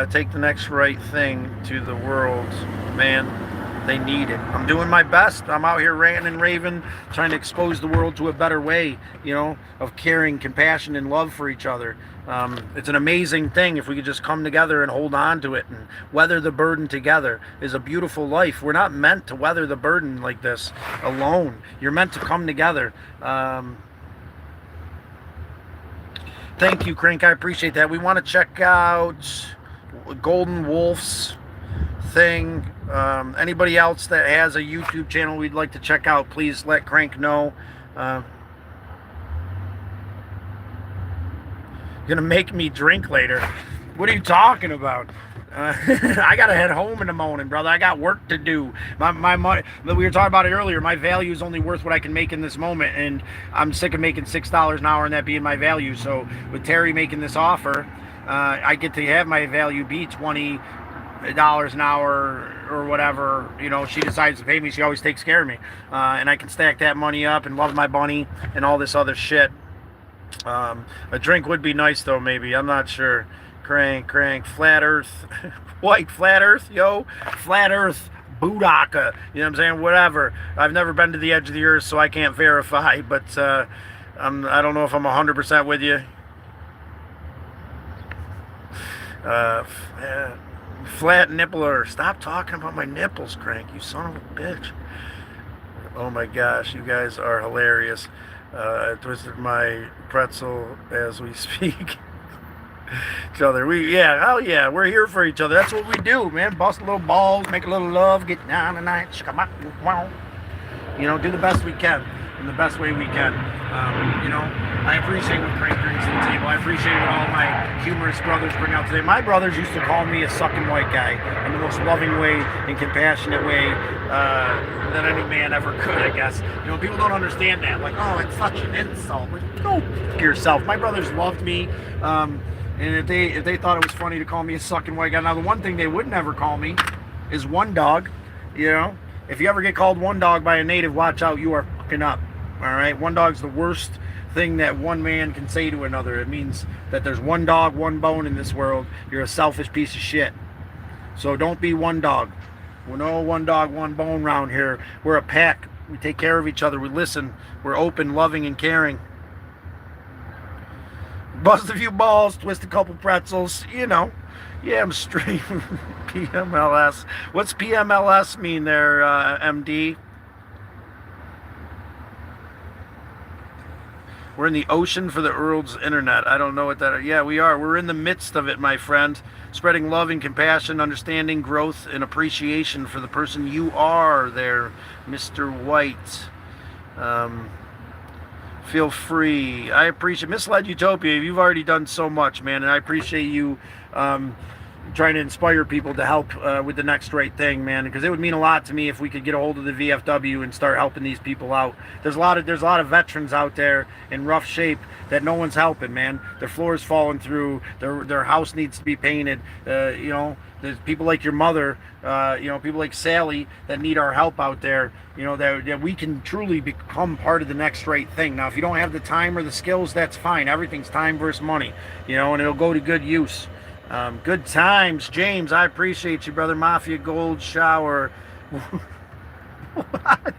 Take the next right thing to the world, man. They need it. I'm doing my best. I'm out here ranting and raving, trying to expose the world to a better way, of caring, compassion, and love for each other. It's an amazing thing if we could just come together and hold on to it and weather the burden together. Is a beautiful life. We're not meant to weather the burden like this alone. You're meant to come together. Thank you, Crank. I appreciate that. We want to check out Golden Wolf's thing. Anybody else that has a YouTube channel we'd like to check out, please let Crank know. You're gonna make me drink later. What are you talking about? I gotta head home in the morning, brother. I got work to do. My money, we were talking about it earlier. My value is only worth what I can make in this moment, and I'm sick of making $6 an hour and that being my value. So with Terry making this offer, I get to have my value be $20 an hour or whatever. She decides to pay me. She always takes care of me, and I can stack that money up and love my bunny and all this other shit. A drink would be nice though, maybe. I'm not sure. Crank, flat earth, white flat earth, flat earth, Budaka, you know what I'm saying, whatever. I've never been to the edge of the earth, so I can't verify, but I don't know if I'm 100% with you. Flat nippler, stop talking about my nipples, Crank, you son of a bitch. Oh my gosh, you guys are hilarious. I twisted my pretzel as we speak. Each other. Hell yeah, we're here for each other. That's what we do, man. Bust a little balls, make a little love, get down tonight. Do the best we can. in the best way we can. You know, I appreciate what Crank brings to the table. I appreciate what all my humorous brothers bring out today. My brothers used to call me a sucking white guy in the most loving way and compassionate way that any man ever could, I guess. You know, people don't understand that. Like, oh, it's such an insult. Like, go f yourself. My brothers loved me. And if they thought it was funny to call me a sucking white guy, now the one thing they would never call me is one dog. You know, if you ever get called one dog by a native, watch out, you are fucking up. All right, one dog's the worst thing that one man can say to another. It means that there's one dog, one bone in this world. You're a selfish piece of shit. So don't be one dog. We're no one dog, one bone round here. We're a pack. We take care of each other. We listen. We're open, loving, and caring. Bust a few balls, twist a couple pretzels, you know. Yeah, I'm straight. PMLS. What's PMLS mean there, MD? We're in the ocean for the world's internet. I don't know what that is. Yeah, we are. We're in the midst of it, my friend. Spreading love and compassion, understanding, growth, and appreciation for the person you are there, Mr. White. Feel free. I appreciate Misled Utopia. You've already done so much, man, and I appreciate you trying to inspire people to help with the next right thing, man, because it would mean a lot to me if we could get a hold of the VFW and start helping these people out. There's a lot of veterans out there in rough shape that no one's helping, man. Their floor's falling through, their house needs to be painted. You know, there's people like your mother, you know, people like Sally that need our help out there, you know, that we can truly become part of the next right thing. Now, if you don't have the time or the skills, that's fine. Everything's time versus money, you know, and it'll go to good use. Good times, James. I appreciate you, brother. Mafia Gold Shower. What?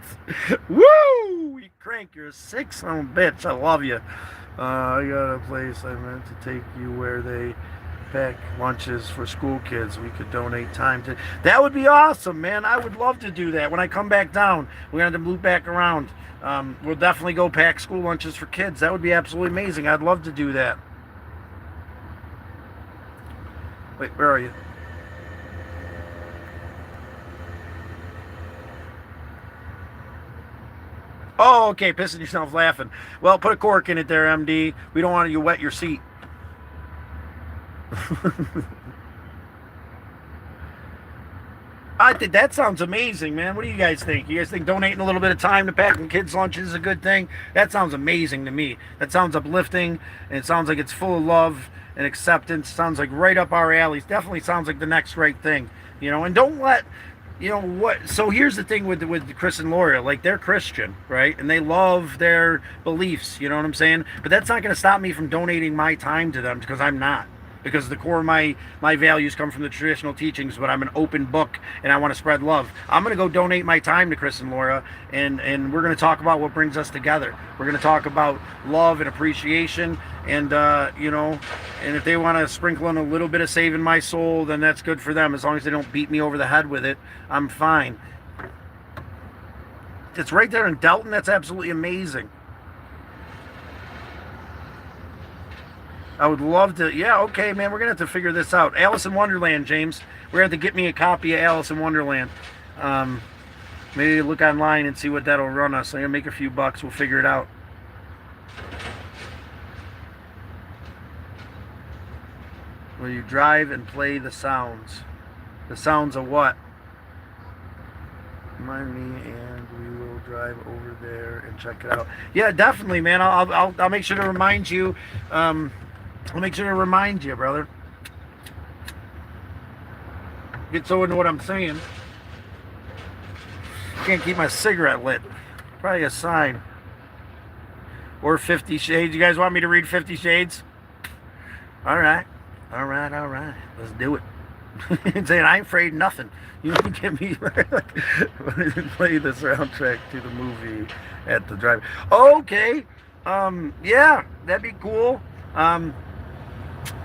Woo! You Crank, you're a sick son of a bitch. I love you. I got a place I meant to take you where they pack lunches for school kids. We could donate time to. That would be awesome, man. I would love to do that. When I come back down, we're going to loop back around. We'll definitely go pack school lunches for kids. That would be absolutely amazing. I'd love to do that. Wait, where are you? Oh, okay, pissing yourself laughing. Well, put a cork in it there, MD. We don't want you to wet your seat. I think that sounds amazing, man. What do you guys think? You guys think donating a little bit of time to packing kids' lunches is a good thing? That sounds amazing to me. That sounds uplifting, and it sounds like it's full of love and acceptance. Sounds like right up our alleys. Definitely sounds like the next right thing, you know. And don't let, you know what. So here's the thing with Chris and Laura, like they're Christian, right? And they love their beliefs. You know what I'm saying? But that's not going to stop me from donating my time to them because I'm not. Because the core of my values come from the traditional teachings, but I'm an open book and I want to spread love. I'm going to go donate my time to Chris and Laura, and we're going to talk about what brings us together. We're going to talk about love and appreciation, and you know, and if they want to sprinkle in a little bit of saving my soul, then that's good for them. As long as they don't beat me over the head with it, I'm fine. It's right there in Delton. That's absolutely amazing. I would love to. Yeah, okay, man. We're going to have to figure this out. Alice in Wonderland, James. We're going to have to get me a copy of Alice in Wonderland. Maybe look online and see what that'll run us. I'm going to make a few bucks. We'll figure it out. Will you drive and play the sounds? The sounds of what? Remind me, and we will drive over there and check it out. Yeah, definitely, man. I'll make sure to remind you. I'll make sure to remind you, brother. Get so into what I'm saying. Can't keep my cigarette lit. Probably a sign. Or 50 Shades. You guys want me to read 50 Shades? All right. All right, all right. Let's do it. Saying I ain't afraid of nothing. You can get me play the soundtrack to the movie at the drive. Okay. Yeah, that'd be cool.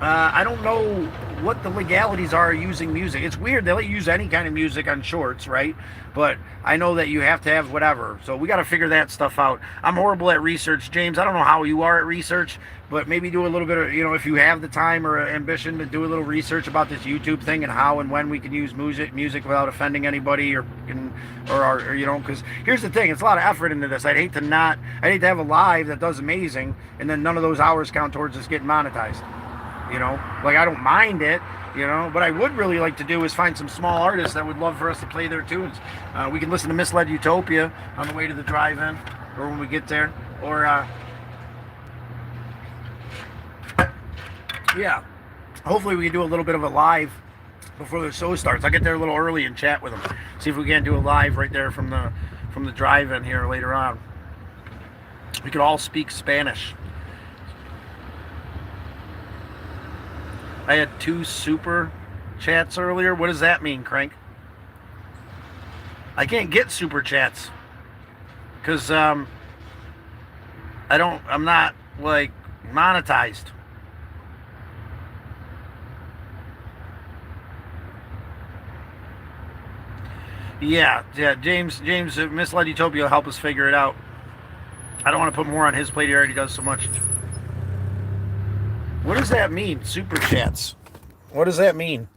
I don't know what the legalities are using music. It's weird. They let you use any kind of music on shorts, right? But I know that you have to have whatever. So we got to figure that stuff out. I'm horrible at research, James. I don't know how you are at research, but maybe do a little bit of, if you have the time or ambition to do a little research about this YouTube thing and how and when we can use music without offending anybody because here's the thing. It's a lot of effort into this. I'd hate to have a live that does amazing and then none of those hours count towards us getting monetized. Like I don't mind it, what I would really like to do is find some small artists that would love for us to play their tunes. We can listen to Misled Utopia on the way to the drive-in or when we get there, or yeah, hopefully we can do a little bit of a live before the show starts. I'll get there a little early and chat with them, see if we can do a live right there from the drive-in here later on. We could all speak Spanish. I had 2 super chats earlier. What does that mean, Crank? I can't get super chats because I'm not like monetized. Yeah, James, Misled Utopia will help us figure it out. I don't want to put more on his plate. He already does so much. What does that mean, super chats? What does that mean?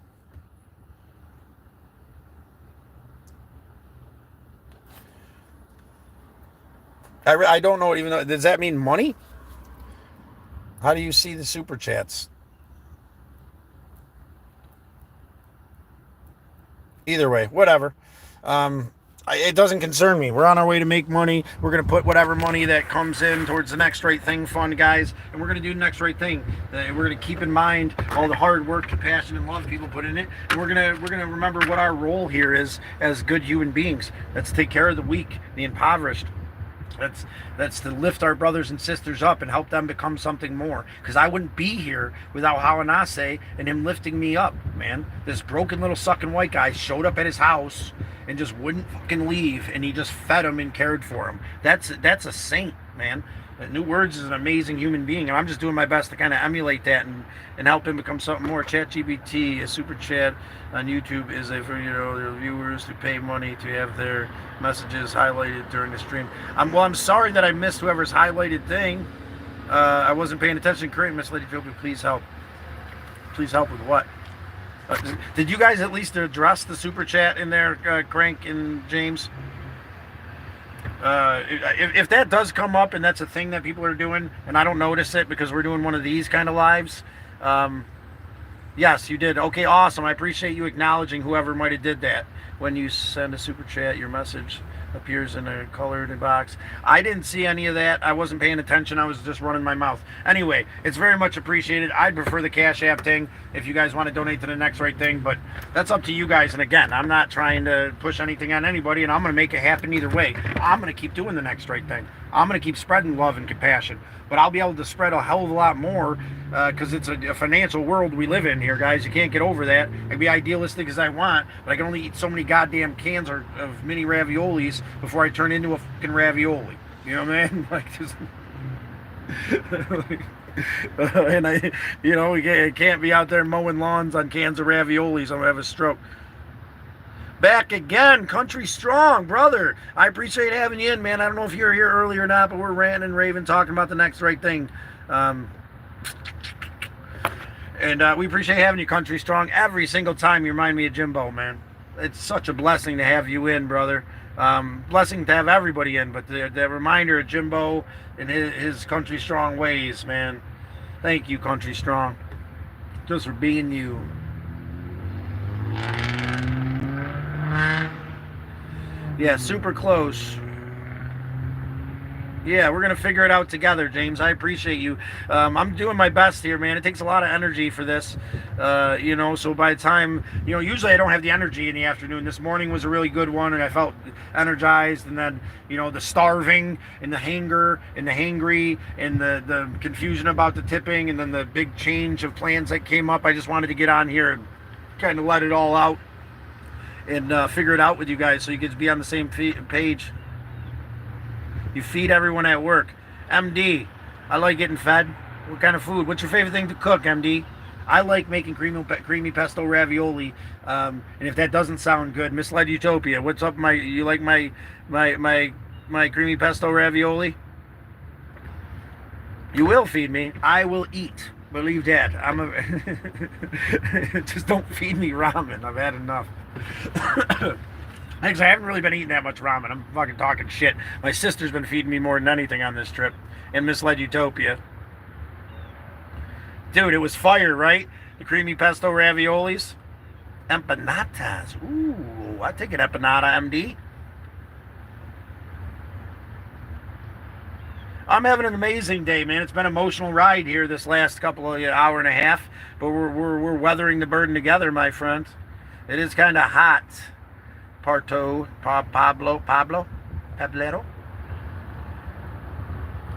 I don't know. Even though, does that mean money? How do you see the super chats? Either way, whatever. It doesn't concern me. We're on our way to make money. We're going to put whatever money that comes in towards the Next Right Thing fund, guys, and we're going to do the Next Right Thing. We're going to keep in mind all the hard work, compassion, and love people put in it, and we're going to remember what our role here is as good human beings. That's to take care of the weak, the impoverished. That's to lift our brothers and sisters up and help them become something more. Because I wouldn't be here without Hawanase and him lifting me up, man. This broken little sucking white guy showed up at his house and just wouldn't fucking leave, and he just fed him and cared for him. That's a saint, man. New Words is an amazing human being, and I'm just doing my best to kind of emulate that and help him become something more. ChatGPT, a super chat on YouTube is for their viewers who pay money to have their messages highlighted during the stream. I'm sorry that I missed whoever's highlighted thing. I wasn't paying attention. Current Miss Lady Philby, please help. Please help with what? Did you guys at least address the super chat in there, Crank and James? If that does come up and that's a thing that people are doing and I don't notice it because we're doing one of these kind of lives, yes, you did. Okay, awesome. I appreciate you acknowledging whoever might have did that. When you send a super chat, your message appears in a colored box. I didn't see any of that. I wasn't paying attention. I was just running my mouth. Anyway, it's very much appreciated. I'd prefer the Cash App thing if you guys want to donate to the Next Right Thing, but that's up to you guys. And again, I'm not trying to push anything on anybody, and I'm going to make it happen either way. I'm going to keep doing the Next Right Thing. I'm going to keep spreading love and compassion, but I'll be able to spread a hell of a lot more because it's a financial world we live in here, guys. You can't get over that. I can be idealistic as I want, but I can only eat so many goddamn cans of mini raviolis before I turn into a fucking ravioli. You know what I mean? Like, just and I can't be out there mowing lawns on cans of raviolis. I'm gonna have a stroke. Back again, country strong, brother. I appreciate having you in, man. I don't know if you were here earlier or not, but we're ranting and raving, talking about the Next Right Thing. And we appreciate having you, country strong. Every single time you remind me of Jimbo, man. It's such a blessing to have you in, brother. Blessing to have everybody in, but the reminder of Jimbo and his country strong ways, man. Thank you, country strong, just for being you. Yeah, super close. Yeah, we're going to figure it out together, James. I appreciate you. I'm doing my best here, man. It takes a lot of energy for this, so by the time, usually I don't have the energy in the afternoon. This morning was a really good one, and I felt energized, and then, the starving, and the hanger, and the hangry, and the confusion about the tipping, and then the big change of plans that came up. I just wanted to get on here and kind of let it all out and figure it out with you guys so you could be on the same page. You feed everyone at work. MD, I like getting fed. What kind of food? What's your favorite thing to cook, MD? I like making creamy pesto ravioli. And if that doesn't sound good, Misled Utopia, what's up? You like my creamy pesto ravioli? You will feed me. I will eat. Believe that. Just don't feed me ramen. I've had enough. Actually, I haven't really been eating that much ramen. I'm fucking talking shit. My sister's been feeding me more than anything on this trip. And Misled Utopia. Dude, it was fire, right? The creamy pesto raviolis. Empanadas. Ooh, I take an empanada, MD. I'm having an amazing day, man. It's been an emotional ride here this last couple of hour and a half, but we're weathering the burden together, my friends. It is kind of hot. Pablero.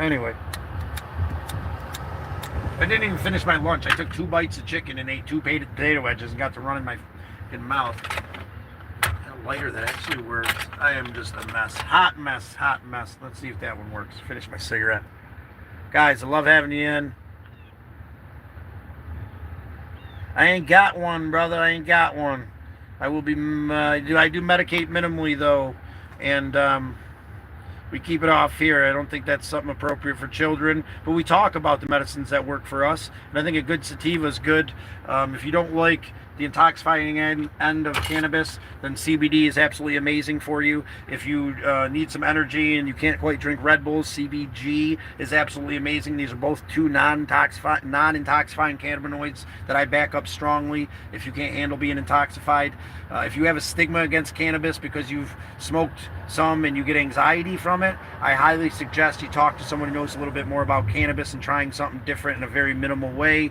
Anyway, I didn't even finish my lunch. I took 2 bites of chicken and ate 2 potato wedges and got to run in my fucking mouth. A lighter that actually works. I am just a mess. Hot mess. Let's see if that one works. Finish my cigarette. Guys, I love having you in. I ain't got one, brother. I ain't got one. I will be. I do medicate minimally though, and we keep it off here. I don't think that's something appropriate for children, but we talk about the medicines that work for us, and I think a good sativa is good. If you don't like the intoxifying end of cannabis, then CBD is absolutely amazing for you. If you need some energy and you can't quite drink Red Bulls, CBG is absolutely amazing. These are both 2 non-intoxifying cannabinoids that I back up strongly if you can't handle being intoxified. If you have a stigma against cannabis because you've smoked some and you get anxiety from it, I highly suggest you talk to someone who knows a little bit more about cannabis and trying something different in a very minimal way,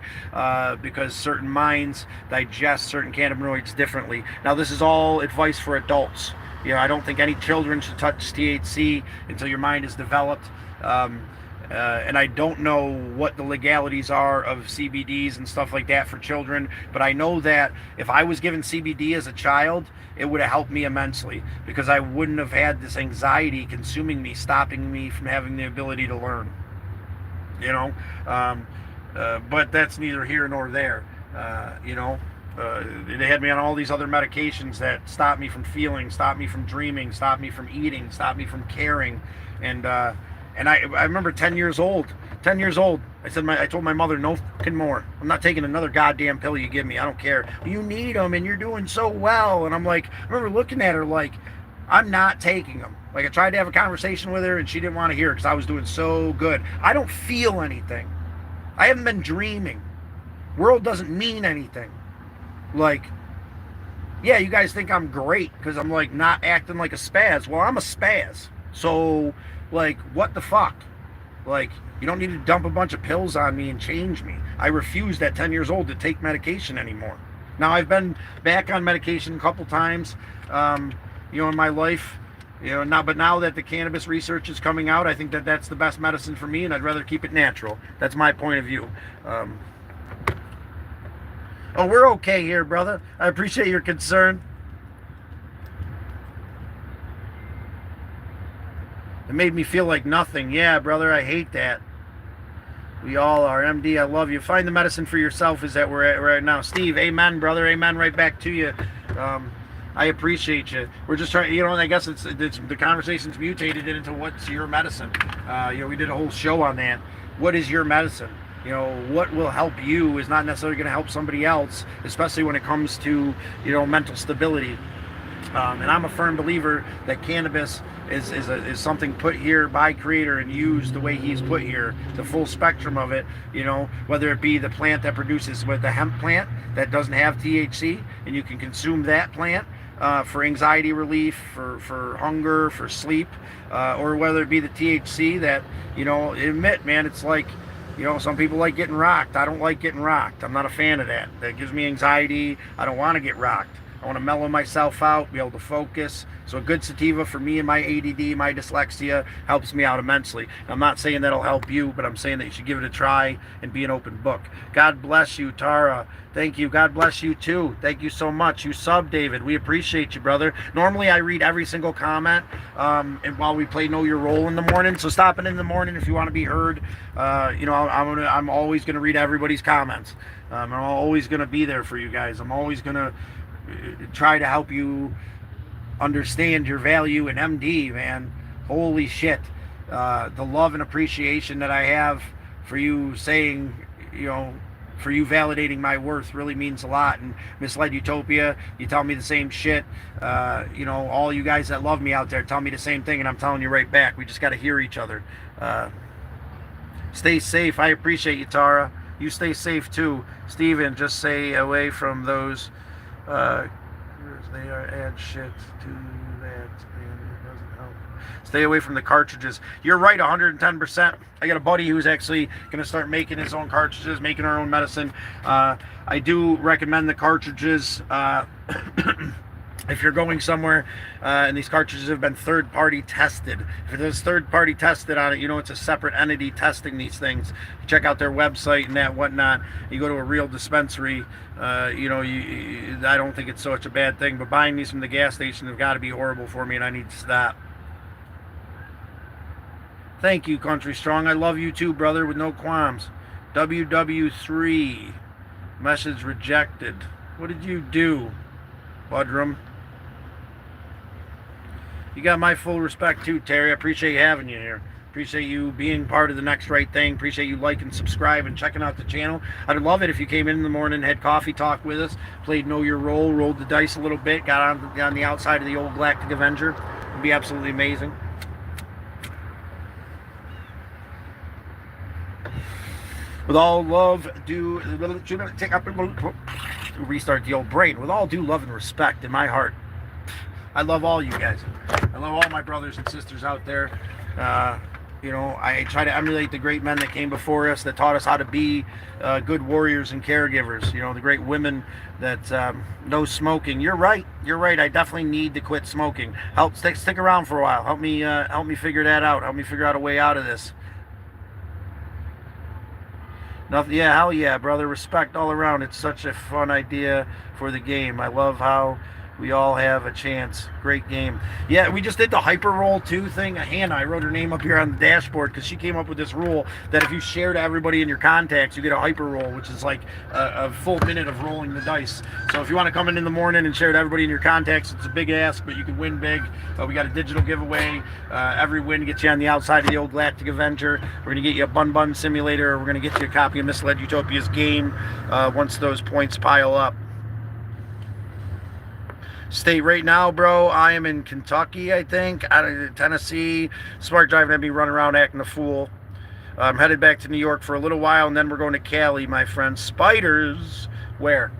because certain minds digest certain cannabinoids differently. Now, this is all advice for adults. You know, I don't think any children should touch THC until your mind is developed. And I don't know what the legalities are of CBDs and stuff like that for children, but I know that if I was given CBD as a child, it would have helped me immensely because I wouldn't have had this anxiety consuming me, stopping me from having the ability to learn. You know, but that's neither here nor there. They had me on all these other medications that stopped me from feeling, stopped me from dreaming, stopped me from eating, stopped me from caring, and I remember 10 years old, I told my mother, no fucking more. I'm not taking another goddamn pill you give me. I don't care. You need them and you're doing so well. And I'm like, I remember looking at her like, I'm not taking them. Like, I tried to have a conversation with her and she didn't want to hear it because I was doing so good. I don't feel anything. I haven't been dreaming. World doesn't mean anything. Like, yeah, you guys think I'm great because I'm like not acting like a spaz. Well, I'm a spaz. So, like, what the fuck? Like, you don't need to dump a bunch of pills on me and change me. I refused at 10 years old to take medication anymore. Now, I've been back on medication a couple times, in my life, but now that the cannabis research is coming out, I think that that's the best medicine for me, and I'd rather keep it natural. That's my point of view. Oh, we're okay here, brother. I appreciate your concern. It made me feel like nothing. Yeah, brother, I hate that. We all are. MD, I love you. Find the medicine for yourself is that we're at right now. Steve, amen, brother. Amen right back to you. I appreciate you. We're just trying, and I guess it's the conversation's mutated into what's your medicine. We did a whole show on that. What is your medicine? What will help you is not necessarily going to help somebody else, especially when it comes to, mental stability. And I'm a firm believer that cannabis is something put here by Creator and used the way He's put here, the full spectrum of it. Whether it be the plant that produces with the hemp plant that doesn't have THC, and you can consume that plant for anxiety relief, for hunger, for sleep, or whether it be the THC that admit, man, it's like. Some people like getting rocked. I don't like getting rocked. I'm not a fan of that. That gives me anxiety. I don't want to get rocked. I want to mellow myself out, be able to focus. So a good sativa for me and my ADD, my dyslexia, helps me out immensely. I'm not saying that'll help you, but I'm saying that you should give it a try and be an open book. God bless you, Tara. Thank you. God bless you too. Thank you so much. You sub, David. We appreciate you, brother. Normally I read every single comment and while we play Know Your Role in the morning. So stop in the morning if you want to be heard. I'm always going to read everybody's comments. I'm always going to be there for you guys. I'm always going to try to help you understand your value in MD, man. Holy shit. The love and appreciation that I have for you saying, for you validating my worth really means a lot. And Misled Utopia, you tell me the same shit. All you guys that love me out there tell me the same thing, and I'm telling you right back. We just got to hear each other. Stay safe. I appreciate you, Tara. You stay safe too. Steven, just stay away from those. They are add shit to that, and it doesn't help. Stay away from the cartridges. You're right, 110%. I got a buddy who's actually going to start making his own cartridges, making our own medicine. I do recommend the cartridges. If you're going somewhere and these cartridges have been third-party tested. If there's third-party tested on it, it's a separate entity testing these things. Check out their website and that whatnot. You go to a real dispensary, I don't think it's such a bad thing. But buying these from the gas station have got to be horrible for me, and I need to stop. Thank you, Country Strong. I love you too, brother, with no qualms. WW3. Message rejected. What did you do, Budrum? You got my full respect too, Terry. I appreciate having you here. Appreciate you being part of the Next Right Thing. Appreciate you liking, subscribe, and checking out the channel. I'd love it if you came in the morning, had coffee talk with us, played Know Your Role, rolled the dice a little bit, got on the outside of the old Galactic Avenger. It'd be absolutely amazing. With all love, restart the old brain. With all due love and respect in my heart, I love all you guys. I love all my brothers and sisters out there. I try to emulate the great men that came before us, that taught us how to be good warriors and caregivers. The great women that know smoking. You're right. I definitely need to quit smoking. Stick around for a while. Help me figure that out. Help me figure out a way out of this. Nothing. Yeah, hell yeah, brother. Respect all around. It's such a fun idea for the game. I love how we all have a chance. Great game. Yeah, we just did the hyper roll 2 thing. Hannah, I wrote her name up here on the dashboard because she came up with this rule that if you share to everybody in your contacts, you get a hyper roll, which is like a full minute of rolling the dice. So if you want to come in the morning and share to everybody in your contacts, it's a big ask, but you can win big. We got a digital giveaway. Every win gets you on the outside of the old Galactic Avenger. We're going to get you a Bun Simulator. We're going to get you a copy of Misled Utopia's game once those points pile up. State right now, bro, I am in Kentucky, I think, out of Tennessee. Smart driving had me running around acting a fool. I'm headed back to New York for a little while, and then we're going to Cali, my friend. Spiders, where?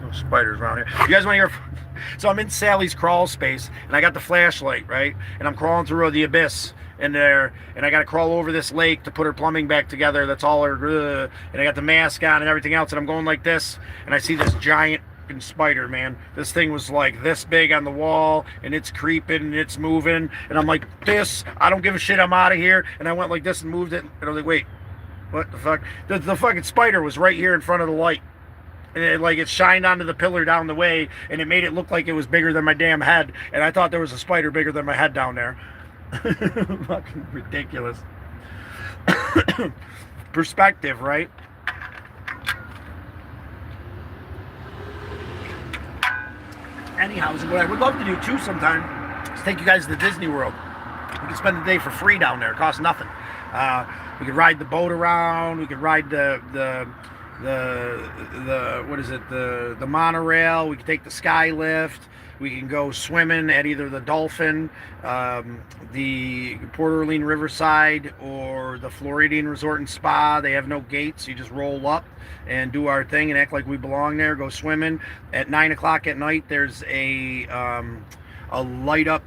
No spiders around here. You guys want to hear? So I'm in Sally's crawl space, and I got the flashlight, right? And I'm crawling through the abyss in there, and I got to crawl over this lake to put her plumbing back together. That's all her, and I got the mask on and everything else, and I'm going like this, and I see this giant spider, man. This thing was like this big on the wall, and it's creeping and it's moving, and I'm like, I don't give a shit, I'm out of here. And I went like this and moved it, and I was like, wait, what the fuck? The fucking spider was right here in front of the light, and it shined onto the pillar down the way, and it made it look like it was bigger than my damn head, and I thought there was a spider bigger than my head down there. Fucking ridiculous. Perspective, right? Anyhow, what I would love to do too sometime is take you guys to Disney World. We can spend the day for free down there. It costs nothing. We could ride the boat around. We could ride the monorail. We could take the sky lift. We can go swimming at either the Dolphin, the Port Orleans Riverside, or the Floridian Resort and Spa. They have no gates. You just roll up and do our thing and act like we belong there. Go swimming. At 9 o'clock at night, there's a light up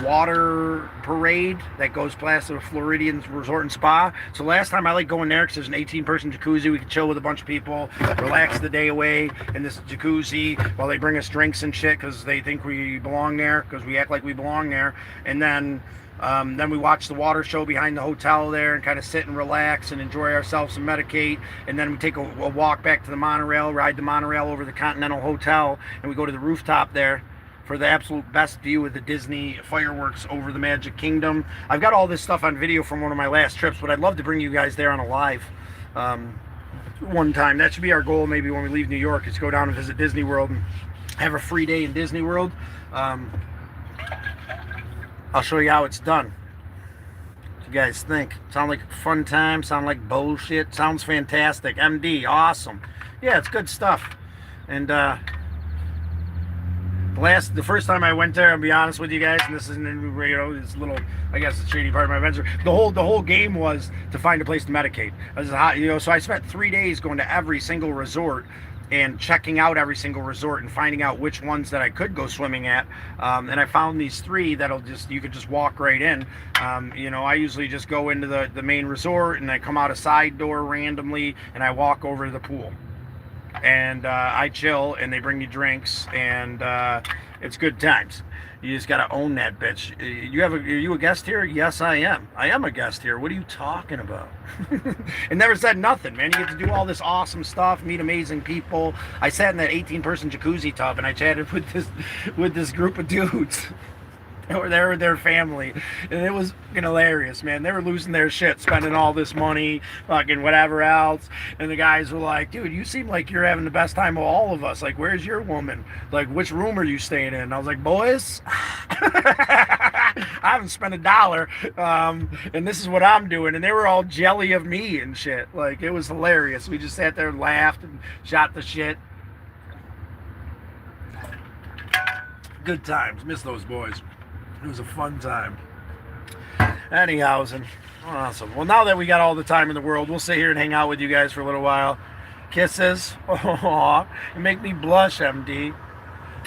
water parade that goes past the Floridian Resort and Spa. So last time I like going there because there's an 18-person jacuzzi. We can chill with a bunch of people, relax the day away in this jacuzzi while they bring us drinks and shit because they think we belong there, because we act like we belong there. And then we watch the water show behind the hotel there and kind of sit and relax and enjoy ourselves and medicate. And then we take a walk back to the monorail, ride the monorail over the Continental Hotel, and we go to the rooftop there for the absolute best view of the Disney fireworks over the Magic Kingdom. I've got all this stuff on video from one of my last trips, but I'd love to bring you guys there on a live one time. That should be our goal maybe when we leave New York, is go down and visit Disney World and have a free day in Disney World. I'll show you how it's done. What you guys think? Sound like a fun time? Sound like bullshit? Sounds fantastic. MD, awesome. Yeah, it's good stuff. And the first time I went there, I'll be honest with you guys, and this isn't, this little, I guess, the shady part of my venture. The whole game was to find a place to medicate. So I spent 3 days going to every single resort and checking out every single resort and finding out which ones that I could go swimming at. And I found these 3 you could just walk right in. I usually just go into the main resort and I come out a side door randomly and I walk over to the pool. And I chill, and they bring you drinks, and it's good times. You just gotta own that bitch. Are you a guest here? Yes, I am. I am a guest here. What are you talking about? And never said nothing, man. You get to do all this awesome stuff, meet amazing people. I sat in that 18-person jacuzzi tub, and I chatted with this group of dudes. Or there with their family, and it was fucking hilarious, man. They were losing their shit, spending all this money, fucking whatever else, and the guys were like, dude, you seem like you're having the best time of all of us. Like, where's your woman? Like, which room are you staying in? And I was like, boys, I haven't spent $1, and this is what I'm doing. And they were all jelly of me and shit. Like, it was hilarious. We just sat there and laughed and shot the shit. Good times. Miss those boys. It was a fun time. Anyhow's, awesome. Well, now that we got all the time in the world, we'll sit here and hang out with you guys for a little while. Kisses. Aww. You make me blush, MD.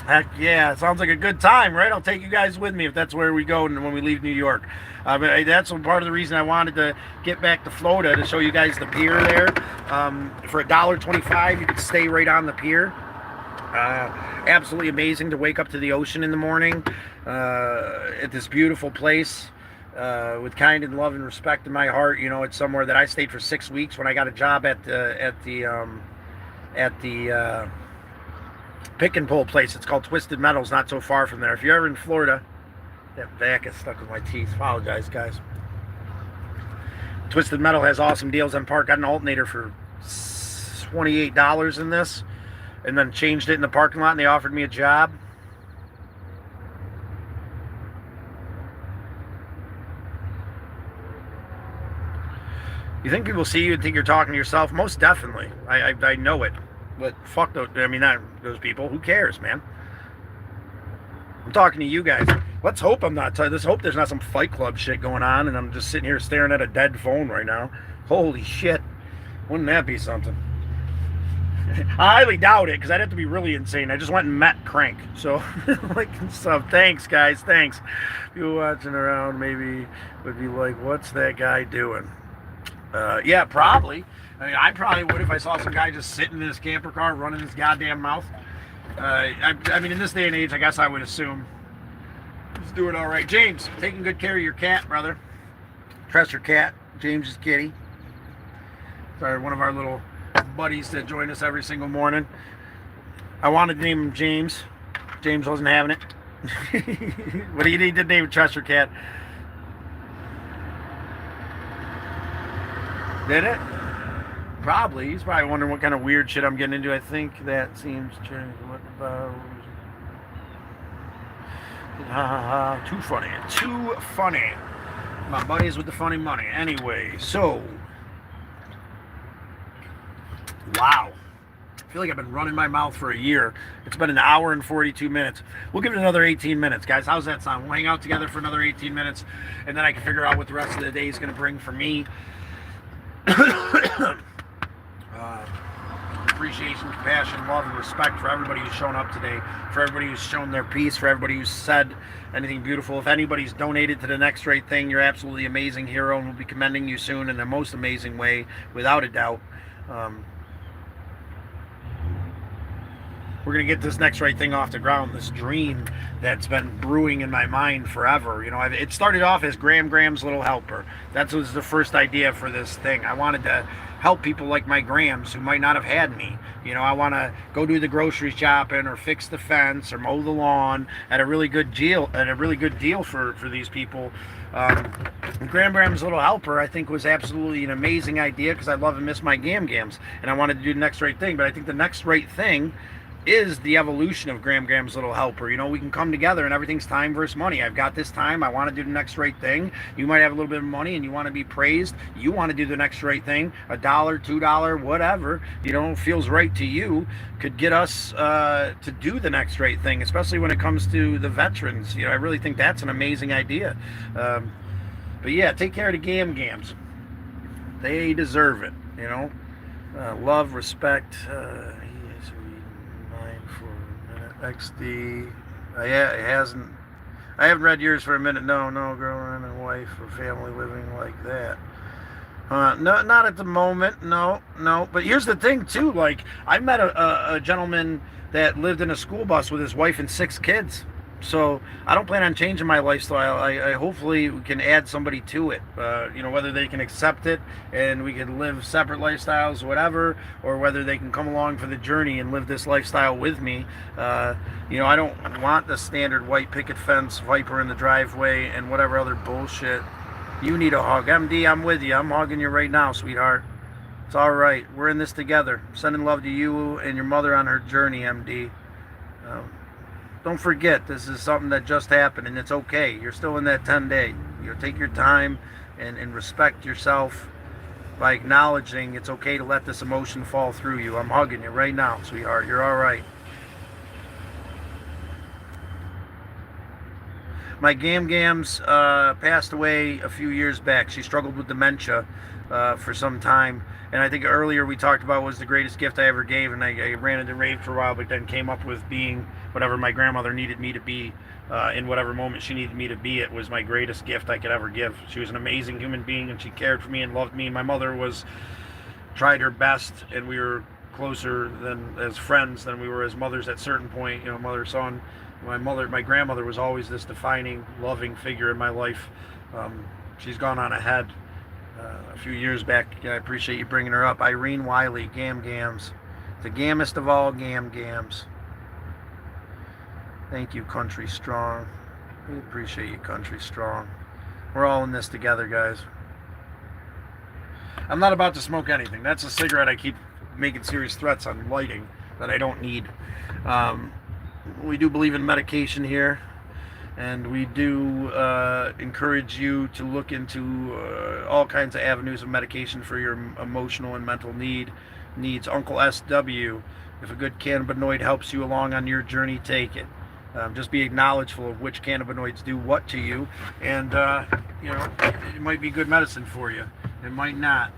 Heck yeah. Sounds like a good time, right? I'll take you guys with me if that's where we go when we leave New York. But that's part of the reason I wanted to get back to Florida, to show you guys the pier there. For $1.25, you could stay right on the pier. Absolutely amazing to wake up to the ocean in the morning at this beautiful place with kind and love and respect in my heart. It's somewhere that I stayed for 6 weeks when I got a job at the pick and pull place. It's called Twisted Metals, not so far from there. If you're ever in Florida, that back is stuck with my teeth. Apologize, guys. Twisted Metal has awesome deals on park. Got an alternator for $28 in this. And then changed it in the parking lot, and they offered me a job. You think people see you and think you're talking to yourself? Most definitely. I know it. But fuck those, not those people. Who cares, man? I'm talking to you guys. Let's hope let's hope there's not some Fight Club shit going on and I'm just sitting here staring at a dead phone right now. Holy shit. Wouldn't that be something? I highly doubt it, because I'd have to be really insane. I just went and met Crank. So, like, stuff. Thanks, guys. Thanks. People watching around maybe would be like, what's that guy doing? Yeah, probably. I probably would if I saw some guy just sitting in his camper car running his goddamn mouth. In this day and age, I guess I would assume he's doing all right. James, taking good care of your cat, brother. Trust your cat. James's kitty. Sorry, one of our little buddies that join us every single morning. I wanted to name him James. James wasn't having it. What do you need to name Cheshire Cat? Did it? Probably. He's probably wondering what kind of weird shit I'm getting into. I think that seems strange. What about... Too funny. Too funny. My buddies with the funny money. Anyway, so... Wow. I feel like I've been running my mouth for a year. It's been 1 hour and 42 minutes. We'll give it another 18 minutes, guys. How's that sound? We'll hang out together for another 18 minutes, and then I can figure out what the rest of the day is going to bring for me. appreciation, compassion, love, and respect for everybody who's shown up today, for everybody who's shown their peace, for everybody who's said anything beautiful. If anybody's donated to the Next Right Thing, you're absolutely amazing hero, and we'll be commending you soon in the most amazing way, without a doubt. We're going to get this Next Right Thing off the ground, this dream that's been brewing in my mind forever. You know, it started off as Graham's Little Helper. That was the first idea for this thing. I wanted to help people like my Grahams who might not have had me. You know, I want to go do the grocery shopping or fix the fence or mow the lawn at a really good deal, for these people. Graham's Little Helper, I think, was absolutely an amazing idea because I love and miss my Gams, and I wanted to do the Next Right Thing. But I think the Next Right Thing is the evolution of Graham's Little Helper. You know, we can come together and everything's time versus money. I've got this time. I want to do the next right thing. You might have a little bit of money and you want to be praised. You want to do the next right thing. $1, $2, whatever, you know, feels right to you, could get us to do the next right thing, especially when it comes to the veterans. You know, I really think that's an amazing idea. But yeah, take care of the Gams. They deserve it, you know. Love, respect, XD. I haven't read yours for a minute. No, girlfriend and wife or family living like that. No, not at the moment. No. But here's the thing too. Like, I met a gentleman that lived in a school bus with his wife and 6 kids. So I don't plan on changing my lifestyle. I hopefully we can add somebody to it. You know, whether they can accept it and we can live separate lifestyles, whatever, or whether they can come along for the journey and live this lifestyle with me. You know, I don't want the standard white picket fence, Viper in the driveway, and whatever other bullshit. You need a hug. MD, I'm with you. I'm hugging you right now, sweetheart. It's all right. We're in this together. Sending love to you and your mother on her journey, MD. Don't forget, this is something that just happened, and it's okay. You're still in that 10-day. You know, take your time and respect yourself by acknowledging it's okay to let this emotion fall through you. I'm hugging you right now, sweetheart. You're all right. My Gams passed away a few years back. She struggled with dementia for some time. And I think earlier we talked about was the greatest gift I ever gave, and I ran into rave for a while, but then came up with being whatever my grandmother needed me to be in whatever moment she needed me to be. It was my greatest gift I could ever give. She was an amazing human being, and she cared for me and loved me. My mother tried her best, and we were closer than as friends than we were as mothers at certain point. You know, mother, son. My grandmother was always this defining, loving figure in my life. She's gone on ahead. A few years back, I appreciate you bringing her up. Irene Wiley, Gams. The gammest of all Gams. Thank you, Country Strong. We appreciate you, Country Strong. We're all in this together, guys. I'm not about to smoke anything. That's a cigarette I keep making serious threats on lighting that I don't need. We do believe in medication here. And we do encourage you to look into all kinds of avenues of medication for your emotional and mental needs. Uncle SW, if a good cannabinoid helps you along on your journey, take it. Just be acknowledgeful of which cannabinoids do what to you. And, you know, it might be good medicine for you. It might not.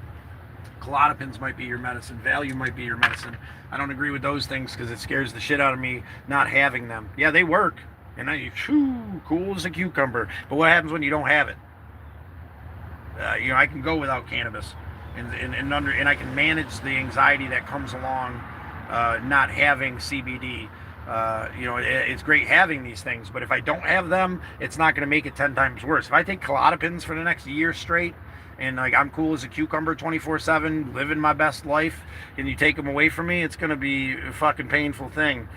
Klonopins might be your medicine. Value might be your medicine. I don't agree with those things because it scares the shit out of me not having them. Yeah, they work. And now you cool as a cucumber. But what happens when you don't have it? You know, I can go without cannabis, and I can manage the anxiety that comes along not having CBD. You know, it's great having these things, but if I don't have them, it's not going to make it 10 times worse. If I take Klonopins for the next year straight, and like I'm cool as a cucumber 24/7, living my best life, and you take them away from me, it's going to be a fucking painful thing.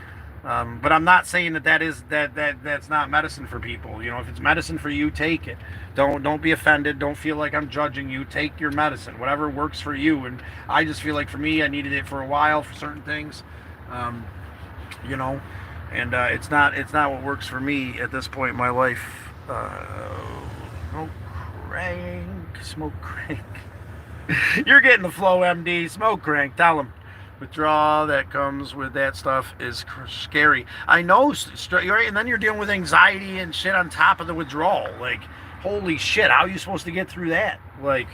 But I'm not saying that's not medicine for people. You know, if it's medicine for you, take it. Don't be offended. Don't feel like I'm judging you. Take your medicine, whatever works for you. And I just feel like for me, I needed it for a while for certain things. You know, and it's not what works for me at this point in my life. Smoke crank. You're getting the flow, MD. Smoke crank. Tell him. Withdrawal that comes with that stuff is scary. I know, right? And then you're dealing with anxiety and shit on top of the withdrawal. Like, holy shit, how are you supposed to get through that? Like,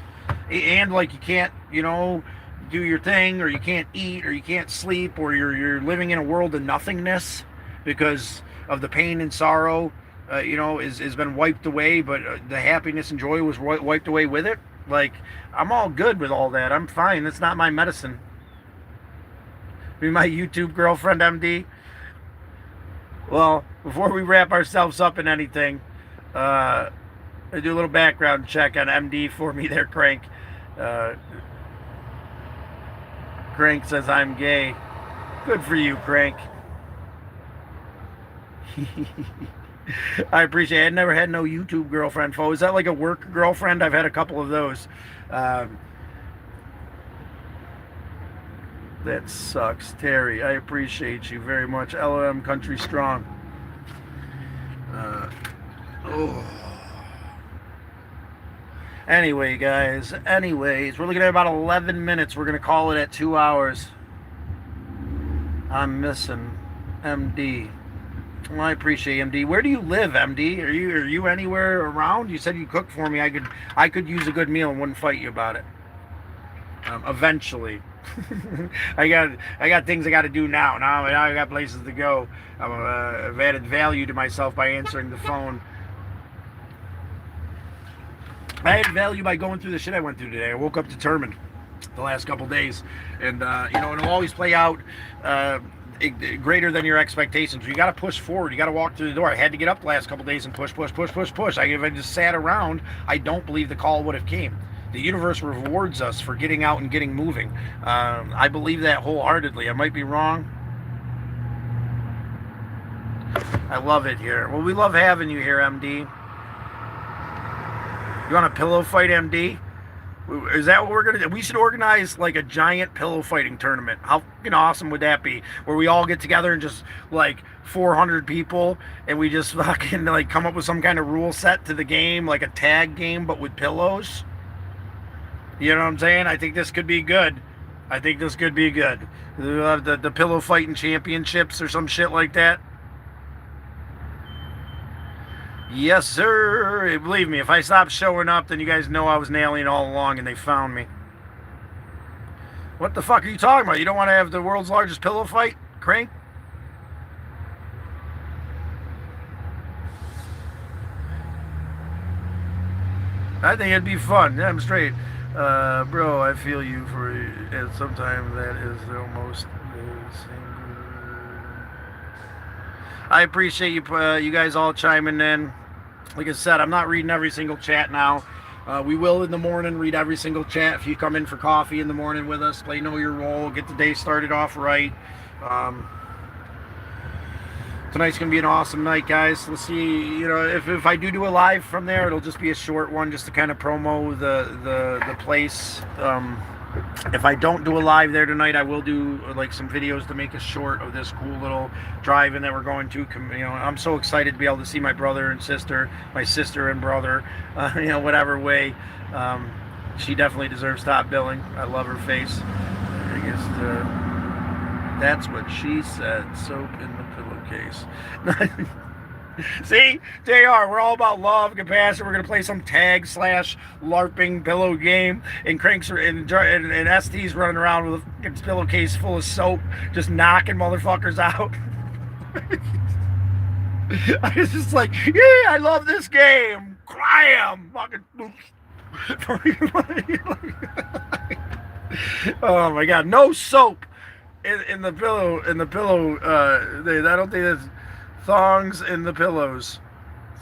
and like you can't, you know, do your thing, or you can't eat, or you can't sleep, or you're living in a world of nothingness because of the pain and sorrow, has been wiped away, but the happiness and joy was wiped away with it. Like, I'm all good with all that. I'm fine. That's not my medicine. Be my YouTube girlfriend, MD. Well, before we wrap ourselves up in anything, I do a little background check on MD for me there, Crank. Crank says I'm gay. Good for you, Crank. I appreciate it. I never had no YouTube girlfriend, folks. Is that like a work girlfriend? I've had a couple of those. That sucks. Terry, I appreciate you very much. LM Country Strong. Anyway, guys. We're looking at about 11 minutes. We're going to call it at 2 hours. I'm missing MD. Well, I appreciate MD. Where do you live, MD? Are you anywhere around? You said you cook for me. I could use a good meal and wouldn't fight you about it. Eventually. I got things I got to do now. Now I got places to go. I've added value to myself by answering the phone. I added value by going through the shit I went through today. I woke up determined the last couple days, and it'll always play out greater than your expectations. You got to push forward. You got to walk through the door. I had to get up the last couple days and push. If I just sat around, I don't believe the call would have came. The universe rewards us for getting out and getting moving. I believe that wholeheartedly. I might be wrong. I love it here. Well, we love having you here, MD. You want a pillow fight, MD? Is that what we're going to do? We should organize like a giant pillow fighting tournament. How fucking awesome would that be? Where we all get together and just like 400 people, and we just fucking like come up with some kind of rule set to the game, like a tag game, but with pillows. You know what I'm saying? I think this could be good. We'll have the pillow fighting championships or some shit like that. Yes, sir. Believe me, if I stop showing up, then you guys know I was an alien all along and they found me. What the fuck are you talking about? You don't want to have the world's largest pillow fight, Crank? I think it'd be fun. Yeah, I'm straight. Bro, I feel you for it. And sometimes that is almost the same. I appreciate you guys all chiming in. Like I said, I'm not reading every single chat now. We will in the morning read every single chat. If you come in for coffee in the morning with us, play Know Your Role, get the day started off right. Tonight's going to be an awesome night, guys. Let's see, if I do a live from there, it'll just be a short one just to kind of promo the place. If I don't do a live there tonight, I will do like some videos to make a short of this cool little drive-in that we're going to. I'm so excited to be able to see my brother and sister, my sister and brother, whatever way. She definitely deserves top billing. I love her face. I guess that's what she said. Soap in the pillowcase. See, JR, we're all about love, compassion. We're gonna play some tag / LARPing pillow game, and Cranks and ST's running around with a pillowcase full of soap, just knocking motherfuckers out. I was just like, yeah, I love this game. Cram, fucking. Oh my God, no soap in the pillow. I don't think that's. Thongs in the pillows.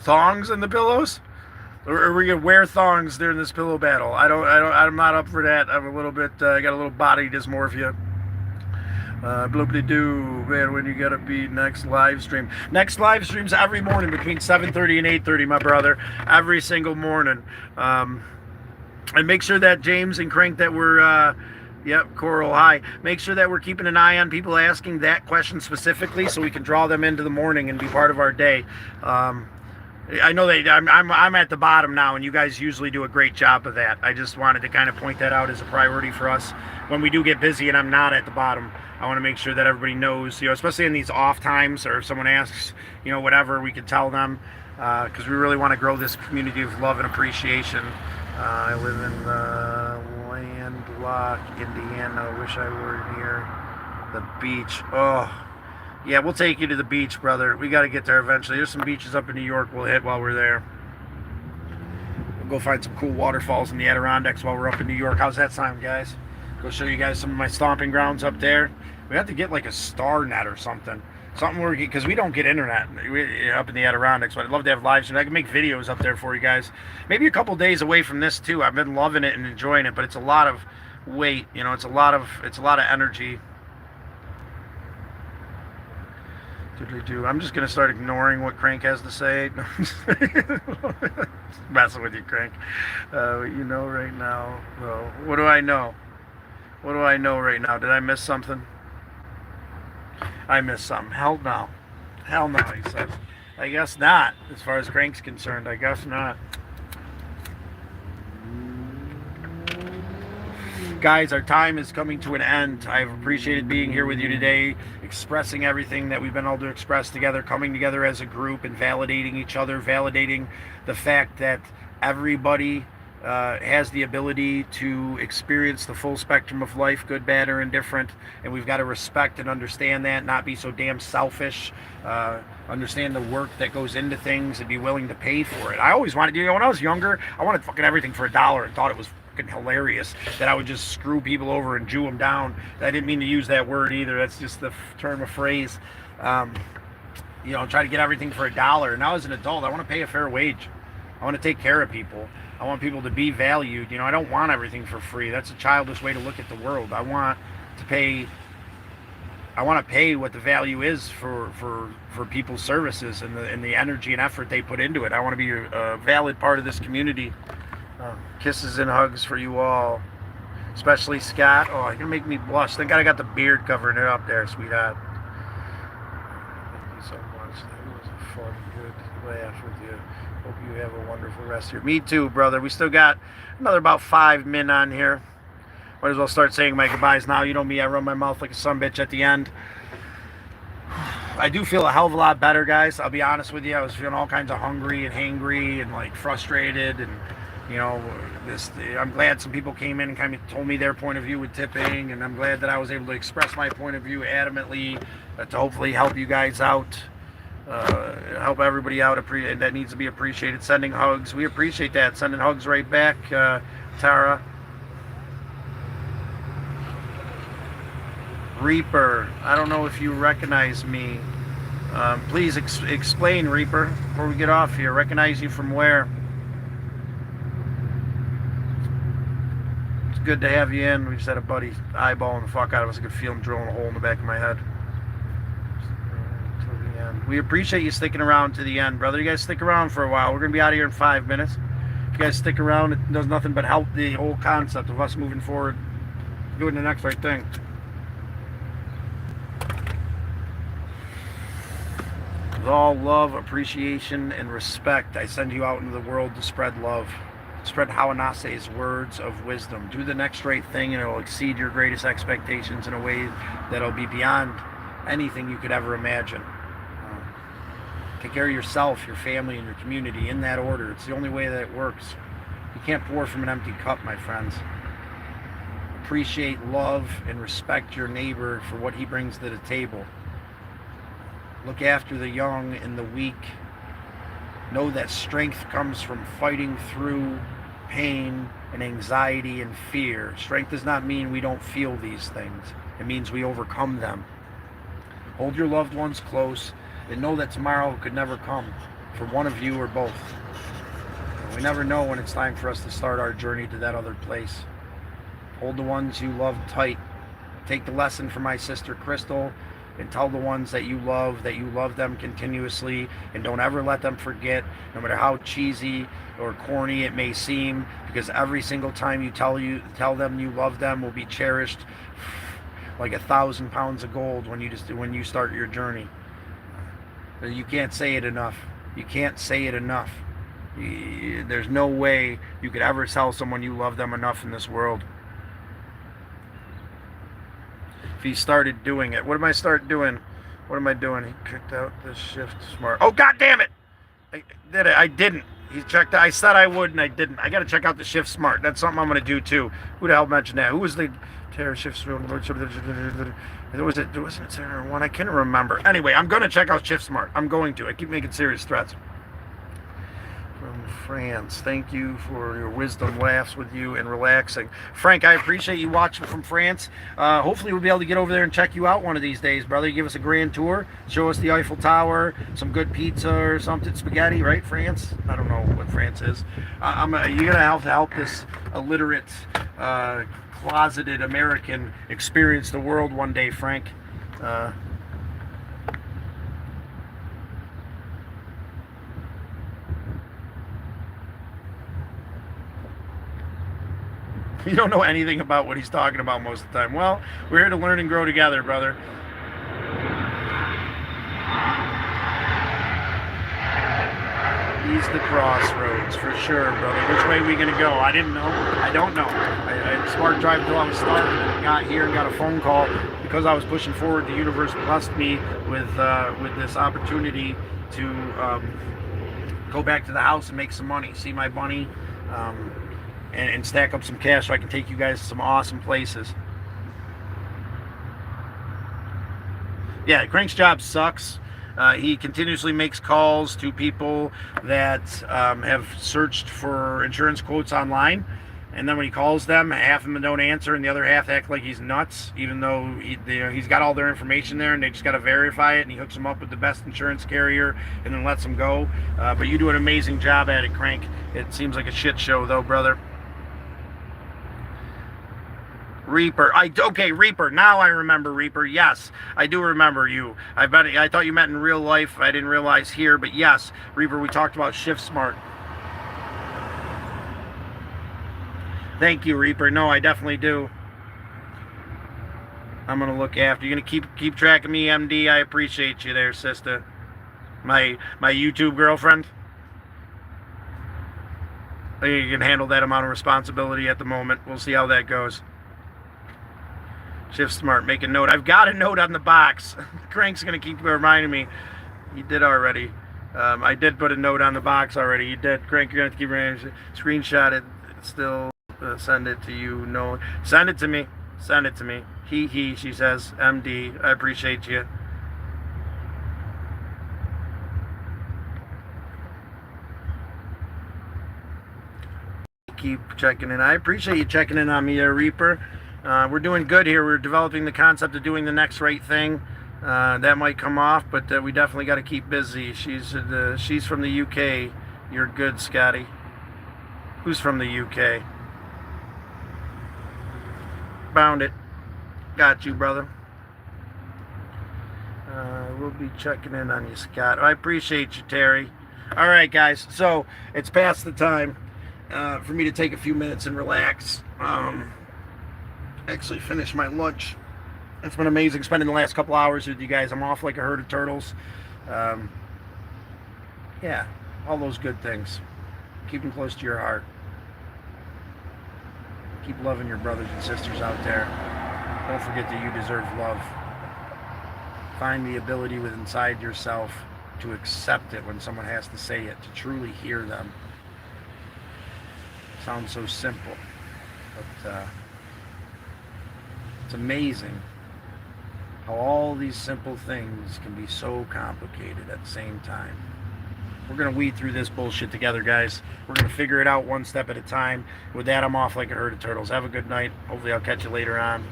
Thongs in the pillows? Or are we gonna wear thongs during this pillow battle? I'm not up for that. I'm a little bit, I got a little body dysmorphia. Bloopity doo, man, when you gotta be next live stream. Next live stream's every morning between 7:30 and 8:30, my brother. Every single morning. And make sure that James and Crank that we're, yep, Coral, hi. Make sure that we're keeping an eye on people asking that question specifically so we can draw them into the morning and be part of our day. I know I'm at the bottom now, and you guys usually do a great job of that. I just wanted to kind of point that out as a priority for us. When we do get busy and I'm not at the bottom, I want to make sure that everybody knows, especially in these off times, or if someone asks, whatever, we can tell them, because we really want to grow this community of love and appreciation. I live in the land Landlock, Indiana. Wish I were near the beach. Oh, yeah, we'll take you to the beach, brother. We got to get there eventually. There's some beaches up in New York we'll hit while we're there. We'll go find some cool waterfalls in the Adirondacks while we're up in New York. How's that sound, guys? Go show you guys some of my stomping grounds up there. We have to get like a star net or something. Something where, because we don't get internet up in the Adirondacks, but I'd love to have live streams. I can make videos up there for you guys. Maybe a couple days away from this too. I've been loving it and enjoying it, but it's a lot of weight. You know, it's a lot of energy. I'm just gonna start ignoring what Crank has to say. Messing with you, Crank. You know right now. Well, what do I know? What do I know right now? Did I miss something? I missed something. Hell no. Hell no, he says. I guess not. As far as Crank's concerned, I guess not. Guys, our time is coming to an end. I've appreciated being here with you today, expressing everything that we've been able to express together, coming together as a group and validating each other, validating the fact that everybody has the ability to experience the full spectrum of life, good, bad, or indifferent, and we've got to respect and understand that, not be so damn selfish, understand the work that goes into things and be willing to pay for it. I always wanted, you know, when I was younger, I wanted fucking everything for $1 and thought it was hilarious that I would just screw people over and Jew them down. I didn't mean to use that word either. That's just the term of phrase. You know, try to get everything for $1. Now as an adult, I want to pay a fair wage. I want to take care of people. I want people to be valued. You know, I don't want everything for free. That's a childish way to look at the world. I want to pay what the value is for people's services and the energy and effort they put into it. I want to be a valid part of this community. Kisses and hugs for you all, especially Scott. Oh, you're gonna make me blush. Thank God I got the beard covering it up there, sweetheart. Thank you so much. That was a fun, good laugh with you. Hope you have a wonderful rest of your. Me too, brother. We still got another about 5 min on here. Might as well start saying my goodbyes now. You know me, I run my mouth like a sumbitch at the end. I do feel a hell of a lot better, guys. I'll be honest with you. I was feeling all kinds of hungry and hangry and like frustrated and. You know, I'm glad some people came in and kind of told me their point of view with tipping, and I'm glad that I was able to express my point of view adamantly to hopefully help you guys out, help everybody out that needs to be appreciated. Sending hugs, we appreciate that. Sending hugs right back, Tara. Reaper, I don't know if you recognize me. Please explain, Reaper, before we get off here. Recognize you from where? Good to have you in. We just had a buddy eyeballing the fuck out of us. I could feel him drilling a hole in the back of my head. Till the end. We appreciate you sticking around to the end, brother. You guys stick around for a while. We're going to be out of here in 5 minutes. If you guys stick around, it does nothing but help the whole concept of us moving forward, doing the next right thing. With all love, appreciation, and respect, I send you out into the world to spread love. Spread Hawanase's words of wisdom. Do the next right thing and it'll exceed your greatest expectations in a way that'll be beyond anything you could ever imagine. Take care of yourself, your family, and your community in that order. It's the only way that it works. You can't pour from an empty cup, my friends. Appreciate, love, and respect your neighbor for what he brings to the table. Look after the young and the weak. Know that strength comes from fighting through pain and anxiety and fear. Strength does not mean we don't feel these things. It means we overcome them. Hold your loved ones close and know that tomorrow could never come for one of you or both. We never know when it's time for us to start our journey to that other place. Hold the ones you love tight. Take the lesson from my sister Crystal and tell the ones that you love them continuously, and don't ever let them forget, no matter how cheesy or corny it may seem, because every single time you tell them you love them will be cherished like 1,000 pounds of gold when you start your journey. You can't say it enough. You can't say it enough. There's no way you could ever tell someone you love them enough in this world. If he started doing it. What am I start doing? What am I doing? He kicked out this shift smart. Oh, God damn it! I did it. I didn't. He checked. I said I would, and I didn't. I got to check out the Shift Smart. That's something I'm going to do too. Who the hell mentioned that? Who was the Terror Shift Smart? Was it? Wasn't there one? I can't remember. Anyway, I'm going to check out Shift Smart. I'm going to. I keep making serious threats. From France, thank you for your wisdom, laughs with you, and relaxing. Frank, I appreciate you watching from France. Hopefully we'll be able to get over there and check you out one of these days, brother. You give us a grand tour, show us the Eiffel Tower, some good pizza or something, spaghetti, right? France? I don't know what France is. You're gonna have to help this illiterate, closeted American experience the world one day, Frank. You don't know anything about what he's talking about most of the time. Well, we're here to learn and grow together, brother. He's the crossroads for sure, brother. Which way are we gonna go? I didn't know. I don't know. I had smart drive until I was starting, and I got here and got a phone call because I was pushing forward. The universe blessed me with this opportunity to go back to the house and make some money, see my bunny, and stack up some cash so I can take you guys to some awesome places. Yeah, Crank's job sucks. He continuously makes calls to people that have searched for insurance quotes online, and then when he calls them, half of them don't answer, and the other half act like he's nuts, even though he's got all their information there, and they just got to verify it, and he hooks them up with the best insurance carrier, and then lets them go. But you do an amazing job at it, Crank. It seems like a shit show, though, brother. Reaper. Okay, Reaper. Now I remember Reaper. Yes, I do remember you. I thought you meant in real life. I didn't realize here, but yes, Reaper, we talked about Shift Smart. Thank you, Reaper. No, I definitely do. I'm gonna look after you. You're gonna keep track of me, MD. I appreciate you there, sister. My YouTube girlfriend. I think you can handle that amount of responsibility at the moment. We'll see how that goes. Shift Smart, make a note. I've got a note on the box. Crank's going to keep reminding me. You did already. I did put a note on the box already. You did. Crank, you're going to keep reminding me. Screenshot it. Still send it to you. No. Send it to me. Send it to me. He, she says. MD, I appreciate you. Keep checking in. I appreciate you checking in on me, Reaper. We're doing good here. We're developing the concept of doing the next right thing. That might come off, but we definitely got to keep busy. She's from the UK. You're good, Scotty. Who's from the UK? Found it. Got you, brother. We'll be checking in on you, Scott. I appreciate you, Terry. All right, guys. So it's past the time for me to take a few minutes and relax. Actually finish my lunch. It's been amazing spending the last couple hours with you guys. I'm off like a herd of turtles. Yeah, all those good things. Keep them close to your heart. Keep loving your brothers and sisters out there. Don't forget that you deserve love. Find the ability within inside yourself to accept it when someone has to say it, to truly hear them. Sounds so simple, but it's amazing how all these simple things can be so complicated at the same time. We're going to weed through this bullshit together, guys. We're going to figure it out one step at a time. With that, I'm off like a herd of turtles. Have a good night. Hopefully I'll catch you later on.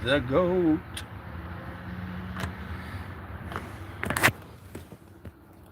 The GOAT.